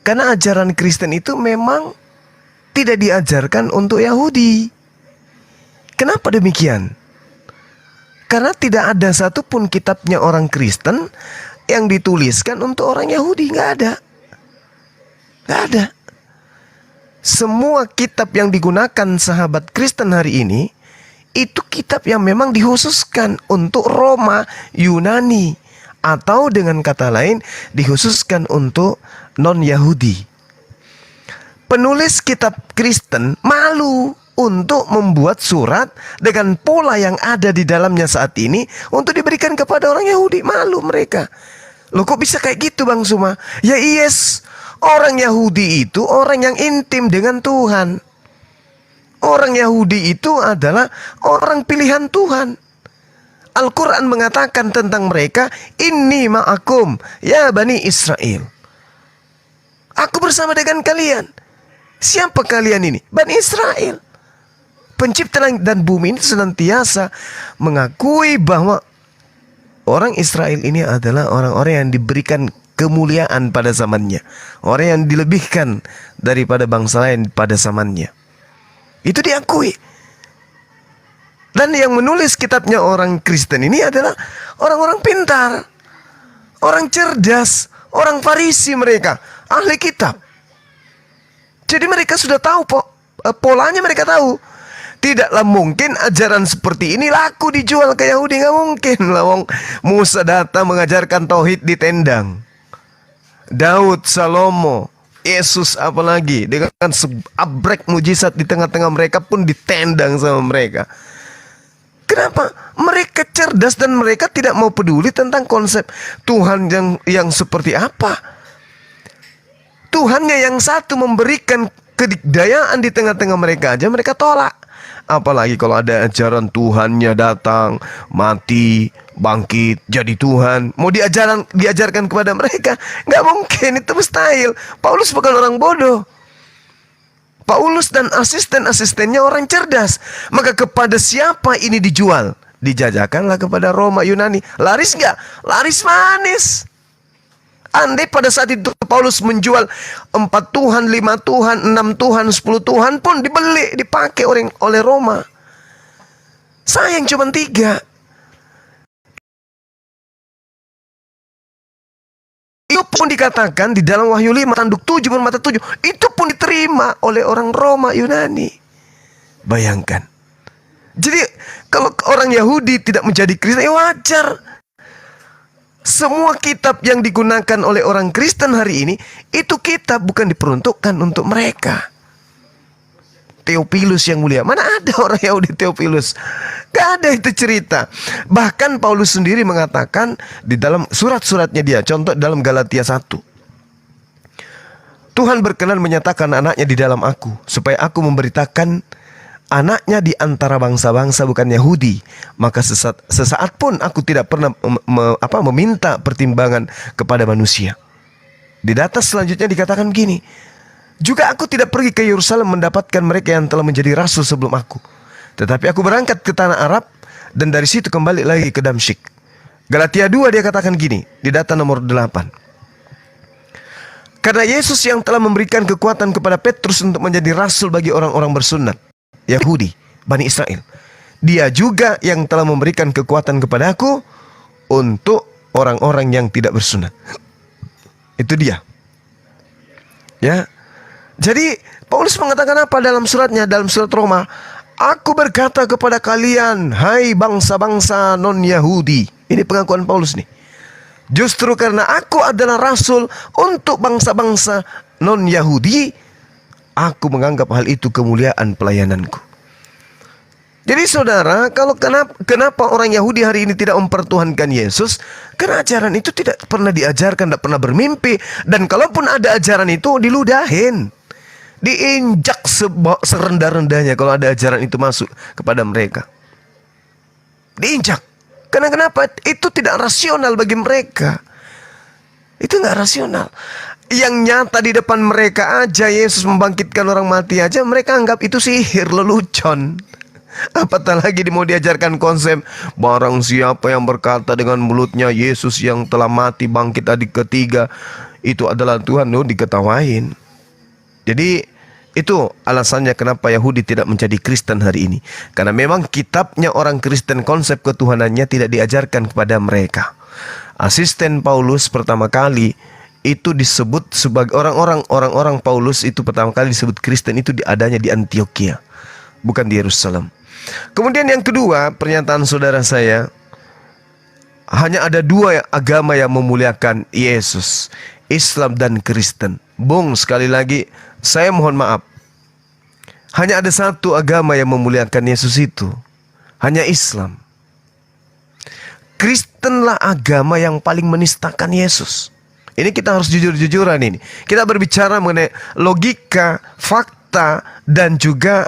Karena ajaran Kristen itu memang tidak diajarkan untuk Yahudi. Kenapa demikian? Karena tidak ada satupun kitabnya orang Kristen yang dituliskan untuk orang Yahudi. Nggak ada. Nggak ada. Semua kitab yang digunakan sahabat Kristen hari ini, itu kitab yang memang dikhususkan untuk Roma, Yunani, atau dengan kata lain dikhususkan untuk non-Yahudi. Penulis kitab Kristen malu untuk membuat surat dengan pola yang ada di dalamnya saat ini untuk diberikan kepada orang Yahudi. Malu mereka. Loh, kok bisa kayak gitu Bang Suma? Ya yes, orang Yahudi itu orang yang intim dengan Tuhan. Orang Yahudi itu adalah orang pilihan Tuhan. Al-Quran mengatakan tentang mereka, Inni ma'akum ya Bani Israel. Aku bersama dengan kalian. Siapa kalian ini? Bani Israel. Pencipta langit dan bumi ini senantiasa mengakui bahwa orang Israel ini adalah orang-orang yang diberikan kemuliaan pada zamannya. Orang yang dilebihkan daripada bangsa lain pada zamannya. Itu diakui. Dan yang menulis kitabnya orang Kristen ini adalah orang-orang pintar, orang cerdas, orang Farisi mereka, ahli kitab. Jadi mereka sudah tahu polanya, mereka tahu. Tidaklah mungkin ajaran seperti ini laku dijual ke Yahudi. Nggak mungkin lah, wong Musa datang mengajarkan tauhid ditendang. Daud, Salomo, Yesus apalagi dengan seabrek mujizat di tengah-tengah mereka pun ditendang sama mereka. Kenapa? Mereka cerdas dan mereka tidak mau peduli tentang konsep Tuhan yang seperti apa. Tuhannya yang satu memberikan kedikdayaan di tengah-tengah mereka aja mereka tolak. Apalagi kalau ada ajaran Tuhannya datang, mati, bangkit, jadi Tuhan. Mau diajarkan kepada mereka? Nggak mungkin, itu mustahil. Paulus bukan orang bodoh. Paulus dan asisten-asistennya orang cerdas. Maka kepada siapa ini dijual? Dijajakanlah kepada Roma, Yunani. Laris nggak? Laris manis. Andai pada saat itu Paulus menjual 4 Tuhan, 5 Tuhan, 6 Tuhan, 10 Tuhan pun dibeli, dipakai oleh Roma. Sayang cuma 3. Itu pun dikatakan di dalam Wahyu 5 tanduk 7 bermata 7. Itu pun diterima oleh orang Roma, Yunani. Bayangkan. Jadi kalau orang Yahudi tidak menjadi Kristen, ya wajar. Semua kitab yang digunakan oleh orang Kristen hari ini, itu kitab bukan diperuntukkan untuk mereka. Theophilus yang mulia, mana ada orang Yahudi Theophilus? Gak ada itu cerita. Bahkan Paulus sendiri mengatakan di dalam surat-suratnya dia, contoh dalam Galatia 1. Tuhan berkenan menyatakan anaknya di dalam aku, supaya aku memberitakan anaknya di antara bangsa-bangsa bukan Yahudi. Maka sesaat pun aku tidak pernah meminta pertimbangan kepada manusia. Di data selanjutnya dikatakan begini, juga aku tidak pergi ke Yerusalem mendapatkan mereka yang telah menjadi rasul sebelum aku, tetapi aku berangkat ke tanah Arab dan dari situ kembali lagi ke Damsyik. Galatia 2 dia katakan gini di data nomor 8. Karena Yesus yang telah memberikan kekuatan kepada Petrus untuk menjadi rasul bagi orang-orang bersunat Yahudi, Bani Israel, dia juga yang telah memberikan kekuatan kepada aku untuk orang-orang yang tidak bersunat. Itu dia. Ya. Jadi Paulus mengatakan apa dalam suratnya, dalam surat Roma? Aku berkata kepada kalian, hai bangsa-bangsa non-Yahudi. Ini pengakuan Paulus nih. Justru karena aku adalah rasul untuk bangsa-bangsa non-Yahudi, aku menganggap hal itu kemuliaan pelayananku. Jadi saudara, kalau kenapa orang Yahudi hari ini tidak mempertuhankan Yesus? Karena ajaran itu tidak pernah diajarkan, tidak pernah bermimpi. Dan kalaupun ada ajaran itu, diludahin, diinjak serendah-rendahnya kalau ada ajaran itu masuk kepada mereka. Diinjak. Karena kenapa? Itu tidak rasional bagi mereka. Itu nggak rasional. yang nyata di depan mereka aja, Yesus membangkitkan orang mati aja, mereka anggap itu sihir, lelucon. Apatah lagi mau diajarkan konsep barang siapa yang berkata dengan mulutnya Yesus yang telah mati bangkit hari ketiga itu adalah Tuhan, diketawain. Jadi itu alasannya kenapa Yahudi tidak menjadi Kristen hari ini. Karena memang kitabnya orang Kristen, konsep ketuhanannya tidak diajarkan kepada mereka. Asisten Paulus pertama kali itu disebut sebagai orang-orang Paulus itu pertama kali disebut Kristen itu adanya di Antioquia, bukan di Yerusalem. Kemudian yang kedua, pernyataan saudara saya, hanya ada dua agama yang memuliakan Yesus, Islam dan Kristen. Bung, sekali lagi saya mohon maaf, hanya ada satu agama yang memuliakan Yesus, itu hanya Islam. Kristenlah agama yang paling menistakan Yesus. Ini kita harus jujur-jujuran ini. Kita berbicara mengenai logika, fakta, dan juga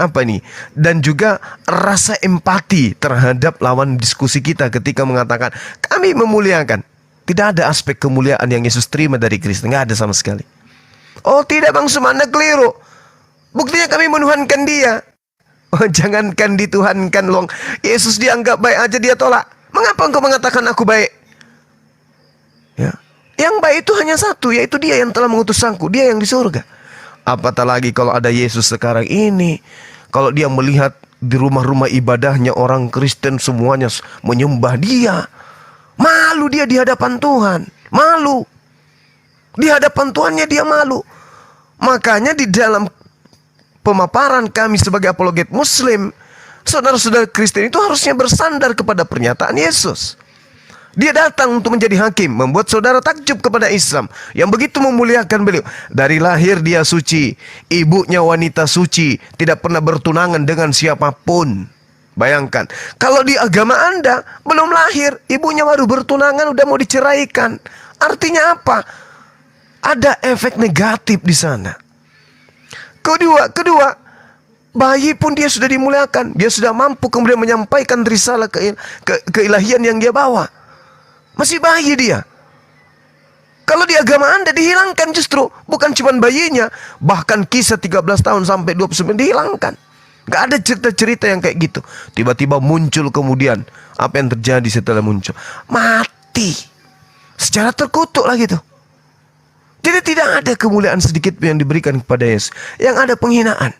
dan juga rasa empati terhadap lawan diskusi kita ketika mengatakan kami memuliakan. Tidak ada aspek kemuliaan yang Yesus terima dari Kristen, nggak ada sama sekali. Oh tidak Bang Sumanda, keliru. Buktinya kami menuhankan dia. Oh jangankan dituhankan loh. Yesus dianggap baik aja dia tolak. Mengapa engkau mengatakan aku baik? Ya. Yang baik itu hanya satu, yaitu dia yang telah mengutus aku, dia yang di surga. Apatah lagi kalau ada Yesus sekarang ini, kalau dia melihat di rumah-rumah ibadahnya orang Kristen semuanya menyembah dia, malu dia di hadapan Tuhan, malu. Di hadapan Tuhannya dia malu. Makanya di dalam pemaparan kami sebagai apologet Muslim, saudara-saudara Kristen itu harusnya bersandar kepada pernyataan Yesus. Dia datang untuk menjadi hakim, membuat saudara takjub kepada Islam yang begitu memuliakan beliau. Dari lahir dia suci, ibunya wanita suci, tidak pernah bertunangan dengan siapapun. Bayangkan, kalau di agama Anda belum lahir, ibunya baru bertunangan, udah mau diceraikan. Artinya apa? Ada efek negatif di sana. Kedua, bayi pun dia sudah dimuliakan. Dia sudah mampu kemudian menyampaikan risalah keilahian yang dia bawa. Masih bayi dia. Kalau di agama Anda dihilangkan justru. Bukan cuma bayinya, bahkan kisah 13 tahun sampai 29 dihilangkan. Gak ada cerita-cerita yang kayak gitu. Tiba-tiba muncul kemudian. Apa yang terjadi setelah muncul? Mati. Secara terkutuk lah gitu. Jadi tidak ada kemuliaan sedikit yang diberikan kepada Yesus. Yang ada penghinaan.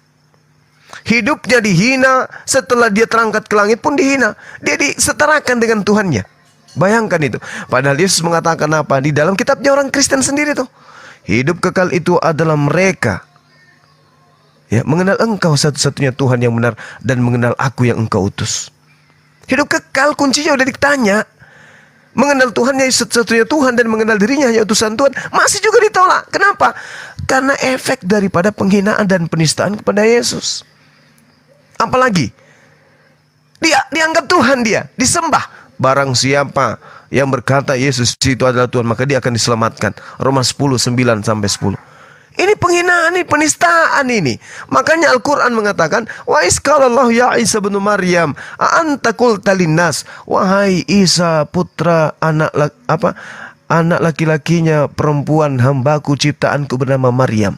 Hidupnya dihina, setelah dia terangkat ke langit pun dihina. Dia disetarakan dengan Tuhannya. Bayangkan itu. Padahal Yesus mengatakan apa? Di dalam kitabnya orang Kristen sendiri tuh. Hidup kekal itu adalah mereka mengenal engkau satu-satunya Tuhan yang benar dan mengenal aku yang engkau utus. Hidup kekal kuncinya udah ditanya. Mengenal Tuhannya satu-satunya Tuhan dan mengenal dirinya hanya utusan Tuhan masih juga ditolak. Kenapa? Karena efek daripada penghinaan dan penistaan kepada Yesus. Apalagi dia dianggap Tuhan, dia disembah. Barang siapa yang berkata Yesus itu adalah Tuhan, maka dia akan diselamatkan. Roma 10:9-10. Ini penghinaan, ini penistaan ini. Makanya Al-Quran mengatakan, wa isqalallahu ya Isa bin Maryam, a'anta qulta linnas, wahai Isa putra anak laki-lakinya perempuan hambaku ciptaanku bernama Maryam.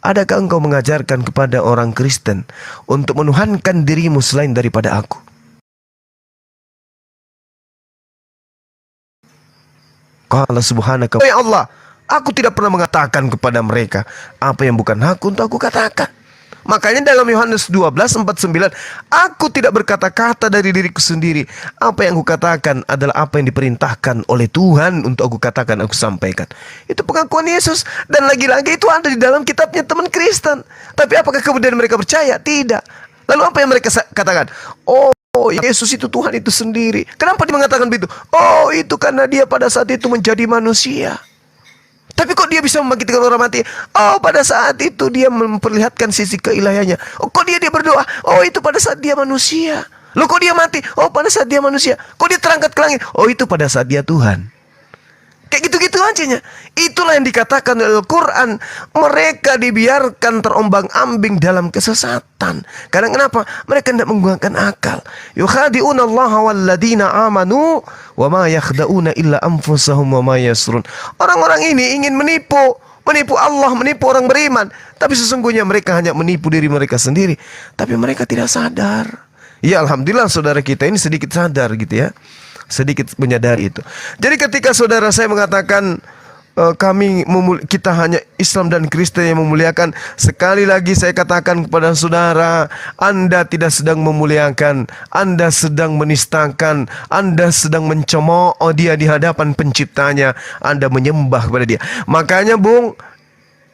Adakah engkau mengajarkan kepada orang Kristen untuk menuhankan dirimu selain daripada aku? Qala subhanaka ya Allah, aku tidak pernah mengatakan kepada mereka apa yang bukan hakku untuk aku katakan. Makanya dalam Yohanes 12:49, aku tidak berkata-kata dari diriku sendiri. Apa yang aku katakan adalah apa yang diperintahkan oleh Tuhan untuk aku katakan, aku sampaikan. Itu pengakuan Yesus. Dan lagi-lagi itu ada di dalam kitabnya teman Kristen. Tapi apakah kemudian mereka percaya? Tidak. Lalu apa yang mereka katakan? Oh, Yesus itu Tuhan itu sendiri. Kenapa dia mengatakan begitu? Oh, itu karena dia pada saat itu menjadi manusia. Tapi kok dia bisa membangkitkan orang mati? Oh, pada saat itu dia memperlihatkan sisi keilahiannya. Oh, kok dia berdoa? Oh, itu pada saat dia manusia. Loh, kok dia mati? Oh, pada saat dia manusia. Kok dia terangkat ke langit? Oh, itu pada saat dia Tuhan. Kayak gitu-gitu aja. Itulah yang dikatakan oleh Al-Quran. Mereka dibiarkan terombang-ambing dalam kesesatan. Karena kenapa? Mereka tidak menggunakan akal. Yukhadi'una Allah walladina amanu wa ma yakhda'una illa anfusahum wa ma yasrun. Orang-orang ini ingin menipu menipu Allah, menipu orang beriman. Tapi sesungguhnya mereka hanya menipu diri mereka sendiri. Tapi mereka tidak sadar. Ya alhamdulillah saudara kita ini sedikit sadar gitu ya. Sedikit menyadari itu. Jadi ketika saudara saya mengatakan kita hanya Islam dan Kristen yang memuliakan, sekali lagi saya katakan kepada saudara, Anda tidak sedang memuliakan, Anda sedang menistakan, Anda sedang mencemooh dia di hadapan penciptanya, Anda menyembah kepada dia. Makanya Bung,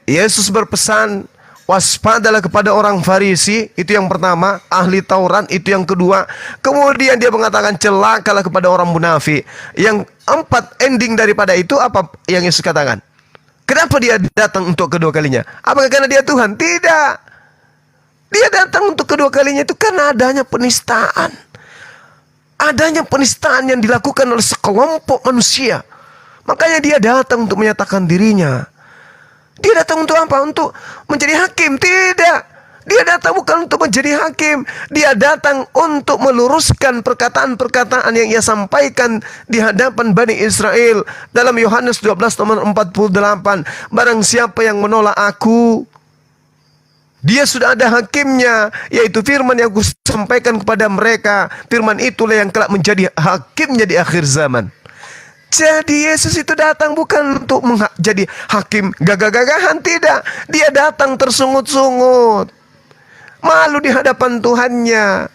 Yesus berpesan, waspadalah kepada orang Farisi, itu yang pertama, ahli Taurat, itu yang kedua. Kemudian dia mengatakan celakalah kepada orang munafik. Yang empat, ending daripada itu apa yang Yesus katakan? Kenapa dia datang untuk kedua kalinya? Apakah karena dia Tuhan? Tidak. Dia datang untuk kedua kalinya itu karena adanya penistaan. Adanya penistaan yang dilakukan oleh sekelompok manusia. Makanya dia datang untuk menyatakan dirinya. Dia datang untuk apa? Untuk menjadi hakim? Tidak. Dia datang bukan untuk menjadi hakim. Dia datang untuk meluruskan perkataan-perkataan yang ia sampaikan di hadapan Bani Israel. Dalam Yohanes 12 nomor 48. Barang siapa yang menolak aku, dia sudah ada hakimnya, yaitu firman yang aku sampaikan kepada mereka. Firman itulah yang kelak menjadi hakimnya di akhir zaman. Jadi Yesus itu datang bukan untuk jadi hakim gagah-gagahan, tidak. Dia datang tersungut-sungut, malu di hadapan Tuhannya.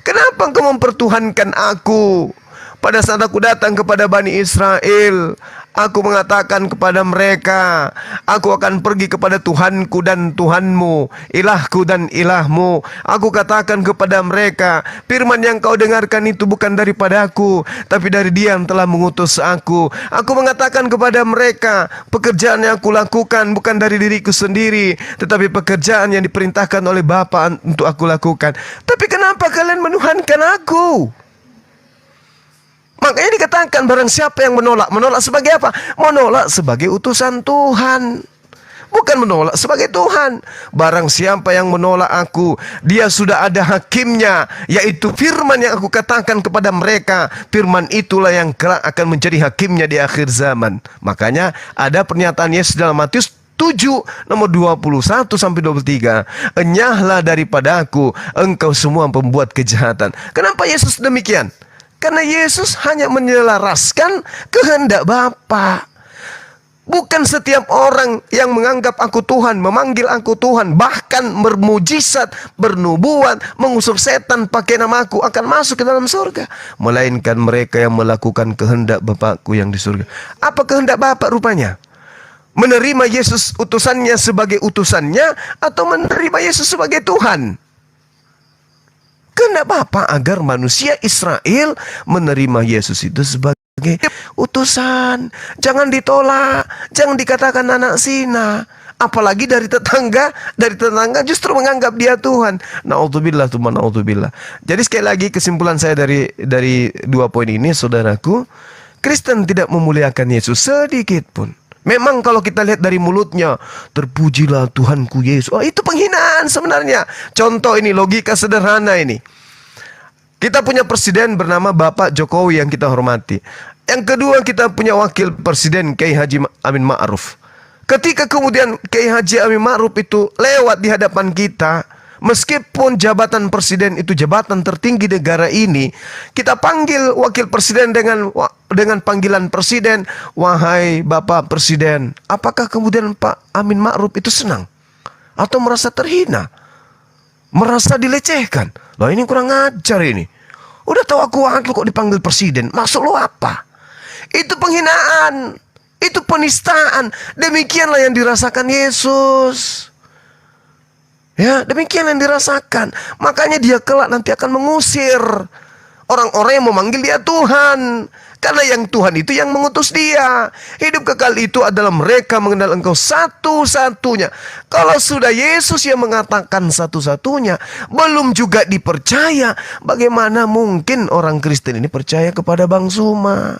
Kenapa engkau mempertuhankan aku? Pada saat aku datang kepada Bani Israel, aku mengatakan kepada mereka, aku akan pergi kepada Tuhanku dan Tuhanmu, ilahku dan ilahmu. Aku katakan kepada mereka, firman yang kau dengarkan itu bukan daripadaku, tapi dari Dia yang telah mengutus aku. Aku mengatakan kepada mereka, pekerjaan yang aku lakukan bukan dari diriku sendiri, tetapi pekerjaan yang diperintahkan oleh Bapa untuk aku lakukan. Tapi kenapa kalian menuhankan aku? Makanya dikatakan barang siapa yang menolak. Menolak sebagai apa? Menolak sebagai utusan Tuhan, bukan menolak sebagai Tuhan. Barang siapa yang menolak aku, dia sudah ada hakimnya, yaitu firman yang aku katakan kepada mereka. Firman itulah yang kelak akan menjadi hakimnya di akhir zaman. Makanya ada pernyataan Yesus dalam Matius 7 nomor 21 sampai 23. Enyahlah daripada aku, engkau semua pembuat kejahatan. Kenapa Yesus demikian? Karena Yesus hanya menyelaraskan kehendak Bapa. Bukan setiap orang yang menganggap aku Tuhan, memanggil aku Tuhan, bahkan bermujizat, bernubuat, mengusir setan pakai nama aku akan masuk ke dalam surga. Melainkan mereka yang melakukan kehendak Bapakku yang di surga. Apa kehendak Bapa rupanya? Menerima Yesus utusannya sebagai utusannya, atau menerima Yesus sebagai Tuhan? Kehendak Bapa agar manusia Israel menerima Yesus itu sebagai utusan. Jangan ditolak, jangan dikatakan anak zina. Apalagi dari tetangga justru menganggap dia Tuhan. Naudzubillah, naudzubillah. Jadi sekali lagi kesimpulan saya dari dua poin ini, saudaraku, Kristen tidak memuliakan Yesus sedikit pun. Memang kalau kita lihat dari mulutnya, terpujilah Tuhanku Yesus. Oh, itu penghinaan sebenarnya. Contoh ini, logika sederhana ini. Kita punya presiden bernama Bapak Jokowi yang kita hormati. Yang kedua, kita punya wakil presiden Kiai Haji Amin Ma'ruf. Ketika kemudian Kiai Haji Amin Ma'ruf itu lewat di hadapan kita, meskipun jabatan presiden itu jabatan tertinggi negara ini, kita panggil wakil presiden dengan panggilan presiden, wahai Bapak Presiden. Apakah kemudian Pak Amin Ma'ruf itu senang? Atau merasa terhina? Merasa dilecehkan? Loh, ini kurang ajar ini. Udah tahu aku wakil kok dipanggil presiden, maksud lo apa? Itu penghinaan, itu penistaan. Demikianlah yang dirasakan Yesus. Ya, demikian yang dirasakan. Makanya dia kelak nanti akan mengusir orang-orang yang memanggil dia Tuhan. Karena yang Tuhan itu yang mengutus dia. Hidup kekal itu adalah mereka mengenal engkau satu-satunya. Kalau sudah Yesus yang mengatakan satu-satunya, belum juga dipercaya, bagaimana mungkin orang Kristen ini percaya kepada Bang Suma?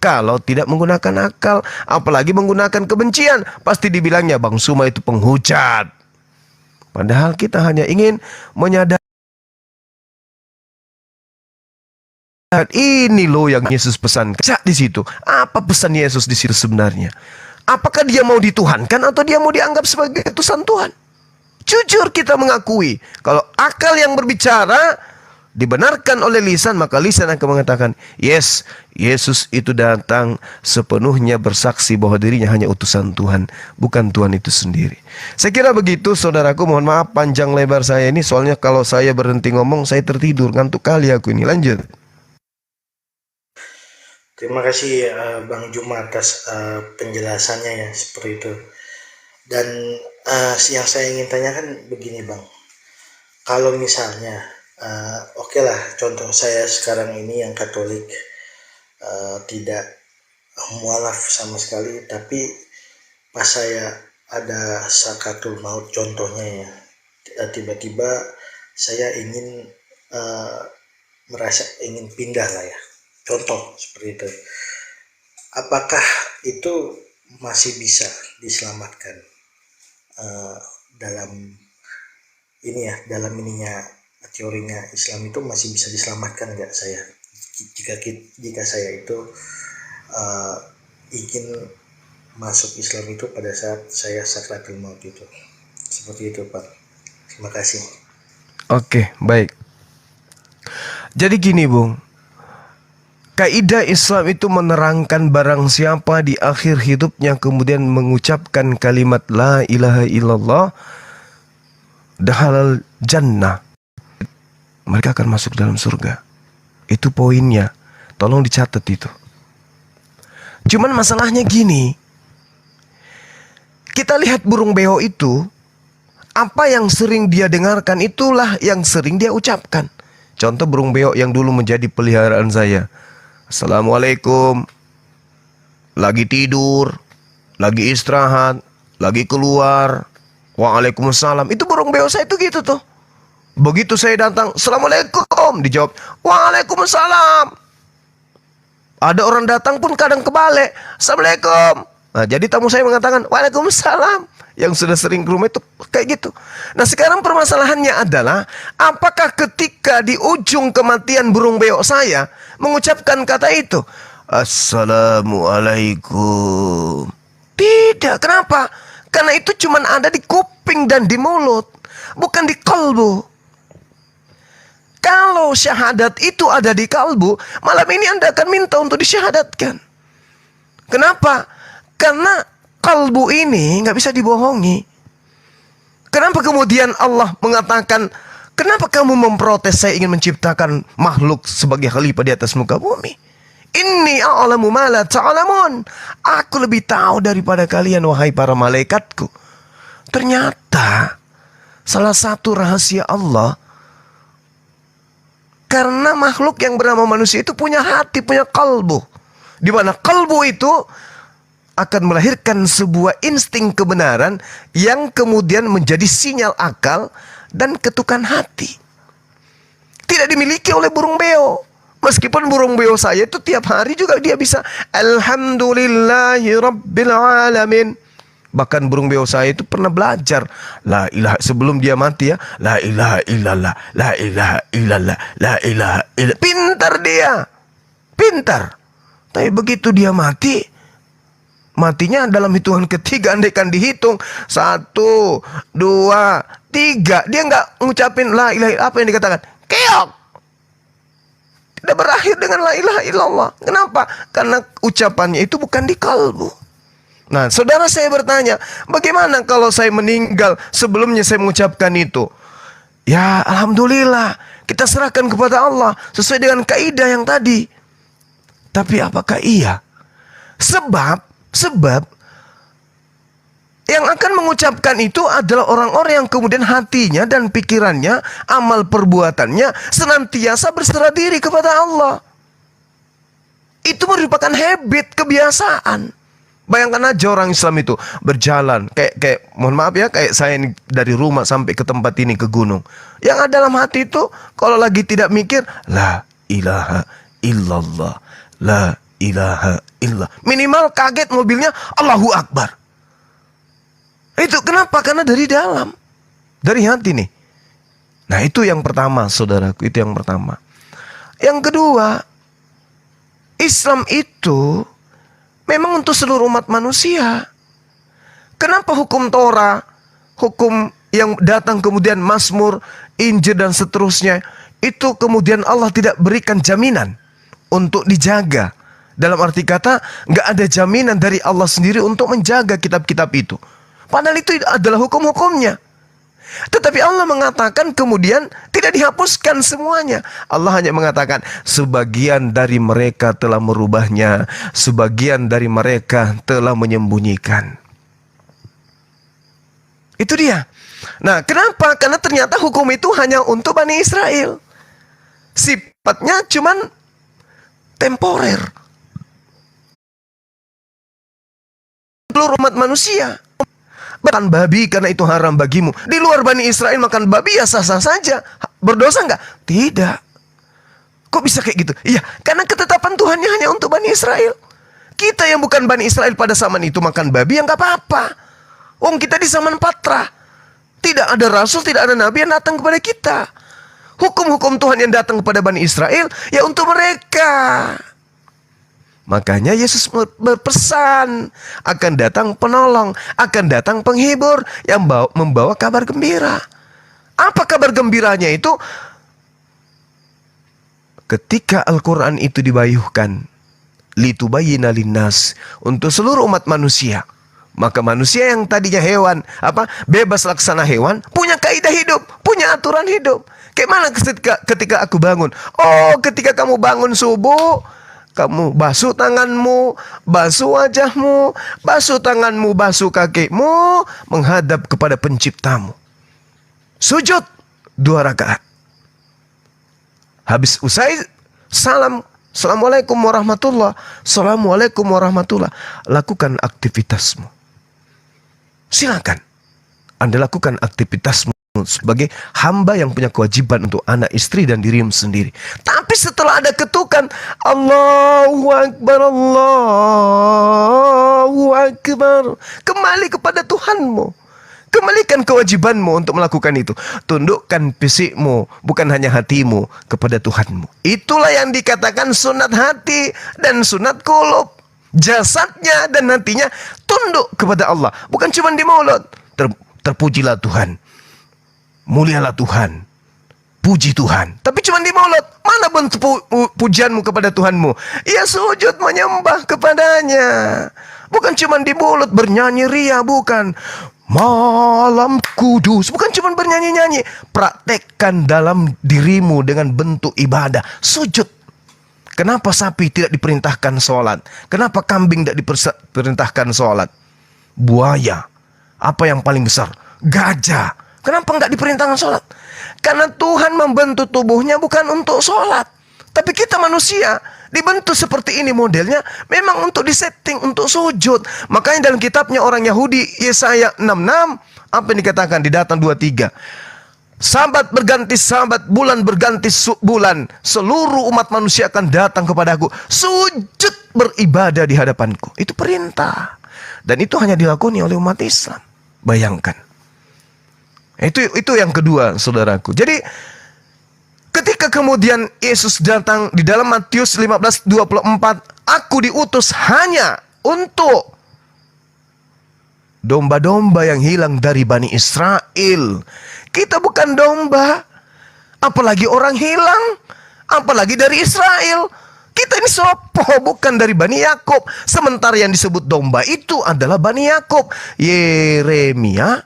Kalau tidak menggunakan akal, apalagi menggunakan kebencian, pasti dibilangnya Bang Suma itu penghujat. Padahal kita hanya ingin menyadari, ini loh yang Yesus pesan. Cak di situ. Apa pesan Yesus di situ sebenarnya? Apakah dia mau dituhankan atau dia mau dianggap sebagai utusan Tuhan? Jujur kita mengakui, kalau akal yang berbicara dibenarkan oleh lisan, maka lisan akan mengatakan, yes, Yesus itu datang sepenuhnya bersaksi bahwa dirinya hanya utusan Tuhan, bukan Tuhan itu sendiri. Saya kira begitu saudaraku, mohon maaf panjang lebar saya ini, soalnya kalau saya berhenti ngomong saya tertidur, ngantuk kali aku ini. Lanjut. Terima kasih Bang Juma atas penjelasannya ya, seperti itu. Dan yang saya ingin tanyakan begini Bang, kalau misalnya oke lah, contoh saya sekarang ini yang Katolik tidak mualaf sama sekali, tapi pas saya ada sakatul maut contohnya ya, tiba-tiba saya ingin merasa ingin pindah lah ya, contoh seperti itu. Apakah itu masih bisa diselamatkan dalam ini ya, dalam ininya teorinya Islam itu masih bisa diselamatkan nggak saya jika saya itu ingin masuk Islam itu pada saat saya sakratul maut itu, seperti itu Pak. Terima kasih. Oke, baik. Jadi gini Bung, kaidah Islam itu menerangkan barang siapa di akhir hidupnya kemudian mengucapkan kalimat la ilaha illallah dakhalal jannah, mereka akan masuk dalam surga. Itu poinnya. Tolong dicatat itu. Cuman masalahnya gini, kita lihat burung beo itu, apa yang sering dia dengarkan itulah yang sering dia ucapkan. Contoh burung beo yang dulu menjadi peliharaan saya. Assalamualaikum, lagi tidur, lagi istirahat, lagi keluar, waalaikumsalam. Itu burung beo saya itu gitu tuh. Begitu saya datang, Assalamualaikum, dijawab, waalaikumsalam. Ada orang datang pun kadang kebalik, Assalamualaikum. Nah, jadi tamu saya mengatakan, waalaikumsalam. Yang sudah sering ke rumah itu kayak gitu. Nah sekarang permasalahannya adalah, apakah ketika di ujung kematian burung beo saya mengucapkan kata itu, Assalamualaikum? Tidak, kenapa? Karena itu cuma ada di kuping dan di mulut, bukan di kalbu. Kalau syahadat itu ada di kalbu, malam ini Anda akan minta untuk disyahadatkan. Kenapa? Karena kalbu ini nggak bisa dibohongi. Kenapa kemudian Allah mengatakan, kenapa kamu memprotes saya ingin menciptakan makhluk sebagai khalifah di atas muka bumi? Inni a'lamu ma la ta'lamun. Aku lebih tahu daripada kalian wahai para malaikatku. Ternyata salah satu rahasia Allah, karena makhluk yang bernama manusia itu punya hati, punya kalbu. Di mana kalbu itu akan melahirkan sebuah insting kebenaran yang kemudian menjadi sinyal akal dan ketukan hati. Tidak dimiliki oleh burung beo. Meskipun burung beo saya itu tiap hari juga dia bisa Alhamdulillahi Rabbil Alamin. Bahkan burung beo saya itu pernah belajar la ilaha sebelum dia mati ya, la ilaha illallah, la ilaha illallah, la ilaha illallah. Pintar dia, pintar. Tapi begitu dia mati, matinya dalam hitungan ketiga. Andaikan dihitung 1, 2, 3, dia nggak ngucapin la ilaha, apa yang dikatakan? Keok. Tidak berakhir dengan la ilaha illallah. Kenapa? Karena ucapannya itu bukan di kalbu. Nah, saudara saya bertanya, bagaimana kalau saya meninggal sebelumnya saya mengucapkan itu? Ya, alhamdulillah, kita serahkan kepada Allah sesuai dengan kaidah yang tadi. Tapi apakah iya? Sebab yang akan mengucapkan itu adalah orang-orang yang kemudian hatinya dan pikirannya, amal perbuatannya senantiasa berserah diri kepada Allah. Itu merupakan habit, kebiasaan. Bayangkan aja orang Islam itu berjalan kayak mohon maaf ya, kayak saya ini dari rumah sampai ke tempat ini ke gunung. Yang ada dalam hati itu kalau lagi tidak mikir la ilaha illallah, la ilaha illallah. Minimal kaget mobilnya Allahu Akbar. Itu kenapa? Karena dari dalam, dari hati nih. Nah itu yang pertama saudaraku, itu yang pertama. Yang kedua, Islam itu memang untuk seluruh umat manusia. Kenapa hukum Torah, hukum yang datang kemudian Mazmur, Injil dan seterusnya, itu kemudian Allah tidak berikan jaminan untuk dijaga. Dalam arti kata, nggak ada jaminan dari Allah sendiri untuk menjaga kitab-kitab itu. Padahal itu adalah hukum-hukumnya. Tetapi Allah mengatakan kemudian tidak dihapuskan semuanya. Allah hanya mengatakan sebagian dari mereka telah merubahnya, sebagian dari mereka telah menyembunyikan. Itu dia. Nah, kenapa? Karena ternyata hukum itu hanya untuk Bani Israel. Sifatnya cuman temporer. Seluruh umat manusia. Makan babi karena itu haram bagimu. Di luar Bani Israel makan babi ya sah-sah saja. Berdosa nggak? Tidak. Kok bisa kayak gitu? Iya, karena ketetapan Tuhannya hanya untuk Bani Israel. Kita yang bukan Bani Israel pada zaman itu makan babi ya nggak apa-apa. Kita di zaman Patra. Tidak ada rasul, tidak ada nabi yang datang kepada kita. Hukum-hukum Tuhan yang datang kepada Bani Israel ya untuk mereka. Makanya Yesus berpesan akan datang penolong, akan datang penghibur yang membawa kabar gembira. Apa kabar gembiranya itu? Ketika Al-Quran itu dibayuhkan, litubayyina linnas, untuk seluruh umat manusia, maka manusia yang tadinya hewan, bebas laksana hewan, punya kaidah hidup, punya aturan hidup. Kayak mana ketika aku bangun? Ketika kamu bangun subuh, kamu basuh tanganmu, basuh wajahmu, basuh tanganmu, basuh kakimu, menghadap kepada penciptamu. Sujud 2 rakaat. Habis usai salam, Assalamualaikum warahmatullah, Assalamualaikum warahmatullah. Lakukan aktivitasmu. Silakan Anda lakukan aktivitasmu sebagai hamba yang punya kewajiban untuk anak, istri, dan dirimu sendiri. Tapi setelah ada ketukan, Allahu Akbar, Allahu Akbar, kembali kepada Tuhanmu. Kembalikan kewajibanmu untuk melakukan itu. Tundukkan fisikmu, bukan hanya hatimu, kepada Tuhanmu. Itulah yang dikatakan sunat hati dan sunat qulub. Jasadnya dan hatinya tunduk kepada Allah. Bukan cuma di mulut. Terpujilah Tuhan, mulialah Tuhan, puji Tuhan. Tapi cuma di mulut. Mana bentuk pujianmu kepada Tuhanmu? Ya sujud menyembah kepadanya. Bukan cuma di mulut bernyanyi ria, bukan. Malam kudus, bukan cuma bernyanyi-nyanyi. Praktekkan dalam dirimu dengan bentuk ibadah. Sujud. Kenapa sapi tidak diperintahkan sholat? Kenapa kambing tidak diperintahkan sholat? Buaya. Apa yang paling besar? Gajah. Kenapa nggak diperintahkan sholat? Karena Tuhan membentuk tubuhnya bukan untuk sholat. Tapi kita manusia dibentuk seperti ini modelnya memang untuk disetting untuk sujud. Makanya dalam kitabnya orang Yahudi Yesaya 66, apa yang dikatakan di Datang 23? Sabat berganti sabat, bulan berganti bulan, seluruh umat manusia akan datang kepadaku, sujud beribadah di hadapanku. Itu perintah. Dan itu hanya dilakoni oleh umat Islam. Bayangkan. Itu yang kedua, saudaraku. Jadi ketika kemudian Yesus datang di dalam Matius 15:24, aku diutus hanya untuk domba-domba yang hilang dari Bani Israel. Kita bukan domba, apalagi orang hilang, apalagi dari Israel. Kita ini sopo, bukan dari Bani Yakub. Sementara yang disebut domba itu adalah Bani Yakub. Yeremia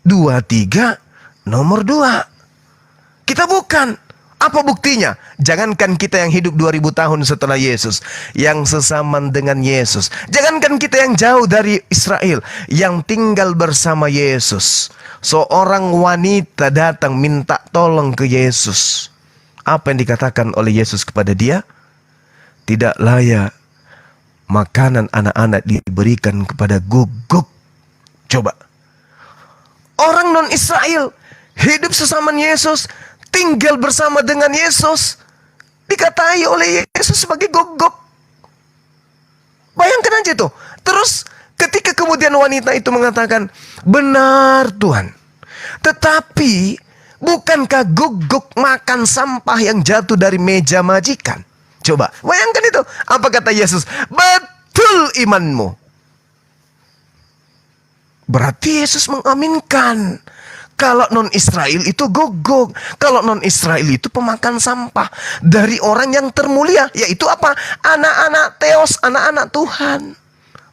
23 nomor 2. Kita bukan. Apa buktinya? Jangankan kita yang hidup 2000 tahun setelah Yesus, yang sesaman dengan Yesus. Jangankan kita yang jauh dari Israel, yang tinggal bersama Yesus. Seorang wanita datang minta tolong ke Yesus. Apa yang dikatakan oleh Yesus kepada dia? Tidak layak makanan anak-anak diberikan kepada guguk. Coba. Orang non-Israel hidup sesaman Yesus, tinggal bersama dengan Yesus, dikatai oleh Yesus sebagai guguk. Bayangkan aja tuh. Terus ketika kemudian wanita itu mengatakan, benar Tuhan, tetapi bukankah guguk makan sampah yang jatuh dari meja majikan? Coba bayangkan itu. Apa kata Yesus? Betul imanmu. Berarti Yesus mengaminkan kalau non-Israel itu gogok, kalau non-Israel itu pemakan sampah dari orang yang termulia, yaitu apa? Anak-anak Theos, anak-anak Tuhan.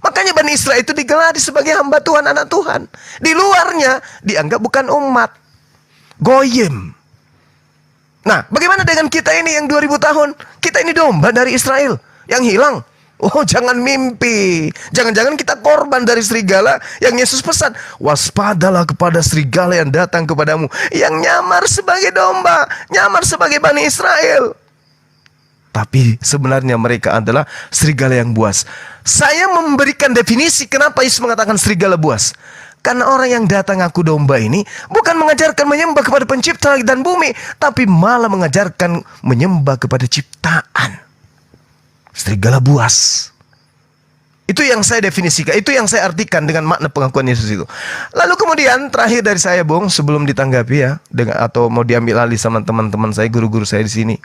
Makanya Bani Israel itu digelari sebagai hamba Tuhan, anak Tuhan. Di luarnya dianggap bukan umat, goyim. Nah, bagaimana dengan kita ini yang 2000 tahun? Kita ini domba dari Israel yang hilang. Oh, jangan mimpi. Jangan-jangan kita korban dari serigala yang Yesus pesan. Waspadalah kepada serigala yang datang kepadamu, yang nyamar sebagai domba, nyamar sebagai Bani Israel. Tapi sebenarnya mereka adalah serigala yang buas. Saya memberikan definisi kenapa Yesus mengatakan serigala buas. Karena orang yang datang aku domba ini bukan mengajarkan menyembah kepada pencipta langit dan bumi, tapi malah mengajarkan menyembah kepada ciptaan. Serigala buas. Itu yang saya definisikan, itu yang saya artikan dengan makna pengakuan Yesus itu. Lalu kemudian terakhir dari saya, Bung, sebelum ditanggapi ya, dengan atau mau diambil alih sama teman-teman saya, guru-guru saya di sini.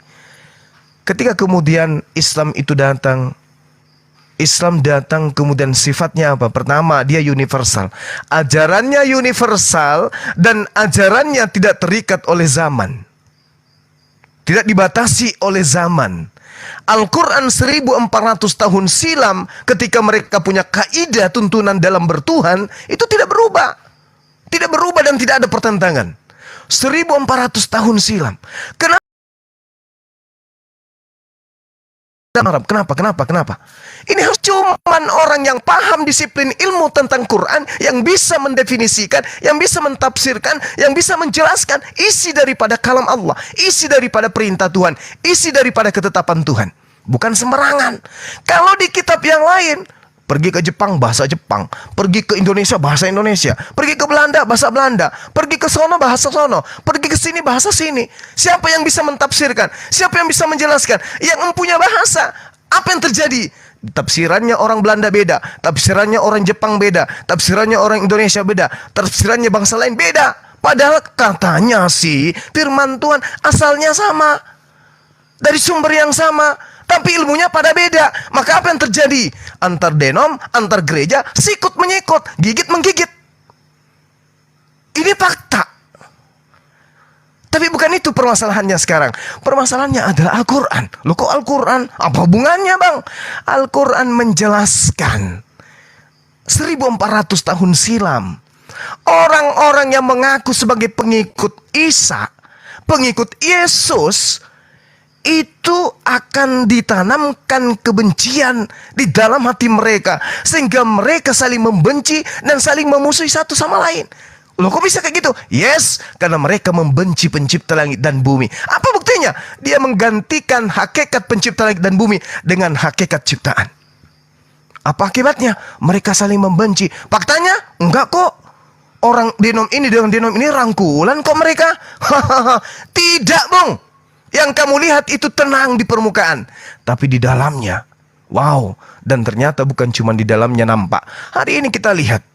Ketika kemudian Islam itu datang, Islam datang kemudian sifatnya apa? Pertama, dia universal. Ajarannya universal dan ajarannya tidak terikat oleh zaman. Tidak dibatasi oleh zaman. Al-Quran 1400 tahun silam ketika mereka punya kaidah tuntunan dalam bertuhan itu tidak berubah. Tidak berubah dan tidak ada pertentangan. 1400 tahun silam. Kenapa? Ini harus cuman orang yang paham disiplin ilmu tentang Quran, yang bisa mendefinisikan, yang bisa mentafsirkan, yang bisa menjelaskan isi daripada kalam Allah, isi daripada perintah Tuhan, isi daripada ketetapan Tuhan. Bukan sembarangan. Kalau di kitab yang lain, pergi ke Jepang bahasa Jepang, pergi ke Indonesia bahasa Indonesia, pergi ke Belanda bahasa Belanda, pergi ke sono bahasa sono, pergi ke sini bahasa sini. Siapa yang bisa mentafsirkan? Siapa yang bisa menjelaskan? Yang mempunyai bahasa. Apa yang terjadi? Tafsirannya orang Belanda beda, tafsirannya orang Jepang beda, tafsirannya orang Indonesia beda, tafsirannya bangsa lain beda. Padahal katanya sih firman Tuhan asalnya sama, dari sumber yang sama, tapi ilmunya pada beda. Maka apa yang terjadi? Antar denom, antar gereja, sikut menyikut, gigit menggigit. Ini fakta. Tapi bukan itu permasalahannya sekarang. Permasalahannya adalah Al-Quran. Loh kok Al-Quran? Apa hubungannya, Bang? Al-Quran menjelaskan 1400 tahun silam, orang-orang yang mengaku sebagai pengikut Isa, pengikut Yesus, itu akan ditanamkan kebencian di dalam hati mereka, sehingga mereka saling membenci dan saling memusuhi satu sama lain. Loh kok bisa kayak gitu? Yes, karena mereka membenci pencipta langit dan bumi. Apa buktinya? Dia menggantikan hakikat pencipta langit dan bumi dengan hakikat ciptaan. Apa akibatnya? Mereka saling membenci. Faktanya? Enggak kok. Orang denom ini dengan denom ini rangkulan kok mereka. Tidak, Bung. Yang kamu lihat itu tenang di permukaan, tapi di dalamnya, wow. Dan ternyata bukan cuma di dalamnya nampak. Hari ini kita lihat,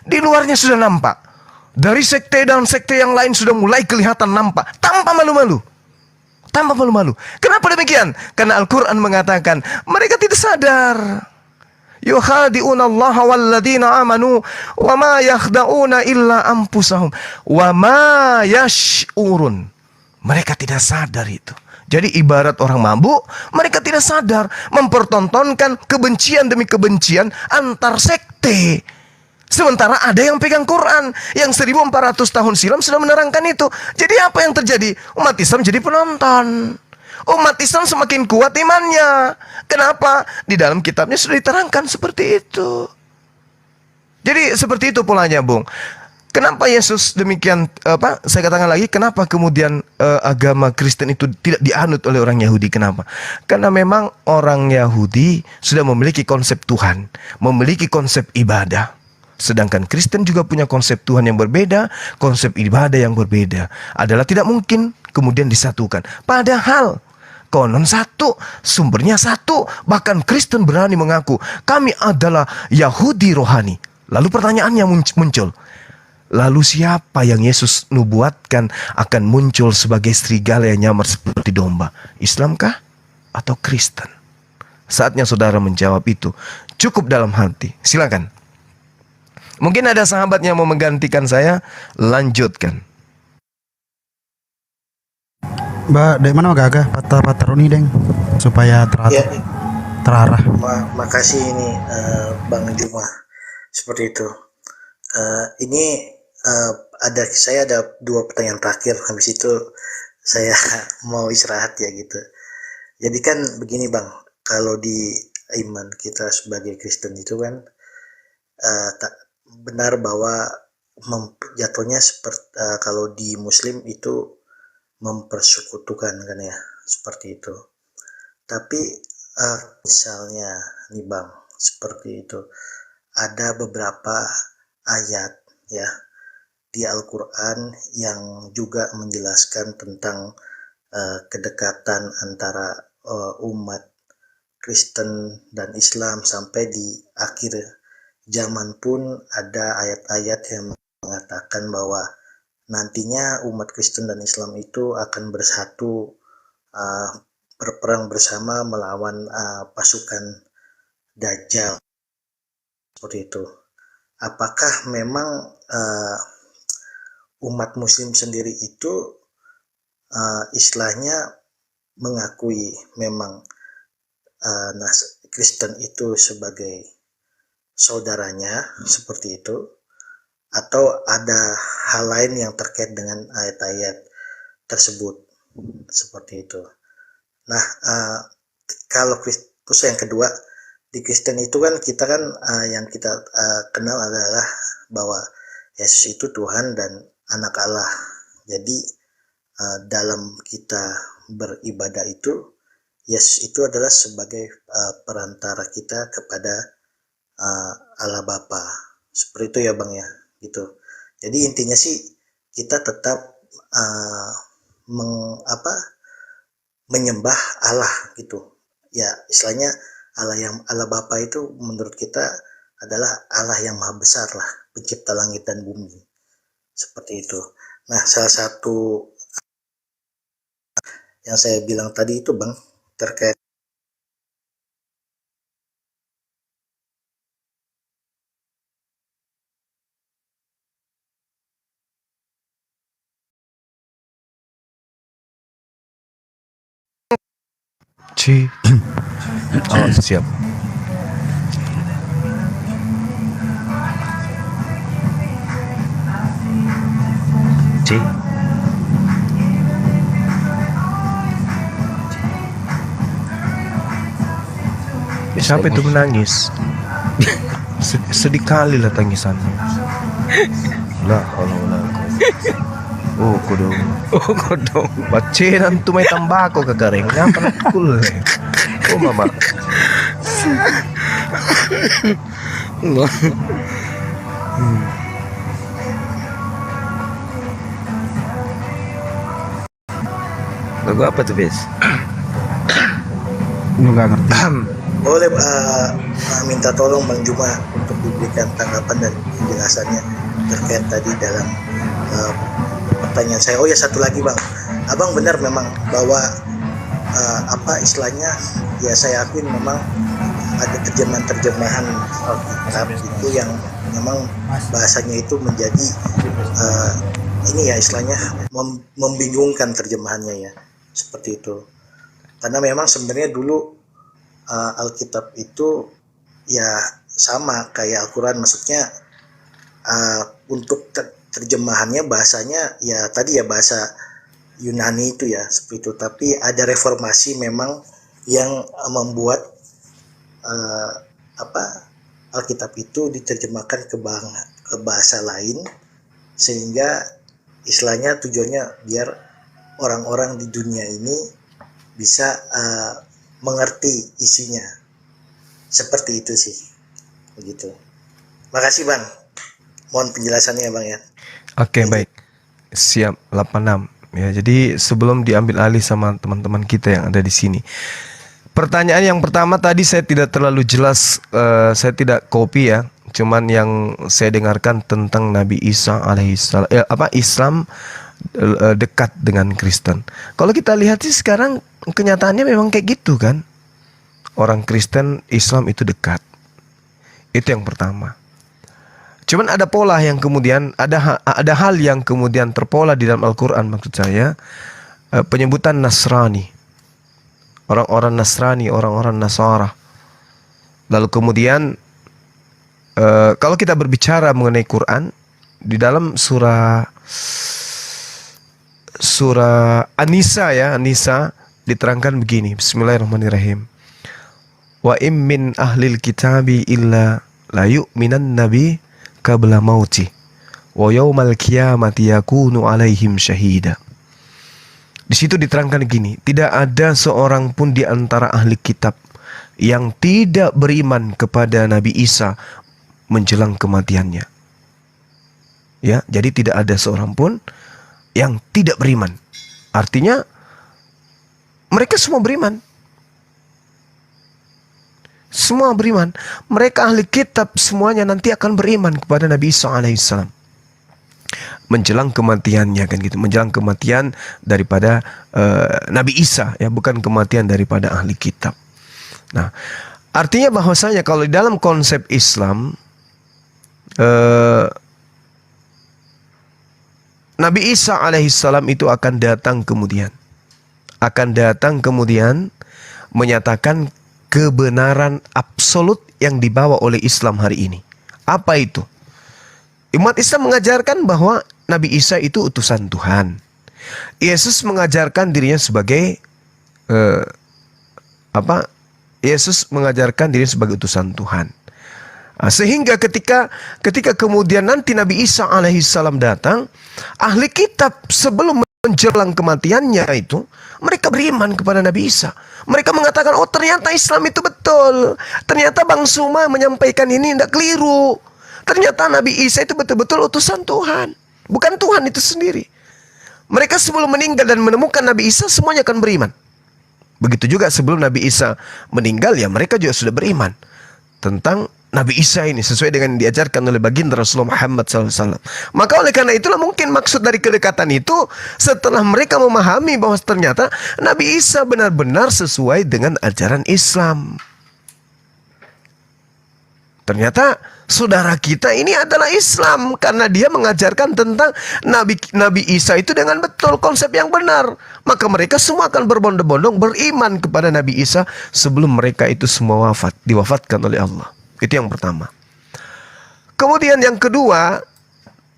di luarnya sudah nampak. Dari sekte dan sekte yang lain sudah mulai kelihatan nampak, tanpa malu-malu. Tanpa malu-malu. Kenapa demikian? Karena Al-Quran mengatakan mereka tidak sadar. Yukhadi'una Allah walladzina amanu wa ma yakhda'una illa anfusahum wa ma yash'urun. Mereka tidak sadar itu. Jadi ibarat orang mabuk, mereka tidak sadar mempertontonkan kebencian demi kebencian antar sekte. Sementara ada yang pegang Quran yang 1400 tahun silam sudah menerangkan itu. Jadi apa yang terjadi? Umat Islam jadi penonton. Umat Islam semakin kuat imannya. Kenapa? Di dalam kitabnya sudah diterangkan seperti itu. Jadi seperti itu polanya, Bung. Kenapa Yesus demikian, saya katakan lagi, kenapa kemudian agama Kristen itu tidak dianut oleh orang Yahudi? Kenapa? Karena memang orang Yahudi sudah memiliki konsep Tuhan, memiliki konsep ibadah. Sedangkan Kristen juga punya konsep Tuhan yang berbeda, konsep ibadah yang berbeda. Adalah tidak mungkin kemudian disatukan. Padahal konon satu, sumbernya satu. Bahkan Kristen berani mengaku, kami adalah Yahudi rohani. Lalu pertanyaannya muncul, lalu siapa yang Yesus nubuatkan akan muncul sebagai serigala yang nyamar seperti domba? Islamkah atau Kristen? Saatnya saudara menjawab itu. Cukup dalam hati. Silakan. Mungkin ada sahabat yang mau menggantikan saya, lanjutkan. Mbak, dari mana gagah patah Roni deng supaya Ya, terarah. makasih ini Bang Juma. Seperti itu. Ini saya ada 2 pertanyaan terakhir. Habis itu saya mau istirahat ya gitu. Jadi kan begini Bang, kalau di iman kita sebagai Kristen itu kan benar bahwa jatuhnya seperti kalau di Muslim itu mempersekutukan kan ya, seperti itu. Tapi misalnya nih Bang, seperti itu ada beberapa ayat ya di Al-Quran yang juga menjelaskan tentang kedekatan antara umat Kristen dan Islam, sampai di akhir zaman pun ada ayat-ayat yang mengatakan bahwa nantinya umat Kristen dan Islam itu akan bersatu, berperang bersama melawan pasukan Dajjal, seperti itu. Apakah memang umat Muslim sendiri itu istilahnya mengakui memang Kristen itu sebagai saudaranya, seperti itu, atau ada hal lain yang terkait dengan ayat-ayat tersebut, seperti itu. Nah, kalau terus yang kedua, di Kristen itu kan kita kan yang kita kenal adalah bahwa Yesus itu Tuhan dan anak Allah. Jadi dalam kita beribadah itu, Yesus itu adalah sebagai perantara kita kepada Allah Bapa. Seperti itu ya Bang ya, gitu. Jadi intinya sih kita tetap menyembah Allah gitu. Ya, istilahnya Allah Bapa itu menurut kita adalah Allah yang maha besar lah, pencipta langit dan bumi. Seperti itu. Nah, salah satu yang saya bilang tadi itu Bang, terkait Oh, siap. Siapa itu menangis? Sedih kali lah tangisan. Lah, oh kodong. Bacenan tu may tambako kagareng. Ngapa nakul. Oh mama. Lagu apa tuh, Bis? Nggak ngerti. boleh minta tolong Bang Juma untuk diberikan tanggapan dan penjelasannya terkait tadi dalam pertanyaan saya. Oh ya, satu lagi Bang, Abang benar memang bahwa istilahnya ya, saya akuin memang ada terjemahan Alkitab itu yang memang bahasanya itu menjadi ini ya istilahnya membingungkan terjemahannya ya, seperti itu. Karena memang sebenarnya dulu Alkitab itu ya sama kayak Al-Quran, maksudnya untuk terjemahannya bahasanya ya tadi ya bahasa Yunani itu ya, seperti itu. Tapi ada reformasi memang yang membuat Alkitab itu diterjemahkan ke bahasa lain, sehingga istilahnya tujuannya biar orang-orang di dunia ini bisa mengerti isinya, seperti itu sih, begitu. Makasih Bang, mohon penjelasannya Bang ya. Oke, baik, siap. 86 ya. Jadi sebelum diambil alih sama teman-teman kita yang ada di sini, pertanyaan yang pertama tadi saya tidak terlalu jelas, saya tidak copy ya. Cuman yang saya dengarkan tentang Nabi Isa alaihissalam, Islam dekat dengan Kristen. Kalau kita lihat sih sekarang kenyataannya memang kayak gitu kan. Orang Kristen Islam itu dekat. Itu yang pertama. Cuman ada pola yang kemudian ada hal yang kemudian terpola di dalam Al-Qur'an, maksud saya penyebutan Nasrani. Orang-orang Nasrani, orang-orang Nasara. Lalu kemudian kalau kita berbicara mengenai Quran di dalam surah An-Nisa ya, An-Nisa diterangkan begini. Bismillahirrahmanirrahim. Wa im min ahlil kitabi illa la yu'minan nabi qabla mauti wa yaumal qiyamati yakunu alaihim syahida. Di situ diterangkan gini, tidak ada seorang pun di antara ahli kitab yang tidak beriman kepada Nabi Isa menjelang kematiannya. Ya, jadi tidak ada seorang pun yang tidak beriman. Artinya mereka semua beriman. Semua beriman. Mereka ahli kitab semuanya nanti akan beriman kepada Nabi Isa alaihissalam menjelang kematiannya, kan gitu. Menjelang kematian daripada Nabi Isa, ya, bukan kematian daripada ahli kitab. Nah, artinya bahwasanya kalau di dalam konsep Islam Nabi Isa alaihissalam itu akan datang kemudian menyatakan kebenaran absolut yang dibawa oleh Islam hari ini. Apa itu? Umat Islam mengajarkan bahwa Nabi Isa itu utusan Tuhan. Yesus mengajarkan dirinya sebagai Yesus mengajarkan dirinya sebagai utusan Tuhan. Sehingga ketika kemudian nanti Nabi Isa alaihissalam datang, ahli kitab sebelum menjelang kematiannya itu mereka beriman kepada Nabi Isa. Mereka mengatakan, oh ternyata Islam itu betul. Ternyata Bang Suma menyampaikan ini tidak keliru. Ternyata Nabi Isa itu betul-betul utusan Tuhan, bukan Tuhan itu sendiri. Mereka sebelum meninggal dan menemukan Nabi Isa semuanya akan beriman. Begitu juga sebelum Nabi Isa meninggal, ya mereka juga sudah beriman tentang Nabi Isa ini sesuai dengan yang diajarkan oleh baginda Rasulullah Muhammad SAW. Maka oleh karena itulah mungkin maksud dari kedekatan itu setelah mereka memahami bahwa ternyata Nabi Isa benar-benar sesuai dengan ajaran Islam. Ternyata saudara kita ini adalah Islam karena dia mengajarkan tentang Nabi Isa itu dengan betul, konsep yang benar. Maka mereka semua akan berbondong-bondong beriman kepada Nabi Isa sebelum mereka itu semua diwafatkan oleh Allah. Itu yang pertama. Kemudian yang kedua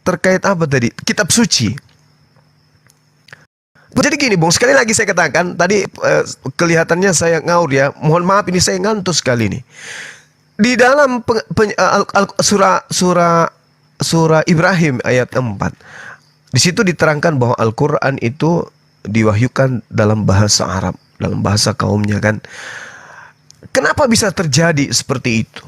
terkait apa tadi? Kitab suci. Jadi gini Bung, sekali lagi saya katakan tadi kelihatannya saya ngaur ya. Mohon maaf ini saya ngantuk sekali nih. Di dalam surah Ibrahim ayat 4. Di situ diterangkan bahwa Al-Qur'an itu diwahyukan dalam bahasa Arab, dalam bahasa kaumnya kan. Kenapa bisa terjadi seperti itu?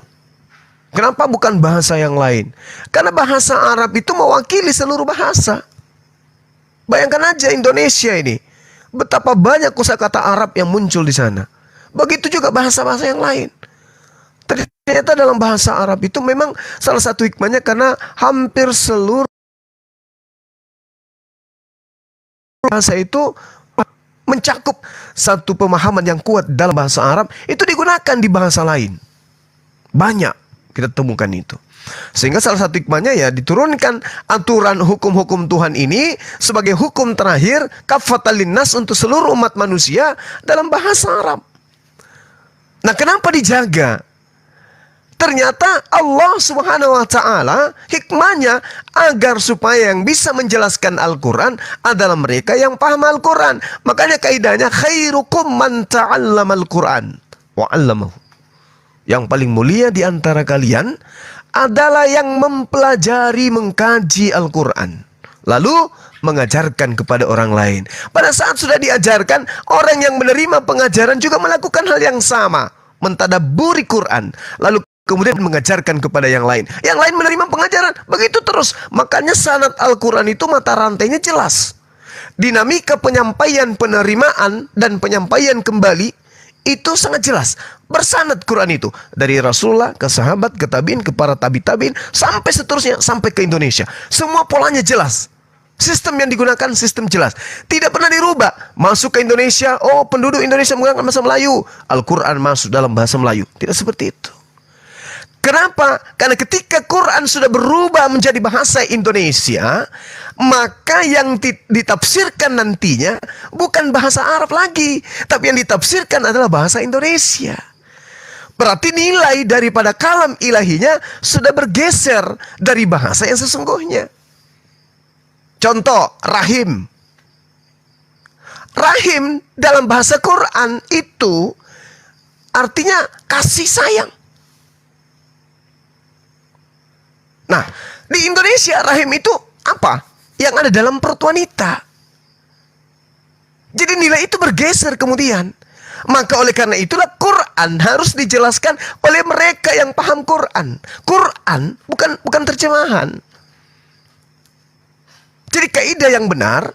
Kenapa bukan bahasa yang lain? Karena bahasa Arab itu mewakili seluruh bahasa. Bayangkan aja Indonesia ini, betapa banyak kosakata Arab yang muncul di sana. Begitu juga bahasa-bahasa yang lain. Ternyata dalam bahasa Arab itu memang salah satu hikmahnya karena hampir seluruh bahasa itu mencakup satu pemahaman yang kuat dalam bahasa Arab, itu digunakan di bahasa lain. Banyak kita temukan itu. Sehingga salah satu hikmahnya ya diturunkan aturan hukum-hukum Tuhan ini sebagai hukum terakhir kafatan linnas untuk seluruh umat manusia dalam bahasa Arab. Nah, kenapa dijaga? Ternyata Allah Subhanahu wa taala hikmahnya agar supaya yang bisa menjelaskan Al-Qur'an adalah mereka yang paham Al-Qur'an. Makanya kaidahnya khairukum man ta'allamal Qur'an wa 'allamahu. Yang paling mulia di antara kalian adalah yang mempelajari, mengkaji Al-Qur'an, lalu mengajarkan kepada orang lain. Pada saat sudah diajarkan, orang yang menerima pengajaran juga melakukan hal yang sama, mentadabburi Quran, lalu kemudian mengajarkan kepada yang lain. Yang lain menerima pengajaran, begitu terus. Makanya sanad Al-Quran itu mata rantainya jelas. Dinamika penyampaian penerimaan dan penyampaian kembali itu sangat jelas. Bersanad Quran itu dari Rasulullah ke sahabat, ke tabiin, ke para tabi-tabiin, sampai seterusnya, sampai ke Indonesia. Semua polanya jelas. Sistem yang digunakan sistem jelas, tidak pernah dirubah. Masuk ke Indonesia, oh penduduk Indonesia menggunakan bahasa Melayu, Al-Quran masuk dalam bahasa Melayu. Tidak seperti itu. Kenapa? Karena ketika Quran sudah berubah menjadi bahasa Indonesia, maka yang ditafsirkan nantinya bukan bahasa Arab lagi, tapi yang ditafsirkan adalah bahasa Indonesia. Berarti nilai daripada kalam ilahinya sudah bergeser dari bahasa yang sesungguhnya. Contoh, rahim. Rahim dalam bahasa Quran itu artinya kasih sayang. Nah, di Indonesia rahim itu apa? Yang ada dalam perut wanita. Jadi nilai itu bergeser kemudian. Maka oleh karena itulah Quran harus dijelaskan oleh mereka yang paham Quran. Quran bukan terjemahan. Jadi kaidah yang benar,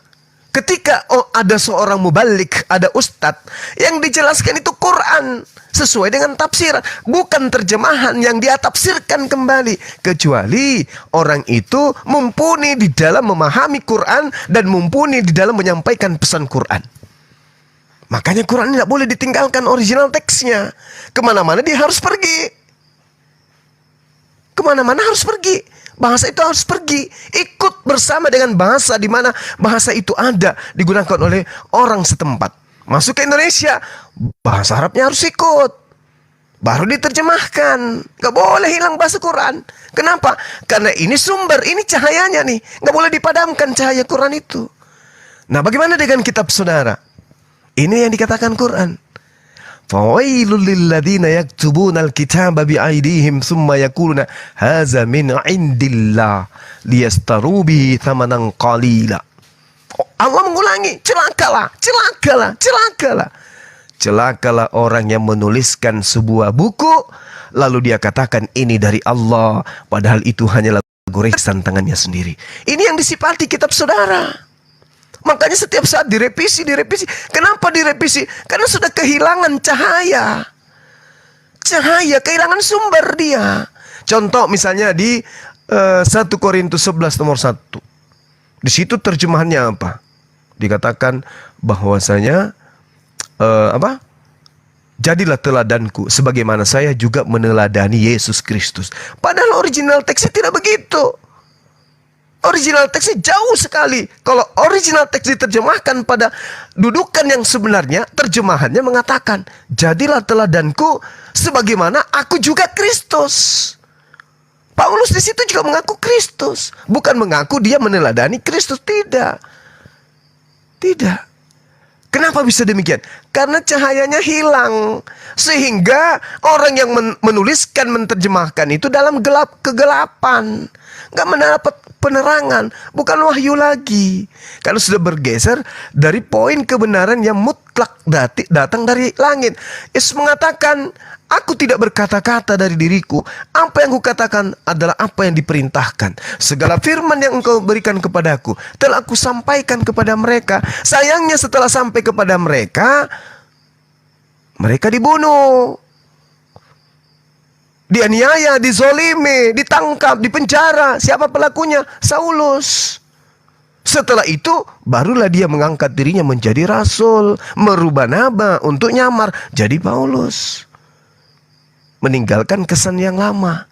ketika ada seorang mubalik, ada ustadz, yang dijelaskan itu Quran sesuai dengan tafsiran, bukan terjemahan yang dia tafsirkan kembali. Kecuali orang itu mumpuni di dalam memahami Quran dan mumpuni di dalam menyampaikan pesan Quran. Makanya Quran tidak boleh ditinggalkan original teksnya. Kemana-mana dia harus pergi. Kemana-mana harus pergi. Bahasa itu harus pergi. Ikut bersama dengan bahasa di mana bahasa itu ada, digunakan oleh orang setempat. Masuk ke Indonesia, bahasa Arabnya harus ikut. Baru diterjemahkan. Gak boleh hilang bahasa Quran. Kenapa? Karena ini sumber, ini cahayanya nih. Gak boleh dipadamkan cahaya Quran itu. Nah, bagaimana dengan kitab saudara? Ini yang dikatakan Quran. Fawailul lilladzina yaktubuna alkitaba biaydihim thumma yaquluna hadza min indillah liyastaru bihi thamanan qalila. Allah mengulangi, celakalah, celakalah, celakalah. Celakalah orang yang menuliskan sebuah buku lalu dia katakan ini dari Allah, padahal itu hanyalah goresan tangannya sendiri. Ini yang disifati kitab saudara. Makanya setiap saat direvisi. Kenapa direvisi? Karena sudah kehilangan cahaya. Cahaya, kehilangan sumber dia. Contoh misalnya di 1 Korintus 11 nomor 1. Di situ terjemahannya apa? Dikatakan bahwasanya jadilah teladanku sebagaimana saya juga meneladani Yesus Kristus. Padahal original teksnya tidak begitu. Original teksnya jauh sekali. Kalau original teks diterjemahkan pada dudukan yang sebenarnya, terjemahannya mengatakan, jadilah teladanku sebagaimana aku juga Kristus. Paulus di situ juga mengaku Kristus, bukan mengaku dia meneladani Kristus, tidak. Tidak. Kenapa bisa demikian? Karena cahayanya hilang. Sehingga orang yang menuliskan, menerjemahkan itu dalam kegelapan. Gak mendapat penerangan. Bukan wahyu lagi. Karena sudah bergeser dari poin kebenaran yang mutlak datang dari langit. Yesus mengatakan, aku tidak berkata-kata dari diriku. Apa yang kukatakan adalah apa yang diperintahkan. Segala firman yang engkau berikan kepadaku telah aku sampaikan kepada mereka. Sayangnya setelah sampai kepada mereka, mereka dibunuh, dianiaya, dizolimi, ditangkap, dipenjara. Siapa pelakunya? Saulus. Setelah itu barulah dia mengangkat dirinya menjadi rasul, merubah nama untuk nyamar jadi Paulus. Meninggalkan kesan yang lama.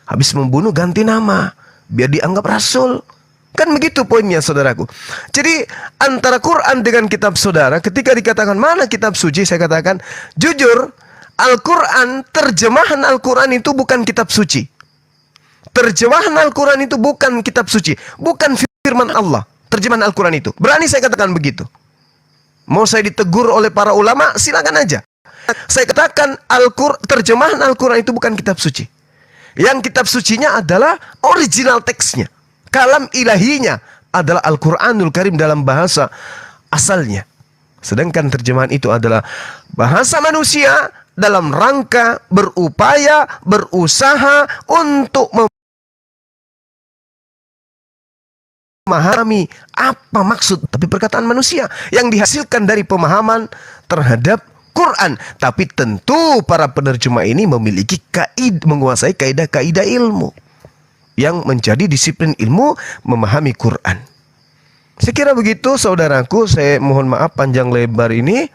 Habis membunuh ganti nama biar dianggap rasul. Kan begitu poinnya saudaraku. Jadi antara Quran dengan kitab saudara, ketika dikatakan mana kitab suci, saya katakan jujur, Al-Quran, terjemahan Al-Quran itu bukan kitab suci. Terjemahan Al-Quran itu bukan kitab suci, bukan firman Allah. Terjemahan Al-Quran itu, berani saya katakan begitu. Mau saya ditegur oleh para ulama, silakan aja. Saya katakan terjemahan Al-Quran itu bukan kitab suci. Yang kitab sucinya adalah original teksnya. Kalam ilahinya adalah Al-Quranul Karim dalam bahasa asalnya. Sedangkan terjemahan itu adalah bahasa manusia dalam rangka berupaya, berusaha untuk memahami apa maksud. Tapi perkataan manusia yang dihasilkan dari pemahaman terhadap Quran. Tapi tentu para penerjemah ini memiliki menguasai kaidah-kaidah ilmu yang menjadi disiplin ilmu memahami Quran. Saya kira begitu saudaraku. Saya mohon maaf panjang lebar ini.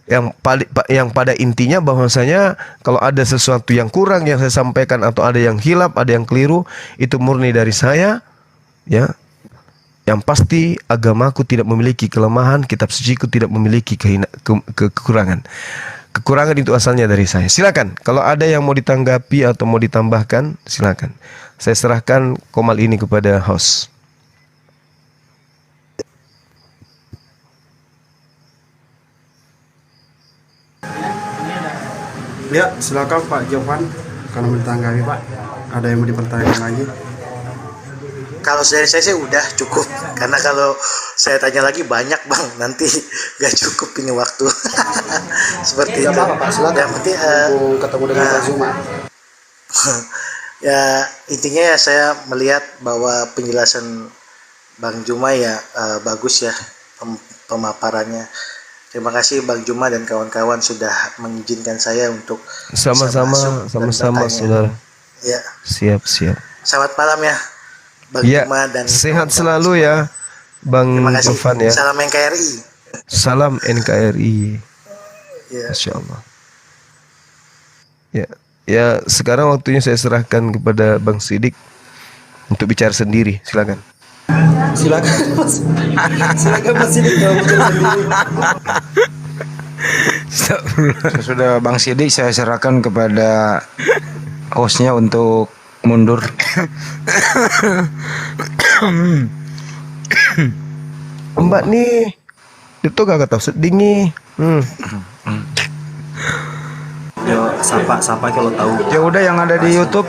yang pada intinya bahwasanya kalau ada sesuatu yang kurang yang saya sampaikan atau ada yang hilap, ada yang keliru, itu murni dari saya, ya. Yang pasti agamaku tidak memiliki kelemahan, kitab suciku tidak memiliki kekurangan. Kekurangan itu asalnya dari saya. Silakan, kalau ada yang mau ditanggapi atau mau ditambahkan, silakan. Saya serahkan komal ini kepada host. Ya, silakan Pak Jovan kalau mau ditanggapi Pak. Ada yang mau dipertanyakan lagi? Kalau dari saya sih udah cukup, karena kalau saya tanya lagi banyak bang, nanti gak cukup ini waktu. Seperti itu. Yang penting ketemu dengan Pak Zuma. Ya intinya ya saya melihat bahwa penjelasan Bang Juma ya bagus ya pemaparannya. Terima kasih Bang Juma dan kawan-kawan sudah mengizinkan saya untuk Sama-sama saudara. Ya. Siap. Selamat malam ya Bang Ya, Juma dan sehat selalu ya Bang terima kasih. Jovan ya. Salam NKRI. Salam NKRI. Ya. Masya Allah. Ya, sekarang waktunya saya serahkan kepada Bang Sidik untuk bicara sendiri. Silakan. Silakan Mas. Silakan Mas Sidik kalau bicara sendiri. Sudah Bang Sidik saya serahkan kepada hostnya untuk mundur. Mbak nih, itu gak tahu sedih nih. Yo, sapa kalau tahu. Ya udah yang ada di YouTube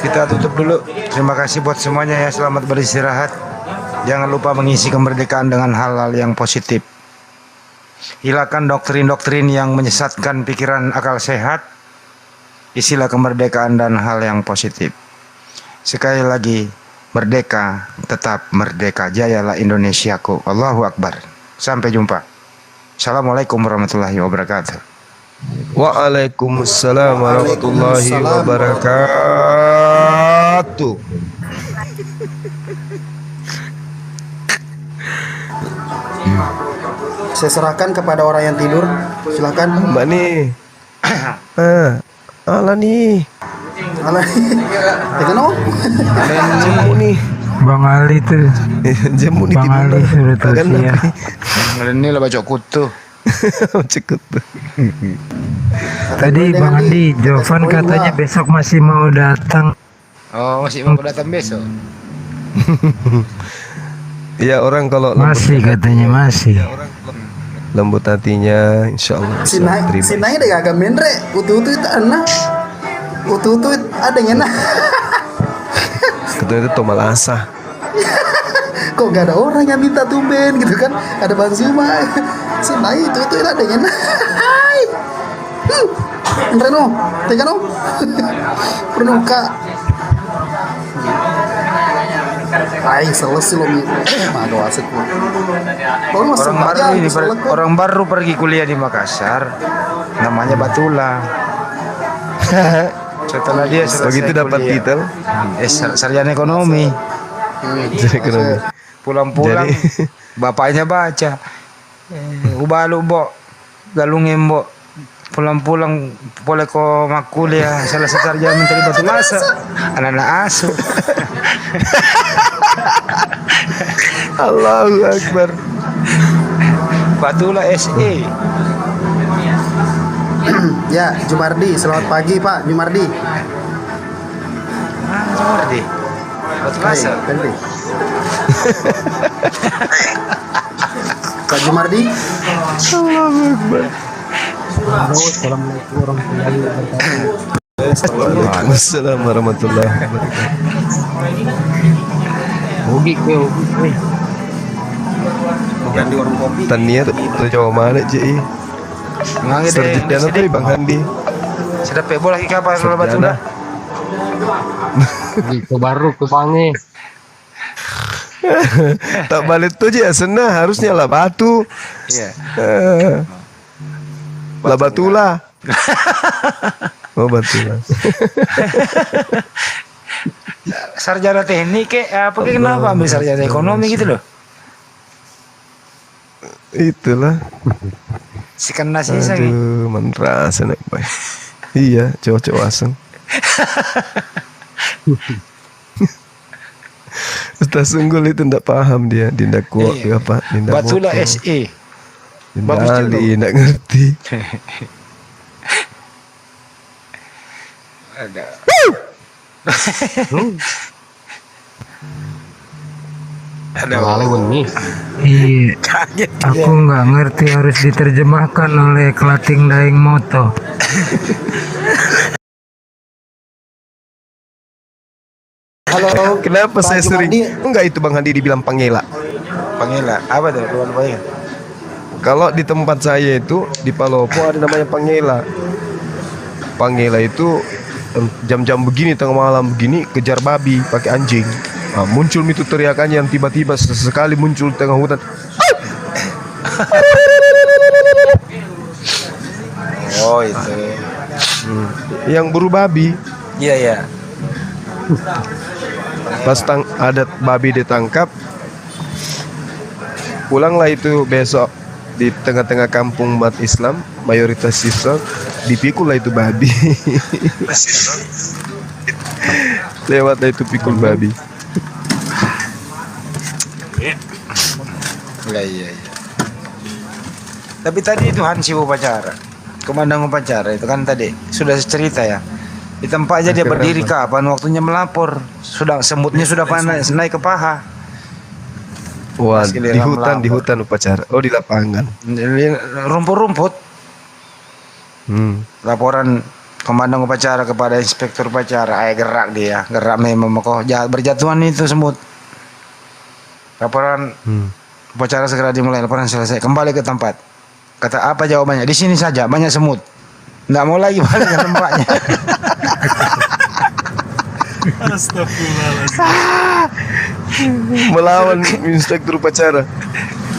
kita tutup dulu. Terima kasih buat semuanya ya, selamat beristirahat. Jangan lupa mengisi kemerdekaan dengan hal-hal yang positif. Hilangkan doktrin-doktrin yang menyesatkan pikiran akal sehat. Isilah kemerdekaan dan hal yang positif. Sekali lagi, merdeka, tetap merdeka. Jayalah Indonesiaku. Allahu Akbar. Sampai jumpa. Assalamualaikum warahmatullahi wabarakatuh. Waalaikumsalam warahmatullahi wabarakatuh. Saya serahkan kepada orang yang tidur. Silakan. Mbak nih. Ala nih. Tekan oh. Jamu nih. Bang Ali tuh. Jamu nih. Bang Ali sudah tahu ya. Ini lah baca kutu. Cekut. Tadi Bang Andi, Jovan katanya besok masih mau datang. Oh, masih mau datang besok. Ya orang kalau masih katanya masih. Lembut hatinya, insya Allah. Sinai deh agak menre. Utu itu anak. Utu ada yang enak. Ketua itu tomal asah. Kok gak ada orang yang minta tumben gitu kan? Ada Bang Zuma. Sinai itu ada yang enak. Hai. Reno, tekan no. Reno kak. Ay, selesai loh. Aduh asik. Orang baru pergi kuliah di Makassar. Namanya Batula. Setelah dia selesai begitu dapat titel sarjana ekonomi. Ekonomi. Pulang-pulang bapaknya baca. Ubalu bo, galungin bo. Pulang-pulang boleh ko makuliah selesai sarjana mencari batu masa. Anak-anak asuh. Allahu Akbar. Batula SE. Ya, Jumardi, selamat pagi Pak Jumardi. Jumardi. Batu masa. Pak Jumardi. Allahu Akbar. Assalamualaikum warahmatullahi wabarakatuh. Waalaikumsalam warahmatullahi wabarakatuh. Hobi. Bukan di warung kopi. Tania tuh jauh mana Ci? Sarjana tuh Bang Handi. Sedap bola lagi kapan kalau Batula? Itu baru ke Pange. Tak balik tuh aja senang harusnya lah batu. Iya. Lah Batula. Oh Batula. Sarjana teknik apa kenapa ambil sarjana ekonomi gitu loh? Itulah. Sikan nasi saya. Aduh, menrasa nak baik. Iya, cowok-cowok asing. Ustaz Sunggul itu ndak paham dia ndak kuat apa, ndak Batula SE. Bagus Ali nak ngerti. Ada. Iya, aku nggak ngerti harus diterjemahkan oleh Klating Daeng Moto. Halo, kenapa saya sering? Enggak, itu Bang Hadi dibilang pangela. Pangela, apa tuh? Lupa-lupa. Kalau di tempat saya itu di Palopo ada namanya pangela. Pangela itu jam-jam begini tengah malam begini kejar babi pakai anjing. Nah, muncul itu teriakannya yang tiba-tiba sesekali muncul tengah hutan. Oh itu. Yang buru babi. Iya ya. Pas ada babi ditangkap, pulanglah itu besok di tengah-tengah kampung umat Islam, mayoritas Islam, dipikullah itu babi. Lewatlah itu pikul babi. Iya. Tapi tadi itu Hansi upacara, komandan upacara itu kan tadi sudah cerita ya. Di tempat aja dia berdiri kapan waktunya melapor. Sudah semutnya sudah panas naik ke paha. Wah, di hutan upacara. Oh, di lapangan. Rumput-rumput. Laporan komandan upacara kepada inspektur upacara. Gerak dia, gerak memang kok berjatuhan itu semut. Laporan upacara segera dimulai, laporan selesai. Kembali ke tempat. Kata apa jawabannya? Di sini saja, banyak semut. Nggak mau lagi balik ke tempatnya. Melawan inspektur upacara.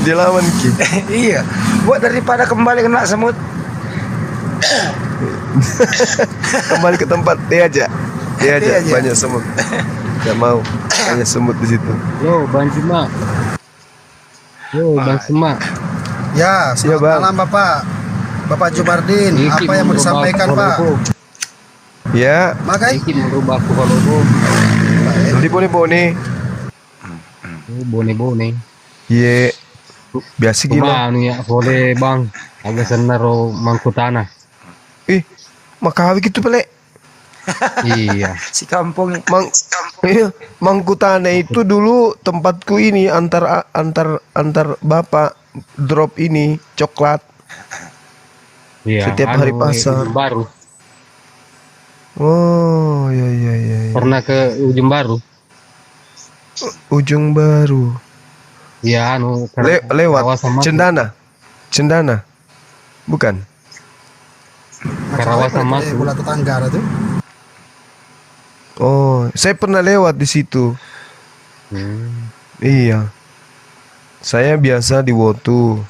Dia lawan Ki. Iya. Buat daripada kembali kena semut. Kembali ke tempat dia aja. Banyak semut. Gak mau. Banyak semut di situ. Yo, Bang Semak. Bang Semak. Ya, selamat malam Bapak Jumardin. Apa yang mau disampaikan Pak? Ya. Makai. Merubah kalau Di bone-bone. Bone-bone. Iya. Biasa gila. Anu ya, boleh Bang. Agak senaro mangku tanah. Makawi gitu pelek. Iya. Si kampung. Mangku tanah itu dulu tempatku ini antar bapak drop ini coklat. Iya. Setiap hari pasar. Baru. Oh, iya. Pernah ke Ujung Baru? Ujung Baru. Iya, anu lewat Cendana. Bukan. Karawasan masuk. Bola tetangga itu. Oh, saya pernah lewat di situ. Iya. Saya biasa di Wotu,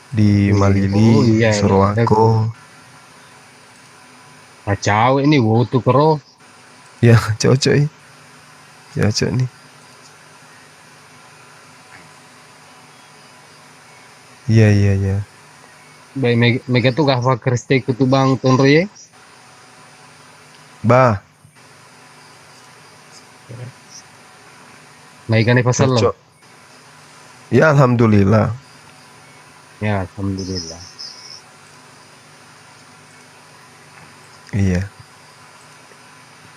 di Malili, Surwako. Kacau ini Wotu kero. Ya, cocok nih. Cocok nih. Iya. Baik mega tuh gak fakir stay kutu Bang Tonroye. Bah. Baikane pasal lo. Ya alhamdulillah. Iya.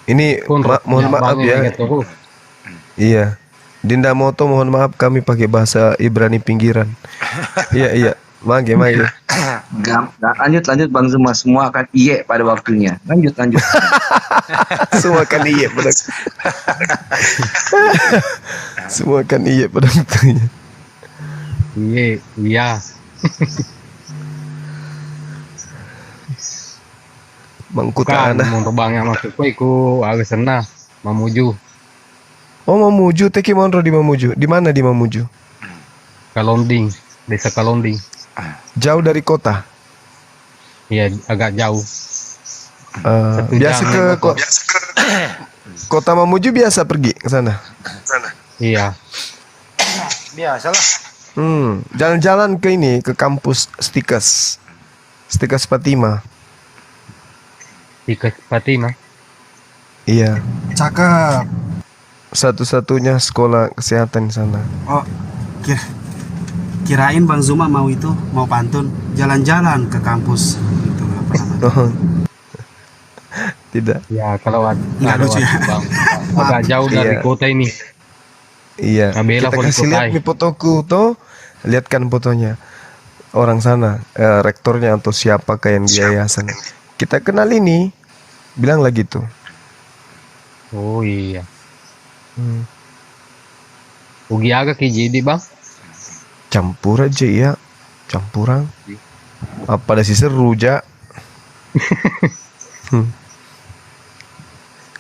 Ini mohon maaf ya. Iya. Dinda Moto mohon maaf kami pakai bahasa Ibrani pinggiran. Iya. Mage. Lanjut Bang Zuma, semua akan iye pada waktunya. Lanjut. Semua akan iye pada. Semua akan iye pada waktunya. Iya. Mangku tanah. Mau terbangnya masuk ku agak senah Mamuju. Oh, Mamuju, teki monro di Mamuju. Di mana di Mamuju? Kalonding, desa Kalonding. Jauh dari kota. Iya, agak jauh. Biasa ke kota Mamuju biasa pergi ke sana. Iya. Biasalah. Jalan-jalan ke ini, ke kampus Stikes Fatima. Stikes Fatima. Iya. Cakep. Satu-satunya sekolah kesehatan di sana. Oh, kirain Bang Zuma mau pantun jalan-jalan ke kampus gitu apa namanya. Tidak. Ya kalau Nggak ada lucu ya. waktu, Bang. Agak jauh dari Iya. kota ini. Iya. Nabila Kita kasih lihat Kota. nih fotoku tuh. Lihatkan fotonya. Orang sana, rektornya atau siapa kayak yang di yayasan. Kita kenal ini. Bilang lagi tuh. Oh iya. Ugi agak KJD bang. Campur aja ya. Campuran. Apa ada si seru ja.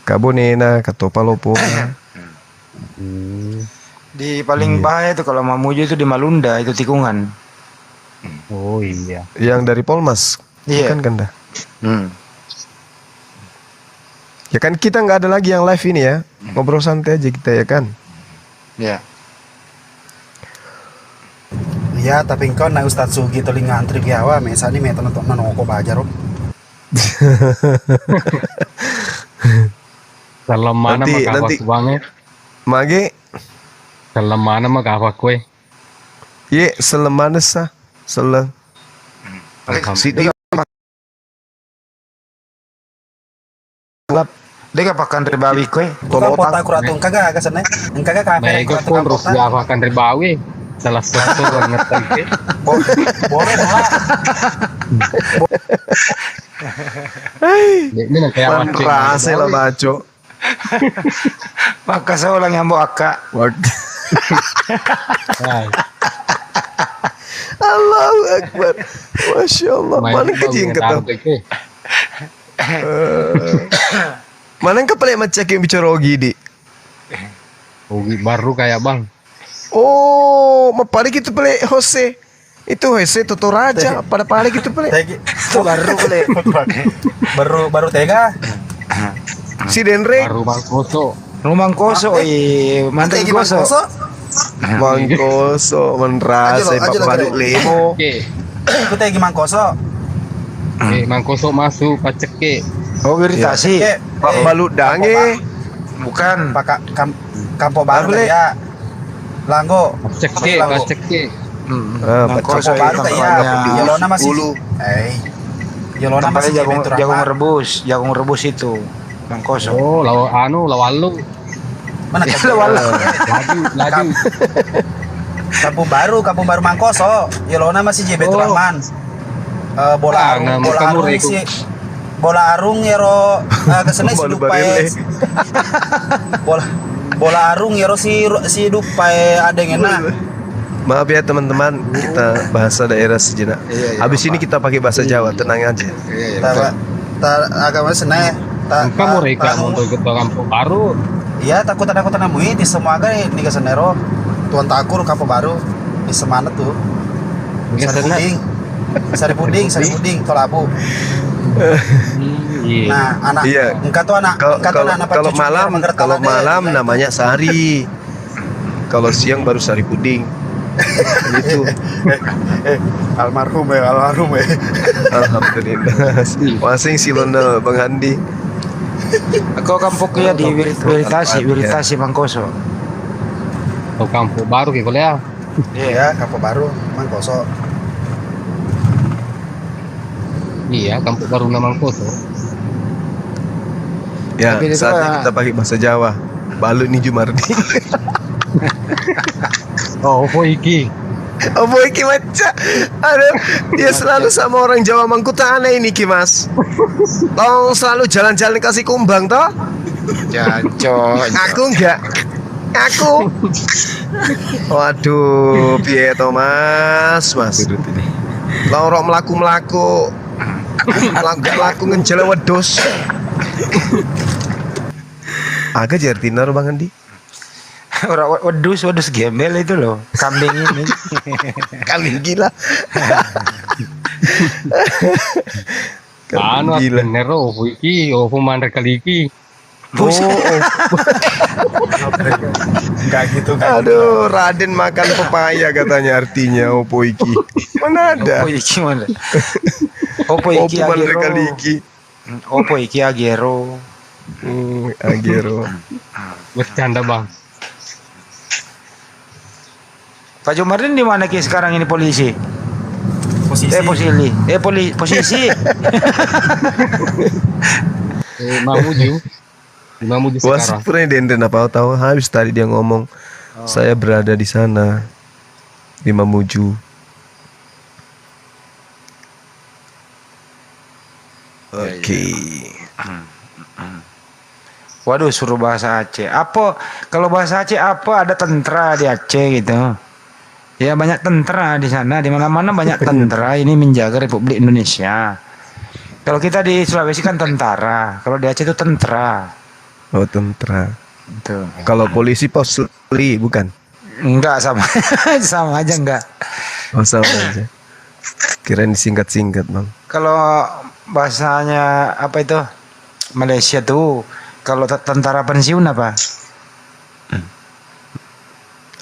Kabonena, katopalopo. Di paling bahaya itu kalau Mamuju itu di Malunda, itu tikungan. Oh iya. Yang dari Polmas. Iya. Kan Kanda. Ya kan kita nggak ada lagi yang live ini ya. Ngobrol santai aja kita ya kan. Iya. Iya, tapi engkau na Ustadz Sugi telinga antri kiawa, mesani metan untuk manoko bajar. Salam mana Nanti- maka nanti- aku bange. Mage, Salam mana maka aku kue. ye selemana sah. Seleng. Sidi Dia pakan ribawi kue. Kalau kota kuratung kagak ke sana, kagak kafe Mega pun terus diapakan ribawi. Salah satu orang ngerti. Boleh lah. Ini nak kayak macam. Manrase lah baco. Maka seorang yang bawa akak. Allahu Akbar. Masya Allah. Mana kecing kata. Mana yang kepala macam yang bicara Ogi di? Ugi baru kayak bang. Oh, mapalik itu pele Jose. Itu Jose Toto Raja. Pada palik itu pele. Baru boleh. Baru tega. Si Denre. Baru bang koso. Rumang koso, mantan koso. Mangkoso, menrase, Aja lo, balik lemo. Oke. Aku tegi mangkoso. Mangkoso masuk paceke. Oh, iritasi. Pak Balut Dange. Bukan. Pak Kampo Baru ya. Langgo. Paceke, paceke. Mangkoso Baru ya. Yolona masih. Yolona masih jagung rebus itu. Mangkoso. Oh, lawalu. Mana Laju. Kampung Baru Mangkoso. Yolona masih JB Rahman. Bola arung si bola arung yero kesana si dupai. Bola arung yero si dupai ada ngena. Maaf ya teman-teman, kita bahasa daerah sejenak. Habis ini kita pakai bahasa Jawa, tenang aja. Agama sana. Kamu reka untuk ke Kampung Baru. Iya, takut namui di semua gay di kesenero. Tuan Takur Kampung Baru di semana tuh. Sari puding, tolabu. Nah, anak engkau tuh anak kalau malam namanya Sari. Kalau siang baru Sari puding. Gitu. Almarhum. Alhamdulillah. Masing silona Bang Andi. Aku kampung ya di Wiritasi Mangkoso. Oh, Kampung Baru ke kuliah. Iya, Kampung Baru Mangkoso. Iya, Kampung Baru nama Mangkoso. Ya, saatnya kita pakai bahasa Jawa. Balut nih Jumardi. Oh, apa iki? Apa iki macam? Aduh, dia selalu sama orang Jawa Mangkuta aneh ini Ki Mas. Tolong selalu jalan-jalan kasih kumbang toh? Janco. Aku enggak. Aku. Waduh, piye to Mas? Lorok melaku. Melaku ngenjel wedhus. Agak jartina Bang Andi. Orang wedus gembel itu loh, kambing ini. Kambing gila. Anu bener iki, mandar kali iki. Enggak gitu kan. Aduh, Raden makan pepaya katanya artinya opo iki. Mana ada? Opo iki mana? Opo iki Opo mana agero. kali iki? Opo iki agero. Agero. Bercanda bang. Pak Jumardin di mana ki sekarang ini polisi? Posisi. Posisi. Mamuju. Di Mamuju sekarang. Presiden apa tahu habis tadi dia ngomong saya berada di sana di Mamuju. Oke. Waduh, suruh bahasa Aceh. Apa kalau bahasa Aceh apa ada tentara di Aceh gitu? Ya banyak tentara di sana, di mana-mana banyak tentara ini menjaga Republik Indonesia. Kalau kita di Sulawesi kan tentara, kalau di Aceh itu tentara. Oh, tentara. Tuh. Kalau polisi posli bukan? Enggak sama. Sama aja enggak. Oh, sama aja. Kirain disingkat-singkat, Bang. Kalau bahasanya apa itu? Malaysia tuh kalau tentara pensiun apa?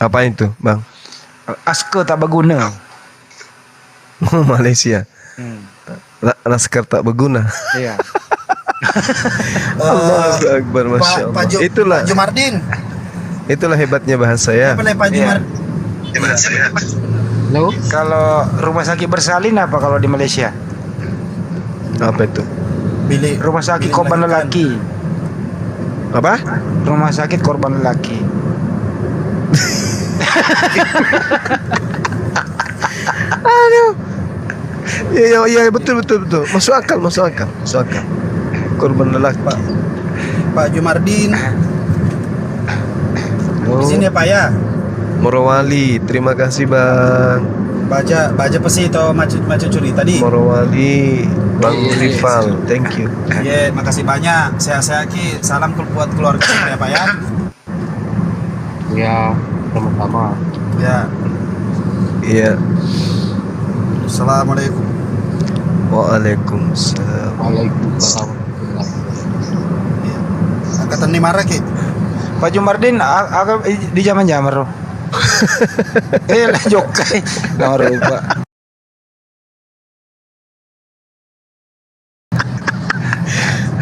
Apa itu, Bang? Aske tak berguna. Oh, Malaysia. Laskar tak berguna. Iya. Allahu Akbar, Masya Allah. Itulah Pak Jumardin. Itulah hebatnya bahasa ya. Apa Pak Jumardin? Halo? Kalau rumah sakit bersalin apa kalau di Malaysia? Apa itu? Bilik Rumah sakit korban lelaki. Apa? Rumah sakit korban lelaki. Aduh. Iya betul. Masuk akal. Korban lelaki. Pak Jumardin. Di sini ya Pak ya. Morowali, terima kasih Bang. Baca pesi atau macam curi tadi. Morowali, Bang Rival, thank you. Iya, makasih banyak. Saya Ki, salam buat keluarga ya Pak ya. Ya, sama-sama. Ya. Iya. Assalamualaikum. Waalaikumsalam. Waalaikumsalam. Angkatan 5 Ki. Pak Jumardin agak di zaman-zaman roh. Lah jokai. Nomor lupa.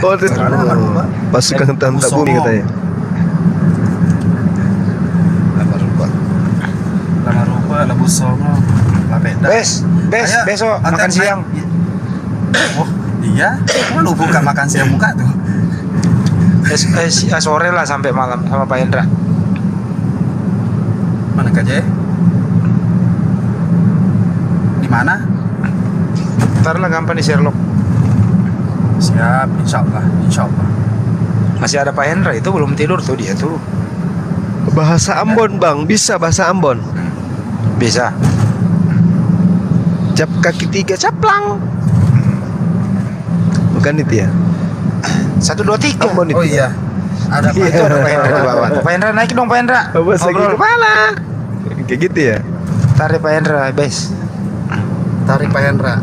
Oh, itu pasukan tentang bumi katanya. Lama rupa, labu songo. Besok makan siang. Oh, iya. Lu buka makan siang muka tuh. Sore lah sampai malam sama Pak Hendra. Mana Kak Di mana? Ntar lah gampang di Sherlock. Siap, insya Allah. Masih ada Pak Hendra itu belum tidur tuh dia tuh. Bahasa Ambon Bang, bisa bahasa Ambon. Bisa. Cap kaki 3 caplang. Bukan itu ya? 1, 2, 3. Ambon itu. Oh iya. Ada Pak Itu ada Pak Hendra di bawah. Pak Hendra naik dong Pak Hendra. Bahasa kepala. Kayak gitu ya? Tarik Pak Hendra, bes. Tarik Pak Hendra.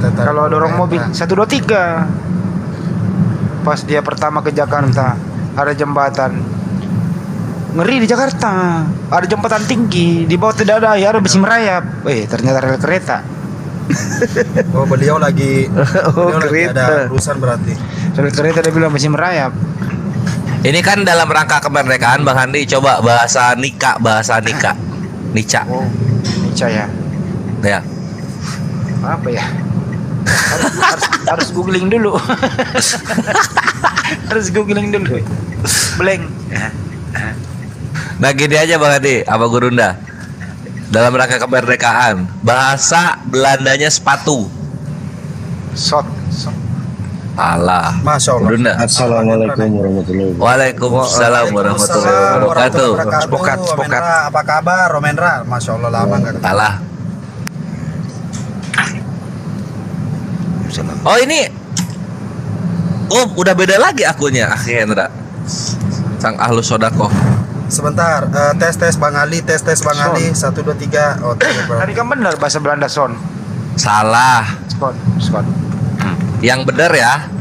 Kalau dorong mobil 1, 2, 3. Pas dia pertama ke Jakarta, ada jembatan. Ngeri di Jakarta. Ada jembatan tinggi, di bawah tidak ada, ya ada besi merayap. Ternyata rel kereta. Oh, beliau lagi kereta. ada urusan berarti. Rel kereta dia bilang besi merayap. Ini kan dalam rangka kemerdekaan Bang Handi, coba bahasa Nika. Nica. Oh, Nica ya. Ya. Apa ya? harus googling dulu. Harus googling dulu. Blank. Nah gini aja Bang Handi, apa Gurunda? Dalam rangka kemerdekaan, bahasa Belandanya sepatu. Shot. Alah. Masya Allah. Gurunda. Assalamualaikum warahmatullahi wabarakatuh. Waalaikumsalam warahmatullahi wabarakatuh. Spokat. Apa kabar Romendra? Masya Allah lama nggak ketemu. Alah. Oh ini. Oh udah beda lagi akunnya akhirnya. Sang Ahlus Sodako. Sebentar, tes Bang Ali, tes Bang Ali, 1, 2, 3. Oh, Tadi kan benar bahasa Belanda son. Salah. Scott. Yang benar ya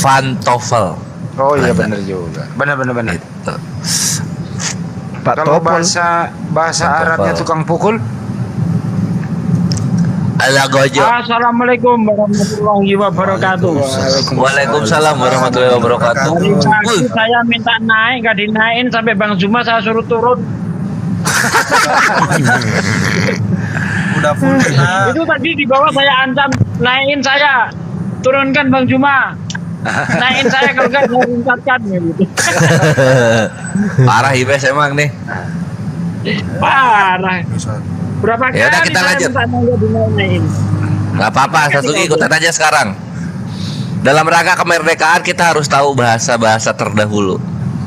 Van Toffel. Oh iya benar juga. Benar. Gitu. Pak Kalau Topol. bahasa Arabnya tukang pukul. Ala gojo. Assalamualaikum warahmatullahi wabarakatuh. Waalaikumsalam warahmatullahi wabarakatuh. Tadi pagi saya minta naik, nggak dinaikin sampai Bang Zuma saya suruh turun. Udah full kita. Itu tadi di bawah saya ancam naikin saya, turunkan Bang Zuma. Naikin saya kalau nggak saya tingkatkan gitu. Parah Ibes emang nih. Parah. Berapa kali Ya udah, kita saya lanjut. minta naikin dinaikin. Gak apa-apa, Satsuki ikutan aja sekarang. Dalam rangka kemerdekaan kita harus tahu bahasa-bahasa terdahulu.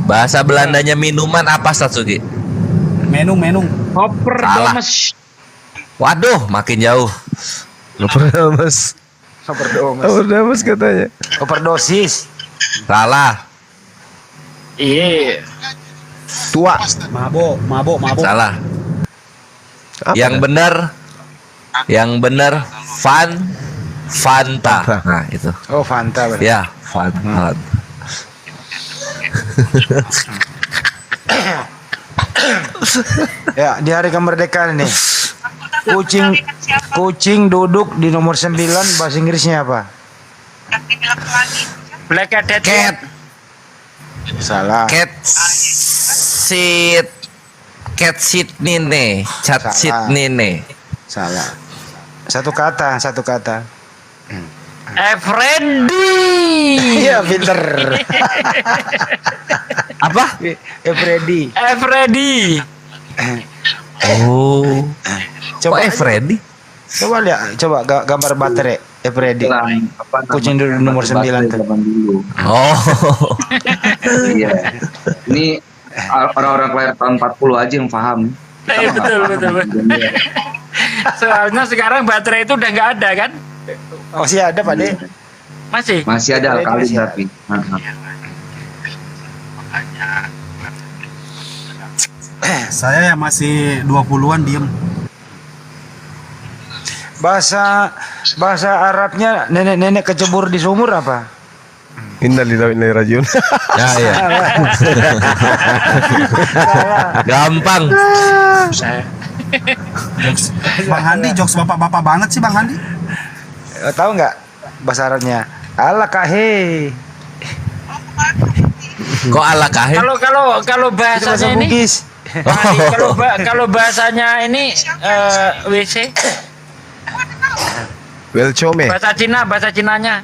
Bahasa Belandanya minuman apa, Satsuki? Menung. Salah. Opperdomes. Waduh, makin jauh. Overdosis. Overdosis katanya. Overdosis. Salah. Iya. Tua. Mabok. Salah. Apa Yang benar Fanta. Nah, itu. Oh Fanta berarti. Ya, Fanta. Ya, di hari kemerdekaan nih. Kucing duduk di nomor 9, bahasa Inggrisnya apa? Black Cat. Salah. Cat sit nene. Cat sit nene. Salah. Satu kata. Freddy. Iya, pinter. Apa? Freddy. Oh. Coba Freddy? Coba lihat, gambar baterai Freddy. Kucing duduk nomor 9 tuh. Oh. Iya. Ini orang-orang kelahiran tahun 40 aja yang paham. Betul. Soalnya sekarang baterai itu udah nggak ada kan? Masih ada Pak De? Masih ada kali tapi. Saya yang masih 20-an diem. Bahasa Arabnya nenek kecebur di sumur apa? Innalillahi wa inna ilaihi rajiun. Ya. Gampang. Bang Handi jokes bapak-bapak banget sih Bang Handi. Tahu nggak bahasa Arabnya? Ala kahe. Kok ala kahe? Kalau bahasanya ini Bugis. kalau bahasanya ini WC Welcome. bahasa Cinanya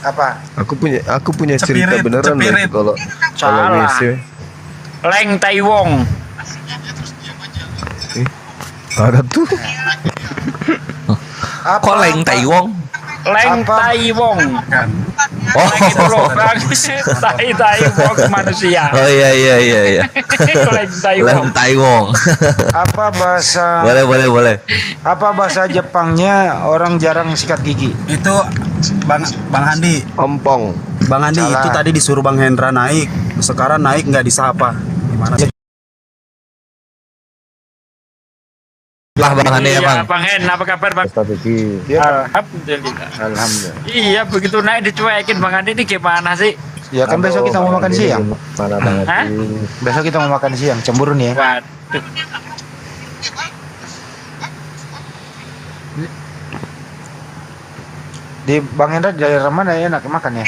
Apa? Aku punya cerita Cepirit, beneran cepirit. kalau Salah. WC. Leng Taiwong. Ada tuh. Kok Leng Taiwong? Leng Taiwong. Oh. Leng itu logam. Taiwong manusia. Oh iya. Leng Taiwong. Leng Taiwong. Apa bahasa? Boleh. Apa bahasa Jepangnya orang jarang sikat gigi? Itu Bang Handi. Ompong. Bang Handi Salah. itu tadi disuruh Bang Hendra naik. Sekarang naik nggak disapa. Gimana sih? Lah Bang Handi Iya, emang. Bang Hen, apa kabar Bang? Alhamdulillah. Iya, begitu naik dicuekin Bang Andi ini gimana sih? Ya kan besok kita mau makan siang. Mana banget Hah? Besok kita mau makan siang. Cemburu nih ya. Waduh. Di Bang Hendra daerah mana ya enak makan ya?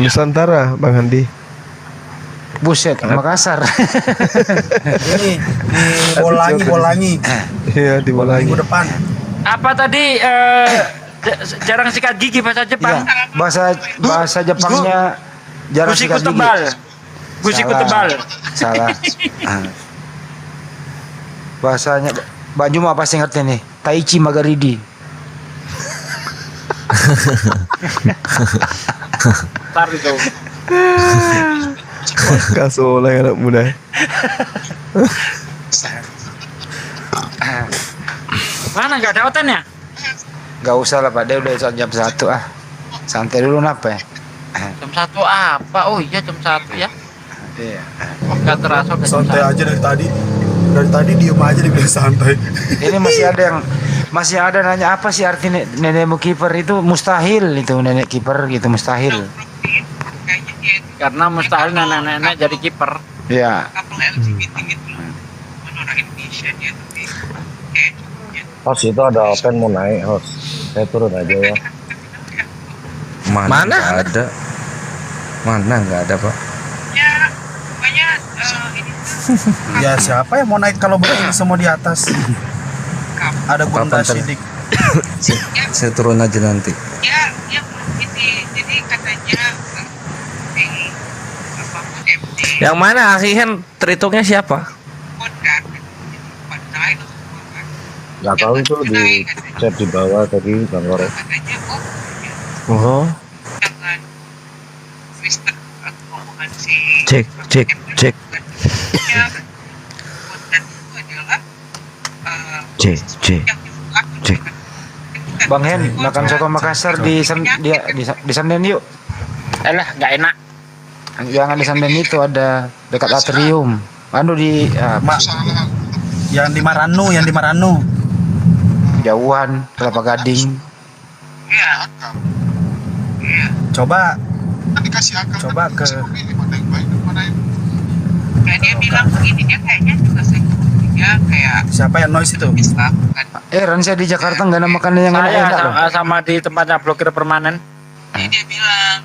Nusantara, Bang Handi. Buset, Makassar. Ini di Bolangi. Iya, di Bolangi. Minggu depan. Apa tadi jarang sikat gigi bahasa Jepang? Iya, bahasa Jepangnya jarang Gusiku sikat gigi. tebal. Gusiku Salah. tebal. Salah. Bahasanya Mbak Juma pasti ngerti nih. Taichi Magaridi. Ntar itu. Kasolah anak muda. Mana nggak ada hotelnya? Gak usah lah Pak, dia udah jam 1 ah. Santai dulu napa ya? Jam 1 apa? Oh iya jam 1 ya. Iya. Nggak terasa udah jam Santai 1. aja dari tadi. Dari tadi diem aja dibilang santai. Ini masih ada nanya apa sih arti nenekmu kiper itu mustahil itu nenek kiper gitu mustahil. Karena mustahil nenek-nenek jadi kiper. Ya. Host itu ada open mau naik host. Saya turun aja ya. Mana? Nggak ada. Mana nggak ada pak? Ya siapa yang mau naik kalau berdiri semua di atas? Ada Bunda Sidik. Saya turun aja nanti. Yang mana Asihen terhitungnya siapa? Nggak tahu itu di chat di bawah tadi Bang Korek. Oh. Cek. Cek. Bang Hen, makan soto Makassar di Sanden yuk. Alah, nggak enak. Jangan di Sanden itu ada dekat atrium. Di yang di Maranu. Jauhan, Kelapa Gading. Coba ke dia bilang begini, dia kayaknya juga dia kayak siapa yang noise itu? Ransia di Jakarta nggak ada makanan yang enak-enak sama di tempatnya blokir permanen. Dia bilang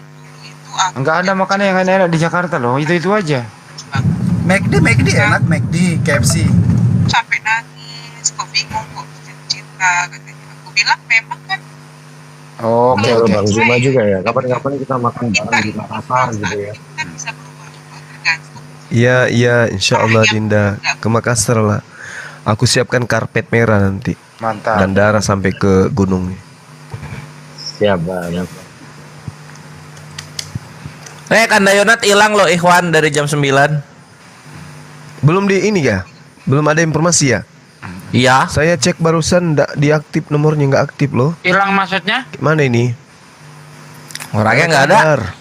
nggak ada makanan yang enak di Jakarta loh, itu aja. McD enak, McD, KFC. Sampai nangis, kok bingung kok cinta katanya. Aku bilang memang kan. Oke. Bang Zuma juga ya. Kapan-kapan kita makan bareng di Makassar gitu ya. Iya, insya Allah Dinda ke Makassar lah. Aku siapkan karpet merah nanti. Mantap. Bandara sampai ke gunung. Siap banget. Kanda Yonat hilang loh Ikhwan dari jam 9. Belum di ini ya? Belum ada informasi ya? Iya. Saya cek barusan nggak diaktif, nomornya nggak aktif loh. Hilang maksudnya? Mana ini? Orangnya nggak ada.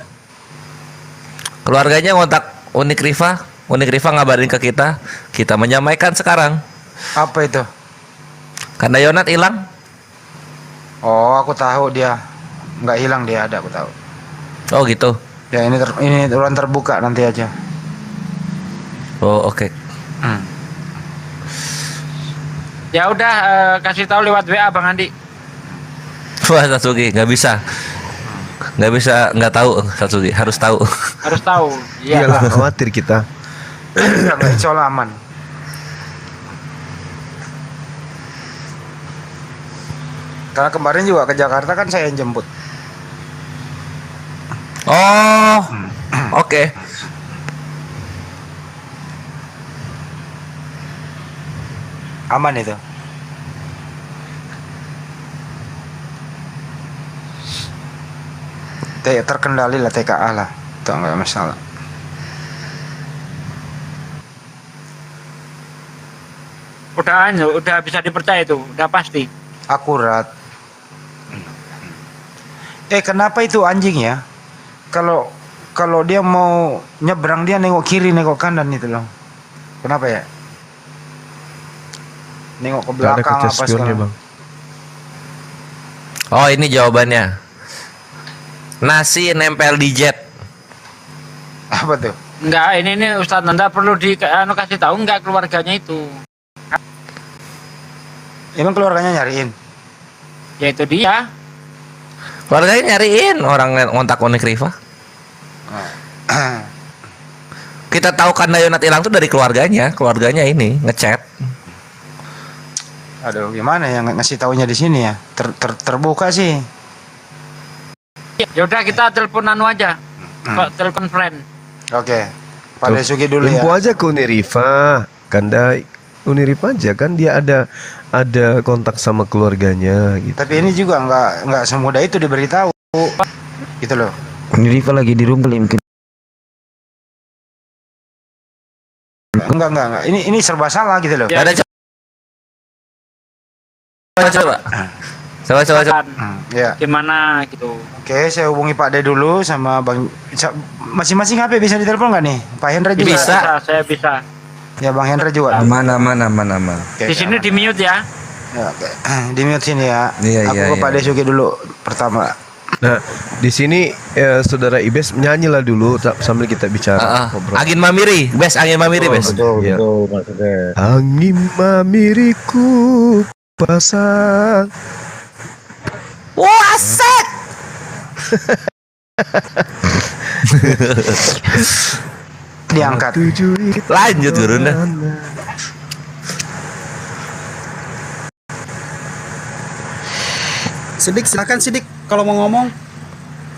Keluarganya ngontak Unik Riva ngabarin ke kita menyampaikan sekarang. Apa itu? Kanda Yonat hilang. Oh, aku tahu dia nggak hilang, dia ada, aku tahu. Oh gitu. Ya ini ruang terbuka nanti aja. Oh oke. Ya udah kasih tahu lewat WA Bang Andi. Wah Satsuki nggak bisa nggak tahu Satsuki harus tahu. Harus tahu. Iyalah khawatir kita. Nggak insya Allah aman. Karena kemarin juga ke Jakarta kan saya yang jemput. Oh oke. Aman itu. Terkendali lah TKA lah, itu nggak masalah. Udah bisa dipercaya itu, udah pasti. Akurat. Kenapa itu anjing ya? Kalau dia mau nyebrang dia nengok kiri nengok kanan itu loh. Kenapa ya? Nengok ke belakang apa segala. Bang. Oh ini jawabannya. Nasi nempel di jet. Apa tuh? Enggak, ini Ustadz Nanda perlu kasih tahu enggak keluarganya itu. Emang keluarganya nyariin? Ya itu dia. Keluarganya nyariin orang ngontak Unik Riva. Kita tahu Kanda Yonat hilang tuh dari keluarganya ini ngechat. Aduh, gimana ya ngasih taunya di sini ya? Terbuka sih. Ya udah kita telepon aja. Kok telepon friend. Oke. Pak Desuki dulu ya. Info aja ke Uniriva. Kanda Uniriva aja kan dia ada kontak sama keluarganya gitu. Tapi ini juga nggak semudah itu diberitahu. Gitu loh. Uniriva lagi di rumah mungkin. Enggak. Ini serba salah gitu loh. Ya. Ada coba. Ya. Gimana gitu. Oke, saya hubungi Pak De dulu sama Bang. Masing-masing HP bisa ditelepon nggak nih? Pak Hendra juga. Bisa. Saya bisa. Ya Bang Hendra juga. Aman. Di sini di mute ya. Ya, oke. Di mute sini ya. Iya, Aku iya, ke Pak iya. Desuki dulu pertama. Nah, di sini saudara Ibes nyanyilah dulu sambil kita bicara. Ngobrol. Angin mamiri, Bes, angin mamiri, Bes. Iya. Betul, maksudnya. Angin mamiriku pasang. Waset. Diangkat. Lanjut turun dah. Sidik, silakan Sidik kalau mau ngomong.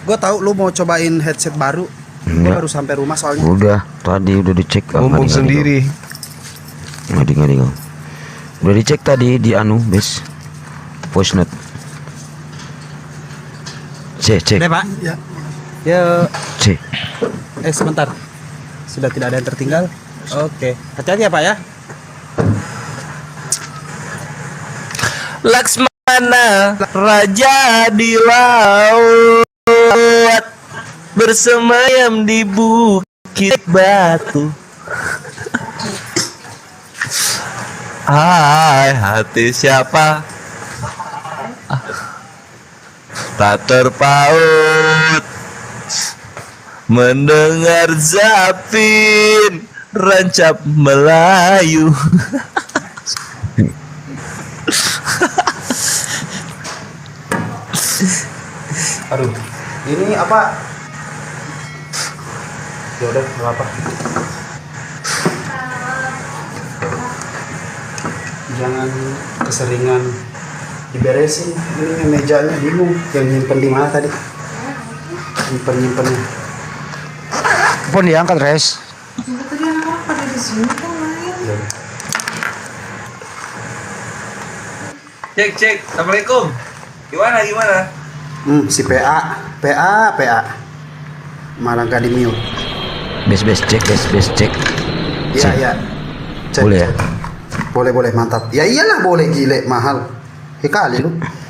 Gue tahu lu mau cobain headset baru. Gue Enggak. baru sampai rumah soalnya. Udah, tadi udah dicek. Ngomong sendiri. Ngadi. Udah dicek tadi di anu, Bes. Voice note. Cek. Deh, Pak. Ya. Ya. Cek. Sebentar. Sudah tidak ada yang tertinggal. Oke. Hati-hati ya, Pak ya. Laksmana raja di laut bersemayam di bukit batu. Hai hati siapa tak terpaut mendengar Zapin rancap Melayu. Aduh. Ini apa? Ya udah, enggak apa. Jangan keseringan diberesin. Ini mejanya bingung. Yang nyimpen di mana tadi? Nyimpennya. Pun diangkat, Res. Tadi anak-anak pada di sini kan main. Cek. Assalamualaikum. Gimana? Si PA. Malah gak di mute. Bes cek. Iya. Cek. Boleh ya? Boleh, mantap. Ya iyalah boleh, gile, mahal. Ya kali lu.